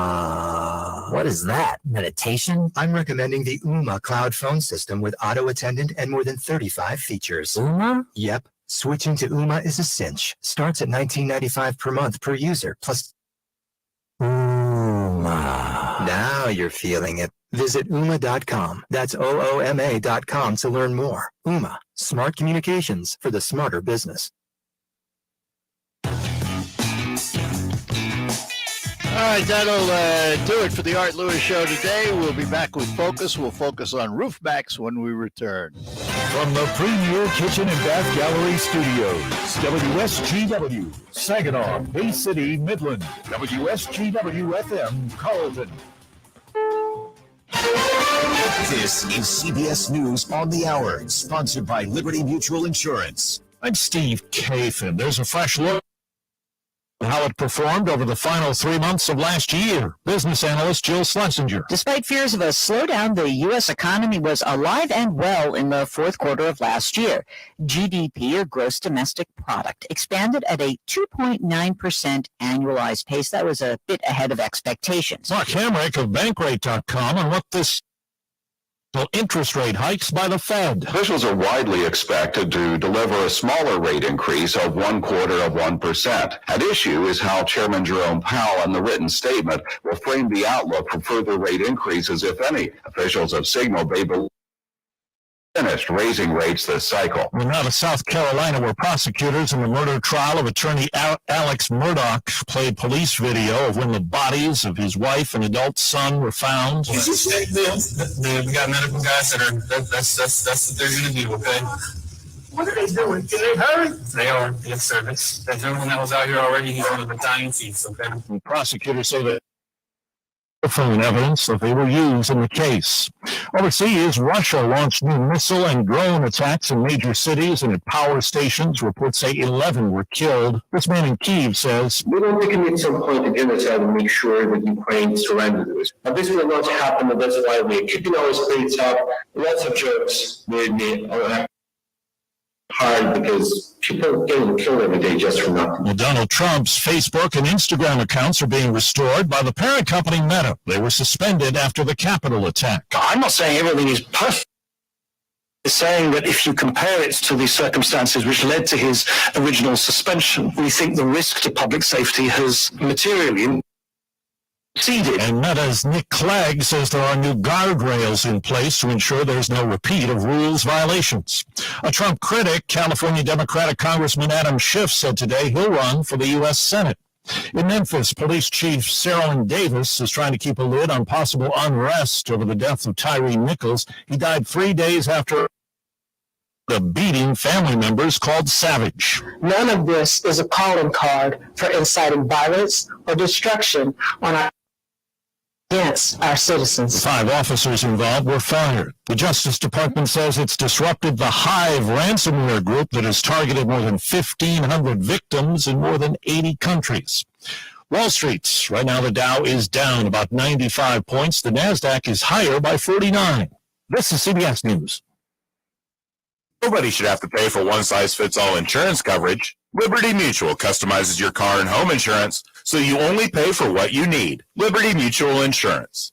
What is that? Meditation? I'm recommending the Ooma cloud phone system with auto attendant and more than 35 features. Ooma? Yep. Switching to Ooma is a cinch. Starts at $19.95 per month per user, plus... Ooma. Now you're feeling it. Visit Ooma.com. That's OOMA.com to learn more. Ooma. Smart communications for the smarter business. All right, that'll do it for the Art Lewis Show today. We'll be back with Focus. We'll focus on RoofMaxx when we return. From the Premier Kitchen and Bath Gallery Studios, WSGW, Saginaw, Bay City, Midland, WSGW-FM, Carlton. This is CBS News on the Hour, sponsored by Liberty Mutual Insurance. I'm Steve Kathan. There's a fresh look at how it performed over the final 3 months of last year. Business analyst Jill Schlesinger. Despite fears of a slowdown, the U.S. economy was alive and well in the fourth quarter of last year. GDP, or gross domestic product, expanded at a 2.9% annualized pace. That was a bit ahead of expectations. Mark Hamrick of Bankrate.com on what this interest rate hikes by the Fed. Officials are widely expected to deliver a smaller rate increase of 0.25%. At issue is how Chairman Jerome Powell in the written statement will frame the outlook for further rate increases, if any. Officials have signaled they believe finished raising rates this cycle. We're now to South Carolina, where prosecutors in the murder trial of attorney Alex Murdaugh played police video of when the bodies of his wife and adult son were found. We got medical guys that are, that's what they're going to do, okay? What are they doing? Can they hurry? They are, yes, sir. That gentleman that was out here already, he's on the battalion seats, okay? And prosecutors say that phone evidence that they were used in the case. Overseas, Russia launched new missile and drone attacks in major cities and at power stations. Reports say 11 were killed. This man in Kyiv says, "We don't think at some point the genocide to make sure that Ukraine surrenders. Now, this will not happen, and that's why we're keeping our spirits up. Lots of jokes made me hard because people getting killed every day just for nothing." Well, Donald Trump's Facebook and Instagram accounts are being restored by the parent company Meta. They were suspended after the Capitol attack. I'm not saying everything is perfect. It's saying that if you compare it to the circumstances which led to his original suspension, we think the risk to public safety has materially exceeded. And Meta's Nick Clegg says there are new guardrails in place to ensure there's no repeat of rules violations. A Trump critic, California Democratic Congressman Adam Schiff, said today he'll run for the U.S. Senate. In Memphis, Police Chief Sarolyn Davis is trying to keep a lid on possible unrest over the death of Tyree Nichols. He died 3 days after the beating family members called savage. None of this is a calling card for inciting violence or destruction on against our citizens. 5 officers involved were fired. The Justice Department says it's disrupted the Hive ransomware group that has targeted more than 1,500 victims in more than 80 countries. Wall Street, right now the Dow is down about 95 points. The NASDAQ is higher by 49. This is CBS News. Nobody should have to pay for one-size-fits-all insurance coverage. Liberty Mutual customizes your car and home insurance so you only pay for what you need. Liberty Mutual Insurance.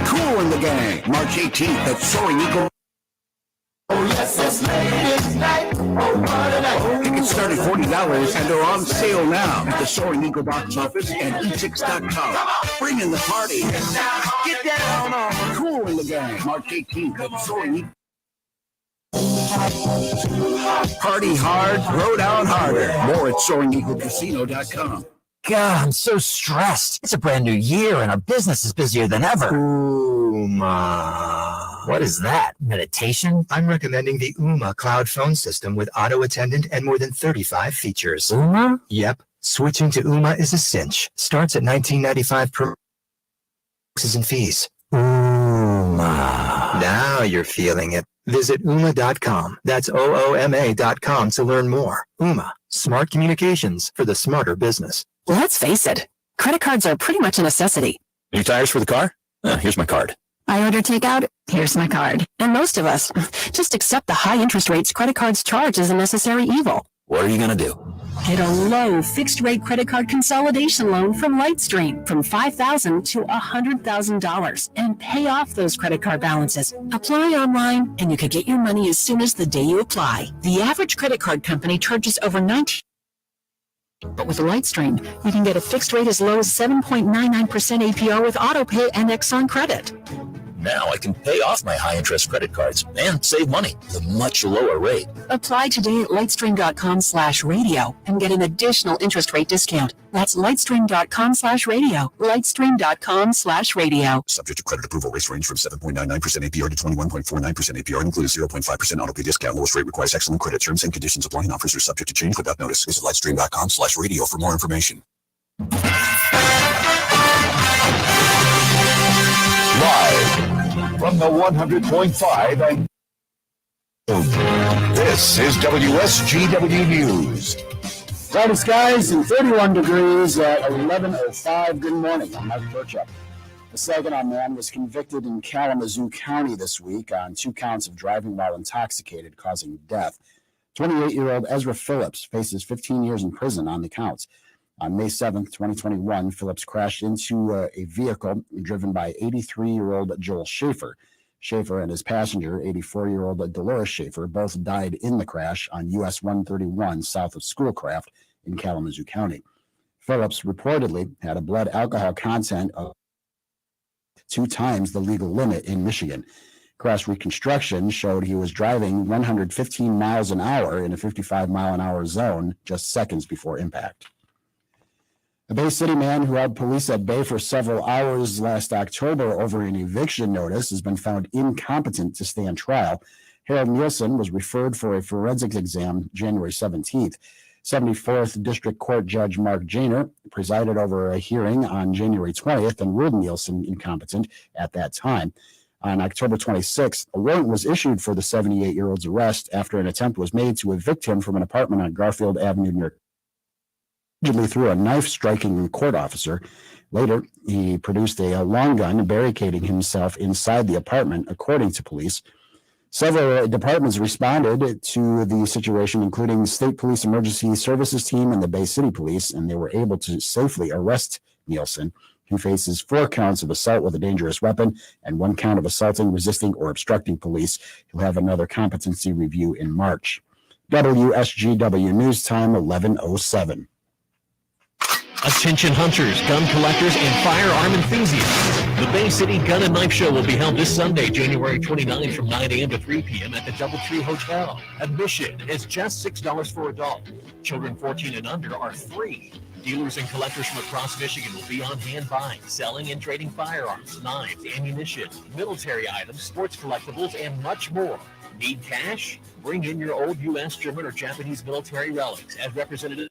Cool in the Gang, March 18th at Soaring Eagle. Tickets start at $40 and are on sale now at the Soaring Eagle box office and etix.com. Bring in the party. Get down on Cool in the Gang. March 18th at Soaring Eagle. Party hard, throw down harder. More at SoaringEagleCasino.com. God, I'm so stressed. It's a brand new year and our business is busier than ever. Uma. What is that? Meditation? I'm recommending the Uma cloud phone system with auto attendant and more than 35 features. Uma? Yep. Switching to Uma is a cinch. Starts at $19.95 per taxes and fees. Uma. Now you're feeling it. Visit Uma.com. That's OOMA.com to learn more. Uma. Smart communications for the smarter business. Let's face it, credit cards are pretty much a necessity. New tires for the car? Here's my card. I order takeout, here's my card. And most of us just accept the high interest rates credit cards charge as a necessary evil. What are you going to do? Get a low fixed rate credit card consolidation loan from Lightstream from $5,000 to $100,000 and pay off those credit card balances. Apply online and you could get your money as soon as the day you apply. The average credit card company charges over $19. But with Lightstream, you can get a fixed rate as low as 7.99% APR with AutoPay and Exxon Credit. Now I can pay off my high-interest credit cards and save money at a much lower rate. Apply today at lightstream.com/radio and get an additional interest rate discount. That's lightstream.com/radio. Lightstream.com/radio. Subject to credit approval. Rates range from 7.99% APR to 21.49% APR. Includes 0.5% auto pay discount. Lowest rate requires excellent credit. Terms and conditions apply and offers are subject to change without notice. Visit lightstream.com/radio for more information. Live from the 100.5 and this is WSGW News. Cloudy skies and 31 degrees at 11:05. Good morning. I'm Mike Burchup. The Saginaw man was convicted in Kalamazoo County this week on 2 counts of driving while intoxicated, causing death. 28-year-old Ezra Phillips faces 15 years in prison on the counts. On May 7th, 2021, Phillips crashed into a vehicle driven by 83-year-old Joel Schaefer. Schaefer and his passenger, 84-year-old Dolores Schaefer, both died in the crash on US 131 south of Schoolcraft in Kalamazoo County. Phillips reportedly had a blood alcohol content of 2 times the legal limit in Michigan. Crash reconstruction showed he was driving 115 miles an hour in a 55-mile-an-hour zone just seconds before impact. A Bay City man who held police at bay for several hours last October over an eviction notice has been found incompetent to stand trial. Harold Nielsen was referred for a forensics exam January 17th. 74th District Court Judge Mark Janer presided over a hearing on January 20th and ruled Nielsen incompetent at that time. On October 26th, a warrant was issued for the 78-year-old's arrest after an attempt was made to evict him from an apartment on Garfield Avenue near allegedly through a knife striking a court officer. Later, he produced a long gun, barricading himself inside the apartment, according to police. Several departments responded to the situation, including the State Police Emergency Services Team and the Bay City Police, and they were able to safely arrest Nielsen, who faces 4 counts of assault with a dangerous weapon and 1 count of assaulting, resisting, or obstructing police. He'll have another competency review in March. WSGW News Time, 11:07. Attention hunters, gun collectors, and firearm enthusiasts. The Bay City Gun and Knife Show will be held this Sunday, January 29th from 9 a.m. to 3 p.m. at the DoubleTree Hotel. Admission is just $6 for adults. Children 14 and under are free. Dealers and collectors from across Michigan will be on hand buying, selling, and trading firearms, knives, ammunition, military items, sports collectibles, and much more. Need cash? Bring in your old U.S., German, or Japanese military relics as represented.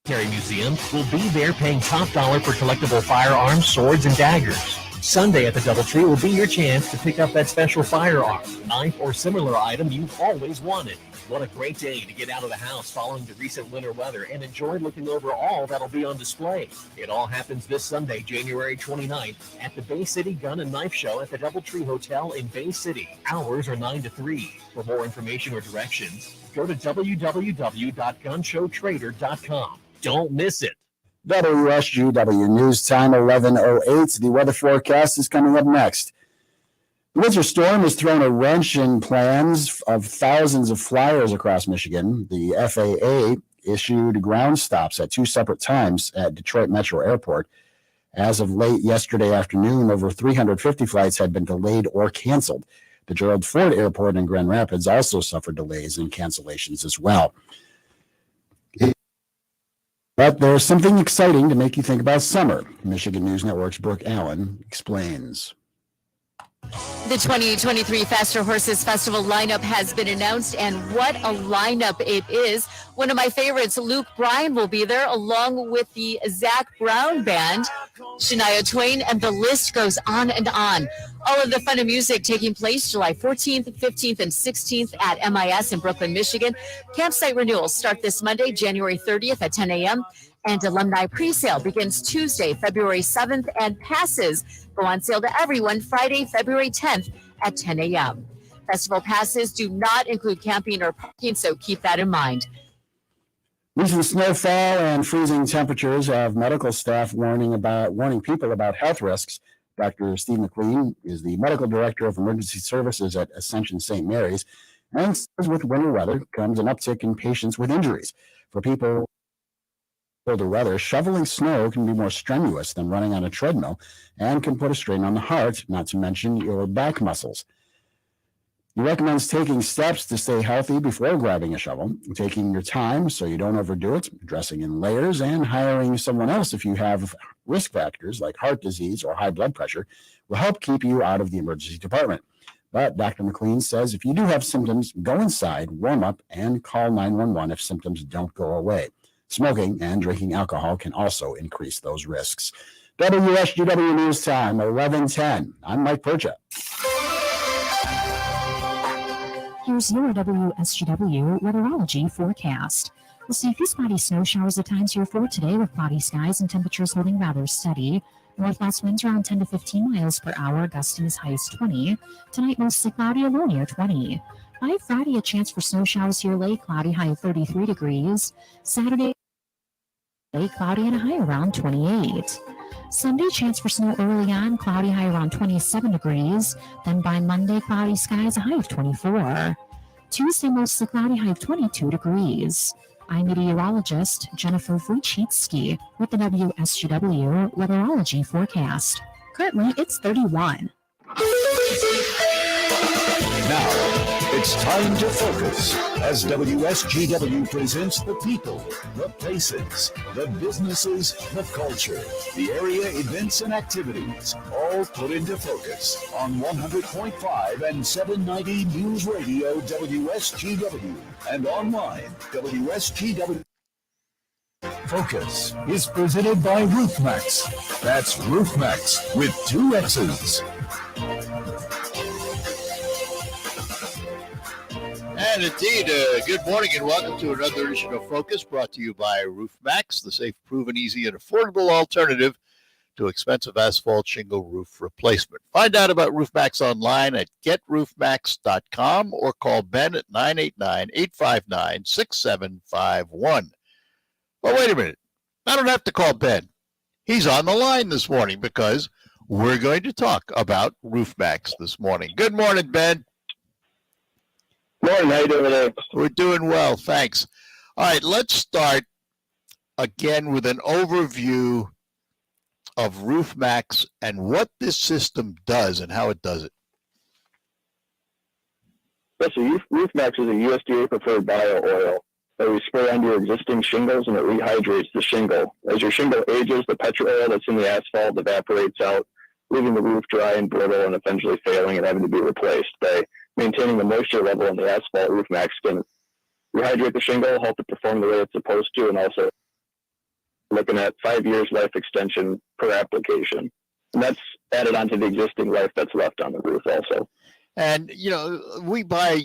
Museum will be there paying top dollar for collectible firearms, swords, and daggers. Sunday at the DoubleTree will be your chance to pick up that special firearm, knife, or similar item you've always wanted. What a great day to get out of the house following the recent winter weather and enjoy looking over all that'll be on display. It all happens this Sunday, January 29th at the Bay City Gun and Knife Show at the DoubleTree Hotel in Bay City. Hours are 9 to 3. For more information or directions, go to www.gunshowtrader.com. Don't miss it. WSGW News Time, 11:08. The weather forecast is coming up next. The winter storm has thrown a wrench in plans of thousands of flyers across Michigan. The FAA issued ground stops at 2 separate times at Detroit Metro Airport. As of late yesterday afternoon, over 350 flights had been delayed or canceled. The Gerald Ford Airport in Grand Rapids also suffered delays and cancellations as well. But there's something exciting to make you think about summer. Michigan News Network's Brooke Allen explains. The 2023 Faster Horses Festival lineup has been announced, and what a lineup it is. One of my favorites, Luke Bryan, will be there, along with the Zach Brown Band, Shania Twain, and the list goes on and on. All of the fun and music taking place July 14th, 15th, and 16th at MIS in Brooklyn, Michigan. Campsite renewals start this Monday, January 30th at 10 a.m., and alumni presale begins Tuesday, February 7th, and passes go on sale to everyone Friday, February 10th at 10 a.m. Festival passes do not include camping or parking, so keep that in mind. Recent snowfall and freezing temperatures have medical staff warning people about health risks. Dr. Steve McLean is the medical director of emergency services at Ascension St. Mary's, and says with winter weather comes an uptick in patients with injuries. For people colder weather, shoveling snow can be more strenuous than running on a treadmill and can put a strain on the heart, not to mention your back muscles. He recommends taking steps to stay healthy before grabbing a shovel, taking your time so you don't overdo it, dressing in layers, and hiring someone else if you have risk factors like heart disease or high blood pressure will help keep you out of the emergency department. But Dr. McLean says if you do have symptoms, go inside, warm up, and call 911 if symptoms don't go away. Smoking and drinking alcohol can also increase those risks. WSGW News Time, 11:10. I'm Mike Percha. Here's your WSGW weatherology forecast. We'll see a few spotty snow showers at times here for today with cloudy skies and temperatures holding rather steady. Northwest winds around 10 to 15 miles per hour, gusting as high as 20. Tonight, mostly cloudy, a low near 20. By Friday, a chance for snow showers here late, cloudy, high of 33 degrees. Saturday, late, cloudy, and a high around 28. Sunday, chance for snow early on, cloudy, high around 27 degrees. Then by Monday, cloudy skies, a high of 24. Tuesday, mostly cloudy, high of 22 degrees. I'm meteorologist Jennifer Wojcicki with the WSGW weatherology forecast. Currently, it's 31. Now, it's time to focus as WSGW presents the people, the places, the businesses, the culture, the area events and activities, all put into focus on 100.5 and 790 News Radio WSGW and online WSGW. Focus is presented by RoofMaxx. That's RoofMaxx with 2 X's. And indeed, good morning and welcome to another edition of Focus brought to you by RoofMaxx, the safe, proven, easy, and affordable alternative to expensive asphalt shingle roof replacement. Find out about RoofMaxx online at getroofmaxx.com or call Ben at 989-859-6751. Well, wait a minute. I don't have to call Ben. He's on the line this morning because we're going to talk about RoofMaxx this morning. Good morning, Ben. Morning, how you doing today? We're doing well, thanks. All right, let's start again with an overview of RoofMaxx and what this system does and how it does it. Yes, so RoofMaxx is a USDA-preferred bio oil that we spray onto your existing shingles, and it rehydrates the shingle. As your shingle ages, the petro oil that's in the asphalt evaporates out, leaving the roof dry and brittle and eventually failing and having to be replaced. By maintaining the moisture level in the asphalt, RoofMaxx can rehydrate the shingle, help it perform the way it's supposed to, and also looking at 5 years life extension per application. And that's added onto the existing life that's left on the roof also. And, you buy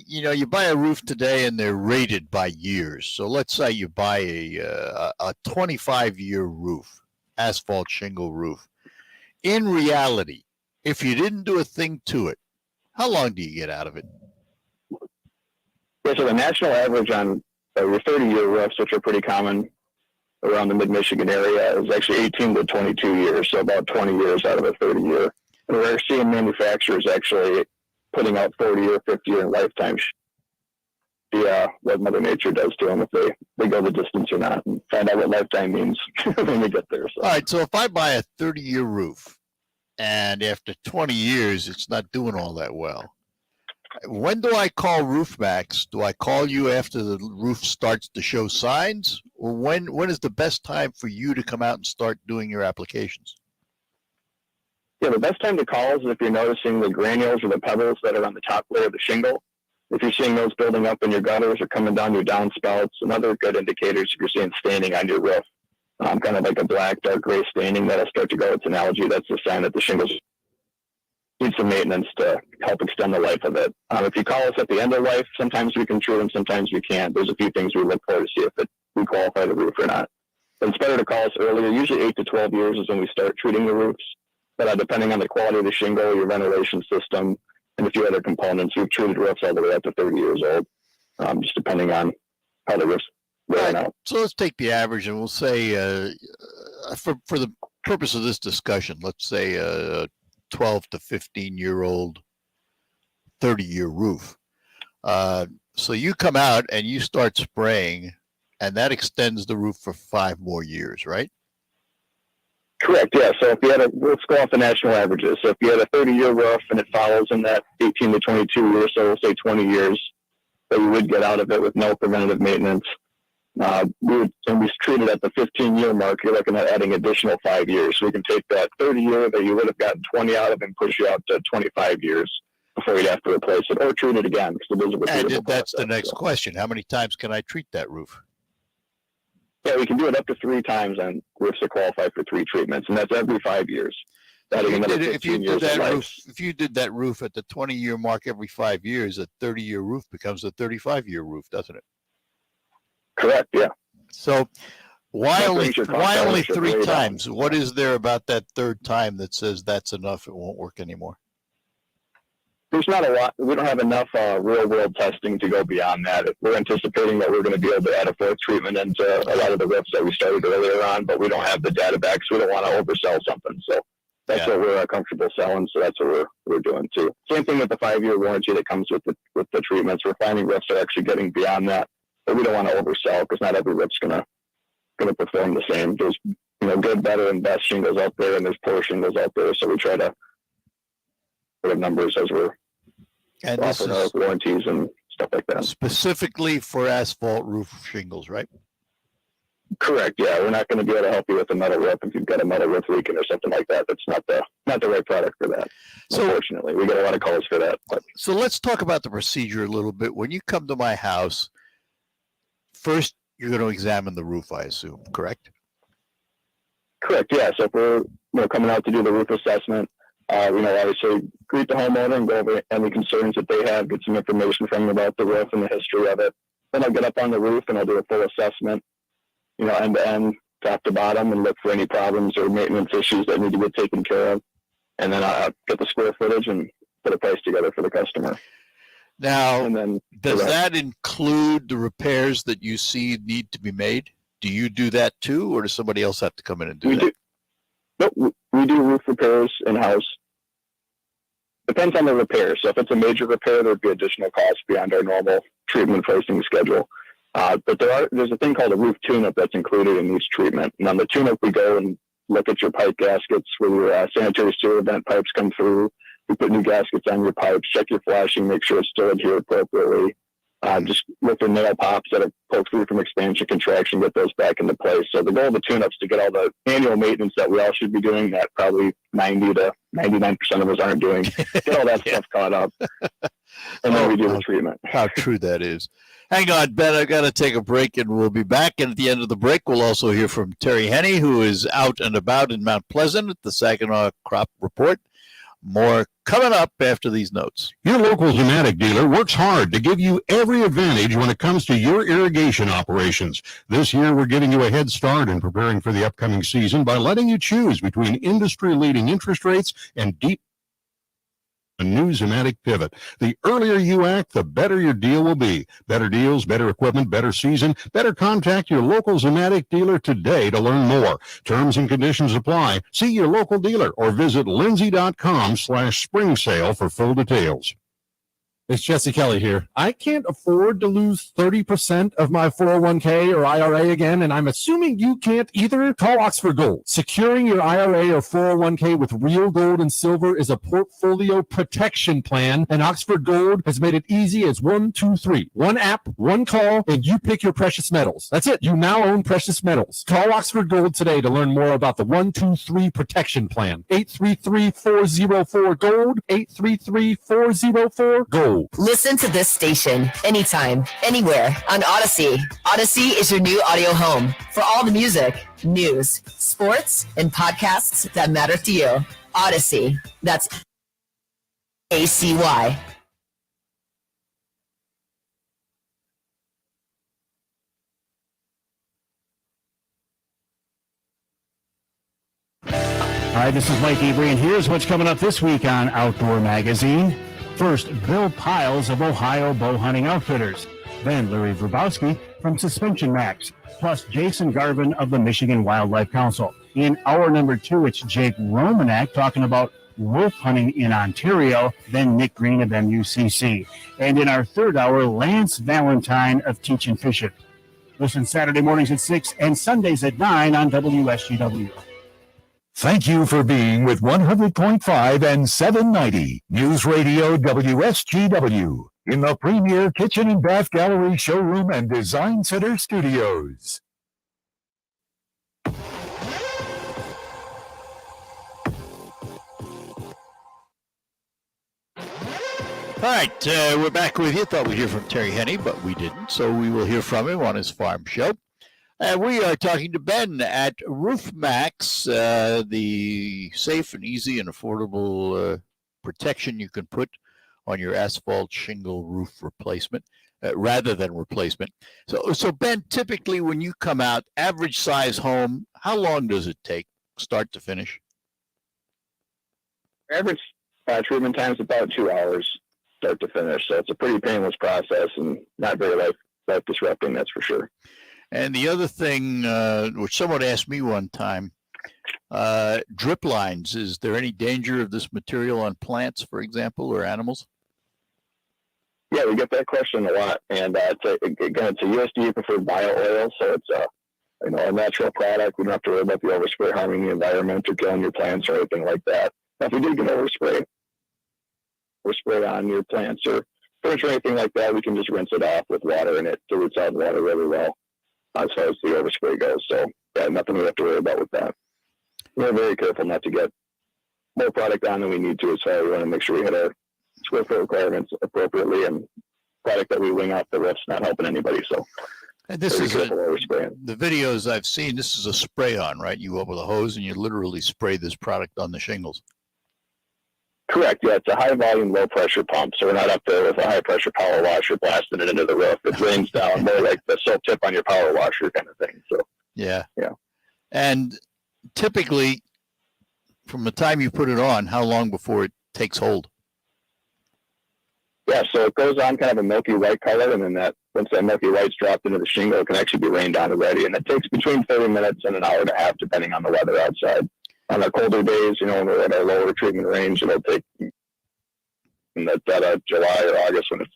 a roof today and they're rated by years. So let's say you buy a 25-year roof, asphalt shingle roof. In reality, if you didn't do a thing to it, how long do you get out of it? Yeah, so the national average on your 30-year roofs, which are pretty common around the mid-Michigan area, is actually 18 to 22 years, so about 20 years out of a 30-year. And we're seeing manufacturers actually putting out 40 or 50-year lifetime. What Mother Nature does to them if they go the distance or not, and find out what lifetime means when we get there. So. All right, so if I buy a 30-year roof and after 20 years it's not doing all that well, when do I call RoofMaxx? Do I call you after the roof starts to show signs, or when is the best time for you to come out and start doing your applications? Yeah, the best time to call is if you're noticing the granules or the pebbles that are on the top layer of the shingle. If you're seeing those building up in your gutters or coming down your downspouts, another good indicators if you're seeing staining on your roof, kind of like a black, dark gray staining that'll start to go. It's an algae. That's a sign that the shingles need some maintenance to help extend the life of it. If you call us at the end of life, sometimes we can treat them, sometimes we can't. There's a few things we look for to see if we qualify the roof or not. But it's better to call us earlier. Usually 8 to 12 years is when we start treating the roofs. But depending on the quality of the shingle, your ventilation system, and a few other components, we've treated roofs all the way up to 30 years old, just depending on how the roof's wearing out. So let's take the average, and we'll say, for the purpose of this discussion, let's say a 12 to 15-year-old, 30-year roof. So you come out and you start spraying, and that extends the roof for 5 more years, right? Correct, yeah. So if you had let's go off the national averages. So if you had a 30-year roof and it follows in that 18 to 22 years, so we'll say 20 years, that you would get out of it with no preventative maintenance. We treat it at the 15-year mark. You're looking at adding additional 5 years. So we can take that 30-year that you would have gotten 20 out of and push you out to 25 years before you'd have to replace it or treat it again. And that's the next question. How many times can I treat that roof? Yeah, we can do it up to 3 times on roofs that qualify for 3 treatments, and that's every 5 years. If you did that roof at the 20-year mark every 5 years, a 30-year roof becomes a 35-year roof, doesn't it? Correct, yeah. So why only 3 times? What is there about that third time that says that's enough, it won't work anymore? There's not a lot. We don't have enough real-world testing to go beyond that. We're anticipating that we're going to be able to add a 4th treatment into a lot of the roofs that we started earlier on, but we don't have the data back, so we don't want to oversell something. So that's what we're comfortable selling, so that's what we're doing too. Same thing with the 5-year warranty that comes with the treatments. We're finding roofs are actually getting beyond that, but we don't want to oversell because not every roof's going to perform the same. There's good, better, and best shingles out there, and there's poor shingles out there, so we try to put up numbers as we're offering our warranties and stuff like that. Specifically for asphalt roof shingles, right? Correct. Yeah, we're not going to be able to help you with a metal roof if you've got a metal roof leaking or something like that. That's not the right product for that. So, unfortunately, we get a lot of calls for that. But. So let's talk about the procedure a little bit. When you come to my house, first you're going to examine the roof, I assume, correct? Correct. Yeah. So if we're coming out to do the roof assessment, obviously greet the homeowner and go over any concerns that they have, get some information from them about the roof and the history of it. Then I'll get up on the roof and I'll do a full assessment, end to end, top to bottom, and look for any problems or maintenance issues that need to get taken care of. And then I'll get the square footage and put a price together for the customer. Now, does that include the repairs that you see need to be made? Do you do that too, or does somebody else have to come in and do that? Nope, we do roof repairs in-house. Depends on the repair. So if it's a major repair, there'd be additional costs beyond our normal treatment pricing schedule. But there's a thing called a roof tune-up that's included in each treatment. And on the tune-up, we go and look at your pipe gaskets where your sanitary sewer vent pipes come through. We put new gaskets on your pipes, check your flashing, make sure it's still adhered appropriately. Just look for nail pops that have poked through from expansion, contraction, get those back into place. So the goal of the tune-ups to get all the annual maintenance that we all should be doing that probably 90 to 99% of us aren't doing. Get all that stuff caught up. And then we do the treatment. How true that is. Hang on, Ben, I've got to take a break and we'll be back. And at the end of the break, we'll also hear from Terry Henney, who is out and about in Mount Pleasant at the Saginaw Crop Report. More coming up after these notes. Your local Zematic dealer works hard to give you every advantage when it comes to your irrigation operations. This year, we're giving you a head start in preparing for the upcoming season by letting you choose between industry-leading interest rates and a new Zematic pivot. The earlier you act, the better your deal will be. Better deals, better equipment, better season. Better contact your local Zematic dealer today to learn more. Terms and conditions apply. See your local dealer or visit lindsay.com/spring sale for full details. It's Jesse Kelly here. I can't afford to lose 30% of my 401k or IRA again, and I'm assuming you can't either. Call Oxford Gold. Securing your IRA or 401k with real gold and silver is a portfolio protection plan, and Oxford Gold has made it easy as 1, 2, 3. One app, one call, and you pick your precious metals. That's it. You now own precious metals. Call Oxford Gold today to learn more about the 1, 2, 3 protection plan. 833-404-GOLD, 833-404-GOLD. Listen to this station anytime, anywhere on Odyssey. Odyssey is your new audio home for all the music, news, sports, and podcasts that matter to you. Odyssey. That's ACY. Hi, this is Mike Avery, and here's what's coming up this week on Outdoor Magazine. First, Bill Piles of Ohio Bow Hunting Outfitters. Then Larry Verbowski from Suspension Max. Plus Jason Garvin of the Michigan Wildlife Council. In hour number 2, it's Jake Romanak talking about wolf hunting in Ontario. Then Nick Green of MUCC. And in our third hour, Lance Valentine of Teachin' Fishin'. Listen Saturday mornings at 6 and Sundays at 9 on WSGW. Thank you for being with 100.5 and 790 News Radio WSGW in the premier kitchen and bath gallery showroom and design center studios. All right, we're back with you. Thought we'd hear from Terry Henney, but we didn't, so we will hear from him on his farm show. We are talking to Ben at RoofMaxx, the safe and easy and affordable protection you can put on your asphalt shingle roof replacement rather than replacement. So Ben, typically when you come out, average size home, how long does it take, start to finish? Average treatment time is about 2 hours, start to finish. So it's a pretty painless process and not very life disrupting, that's for sure. And the other thing, which someone asked me one time, drip lines, is there any danger of this material on plants, for example, or animals? Yeah, we get that question a lot. And it's a USDA preferred bio oil, so it's a natural product. We don't have to worry about the overspray harming the environment or killing your plants or anything like that. Now, if we did get overspray on your plants or furniture or anything like that, we can just rinse it off with water and it dilutes out the water really well as far as the overspray goes. So, yeah, nothing we have to worry about with that. We're very careful not to get more product on than we need to, so we want to make sure we hit our square foot requirements appropriately, and product that we wing off the roof's not helping anybody. So, and this is the videos I've seen. This is a spray on, right? You go up with a hose and you literally spray this product on the shingles. Correct. Yeah, it's a high volume, low pressure pump. So we're not up there with a high pressure power washer blasting it into the roof. It rains down more like the soap tip on your power washer kind of thing. So yeah. Yeah. And typically, from the time you put it on, how long before it takes hold? Yeah, so it goes on kind of a milky white color, and then once that milky white's dropped into the shingle, it can actually be rained on already. And it takes between 30 minutes and an hour and a half, depending on the weather outside. On the colder days, when we're at our lower treatment range, it'll take in the dead of July or August when it's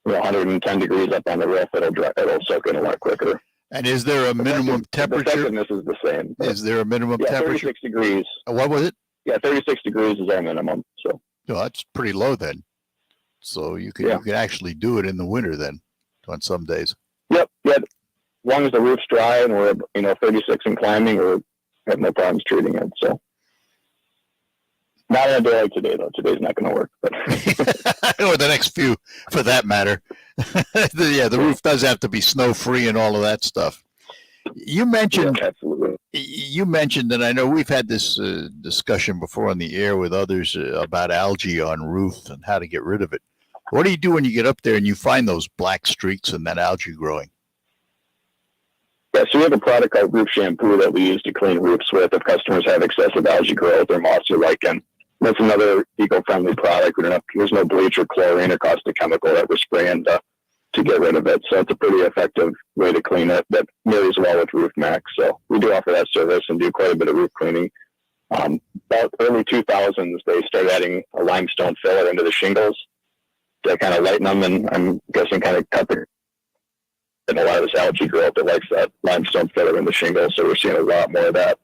110 degrees up on the roof, it'll soak in a lot quicker. And is there a minimum temperature? This is the same. Is there a minimum temperature? 36 degrees. What was it? Yeah, 36 degrees is our minimum. So that's pretty low then. So you can actually do it in the winter then, on some days. Yep. As long as the roof's dry and we're 36 and climbing, we have no problems treating it. So not on a day like today though. Today's not going to work. But or the next few, for that matter. The roof does have to be snow free and all of that stuff. You mentioned, and I know we've had this discussion before on the air with others about algae on roofs and how to get rid of it. What do you do when you get up there and you find those black streaks and that algae growing? Yeah, so we have a product called Roof Shampoo that we use to clean roofs with if customers have excessive algae growth or moss or lichen. That's another eco-friendly product. There's no bleach or chlorine or caustic chemical that we're spraying to get rid of it. So it's a pretty effective way to clean it that marries well with RoofMaxx. So we do offer that service and do quite a bit of roof cleaning. About early 2000s, they started adding a limestone filler into the shingles to kind of lighten them, and I'm guessing kind of cut and a lot of this algae growth that likes that limestone filler in the shingle. So we're seeing a lot more of that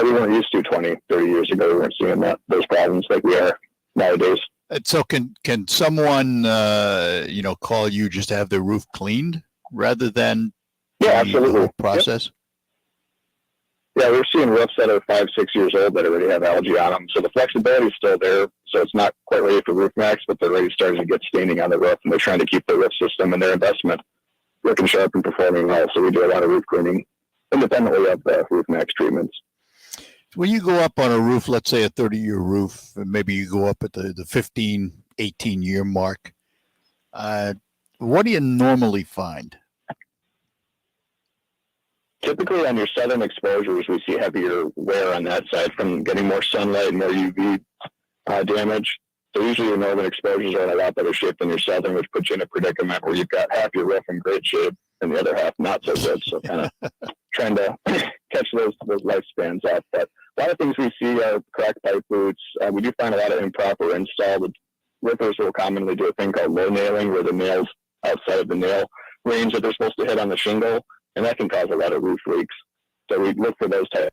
we weren't used to 20, 30 years ago. We weren't seeing those problems like we are nowadays. And so can someone, call you just to have their roof cleaned rather than absolutely the whole process? Yep. Yeah, we're seeing roofs that are 5, 6 years old that already have algae on them. So the flexibility is still there. So it's not quite ready for RoofMaxx, but they're already starting to get staining on the roof, and they're trying to keep the roof system and their investment looking sharp and performing well. So we do a lot of roof cleaning independently of the RoofMaxx treatments. When you go up on a roof, let's say a 30-year roof, and maybe you go up at the 15, 18-year mark, what do you normally find? Typically on your southern exposures, we see heavier wear on that side from getting more sunlight and more UV damage. So usually your northern exposures are in a lot better shape than your southern, which puts you in a predicament where you've got half your roof in great shape and the other half not so good. So kind of trying to catch those lifespans up. But a lot of things we see are cracked pipe boots. We do find a lot of improper install. The roofers will commonly do a thing called low nailing, where the nails outside of the nail range that they're supposed to hit on the shingle, and that can cause a lot of roof leaks. So we look for those type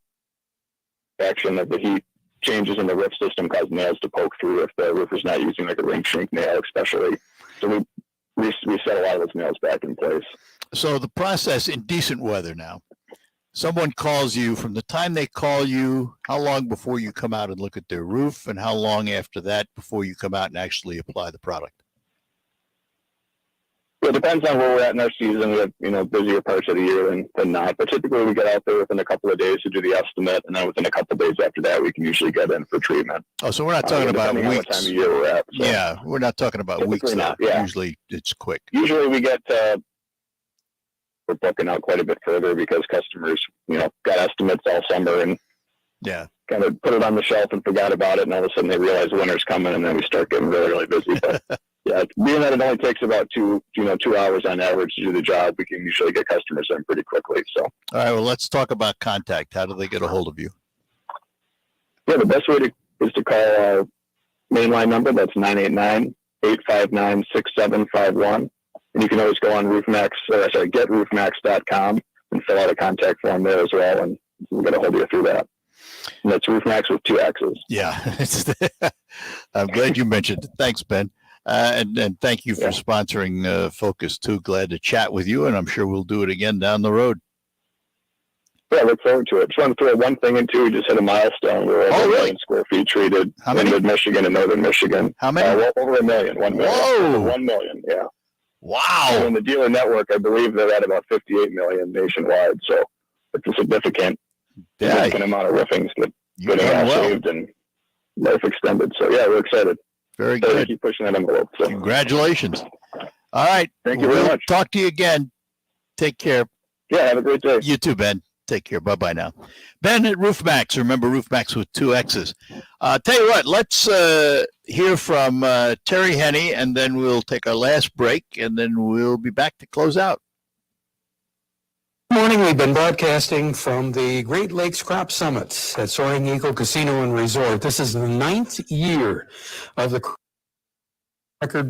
of action of the heat changes in the roof system cause nails to poke through if the roofer's not using like a ring shrink nail, especially. So we set a lot of those nails back in place. So the process in decent weather now, someone calls you, from the time they call you, how long before you come out and look at their roof, and how long after that before you come out and actually apply the product? It depends on where we're at in our season. We have, busier parts of the year than not. But typically we get out there within a couple of days to do the estimate, and then within a couple of days after that, we can usually get in for treatment. Oh, so we're not talking about weeks. What time of year we're at. So. Yeah, we're not talking about weeks. Not, yeah. Usually it's quick. Usually we get we're booking out quite a bit further because customers, got estimates all summer and kind of put it on the shelf and forgot about it, and all of a sudden they realize winter's coming, and then we start getting really, really busy. But yeah, being that it only takes about 2 hours on average to do the job, we can usually get customers in pretty quickly. So, all right, well, let's talk about contact. How do they get a hold of you? Yeah, the best way is to call our mainline number. That's 989-859-6751. And you can always go on GetRoofMaxx.com and fill out a contact form there as well, and we'll get a hold of you through that. And that's RoofMaxx with 2 X's. Yeah, I'm glad you mentioned it. Thanks, Ben. And thank you for sponsoring Focus too. Glad to chat with you, and I'm sure we'll do it again down the road. Yeah, I look forward to it. Just want to throw one thing in too. We just hit a milestone. We're over 1 million square feet treated in mid-Michigan and northern Michigan. How many? Well, over 1 million. 1 million. Whoa! 1 million, yeah. Wow. And in the dealer network, I believe they're at about 58 million nationwide. So it's a significant amount of roofings that getting all saved and life extended. So yeah, we're excited. Very good. Keep pushing that envelope. So. Congratulations. All right. Thank you very much. Talk to you again. Take care. Yeah, have a great day. You too, Ben. Take care. Bye-bye now. Ben at RoofMaxx. Remember, RoofMaxx with 2 X's. Tell you what, let's hear from Terry Henney, and then we'll take our last break, and then we'll be back to close out. Good morning. We've been broadcasting from the Great Lakes Crop Summit at Soaring Eagle Casino and Resort. This is the 9th year of the record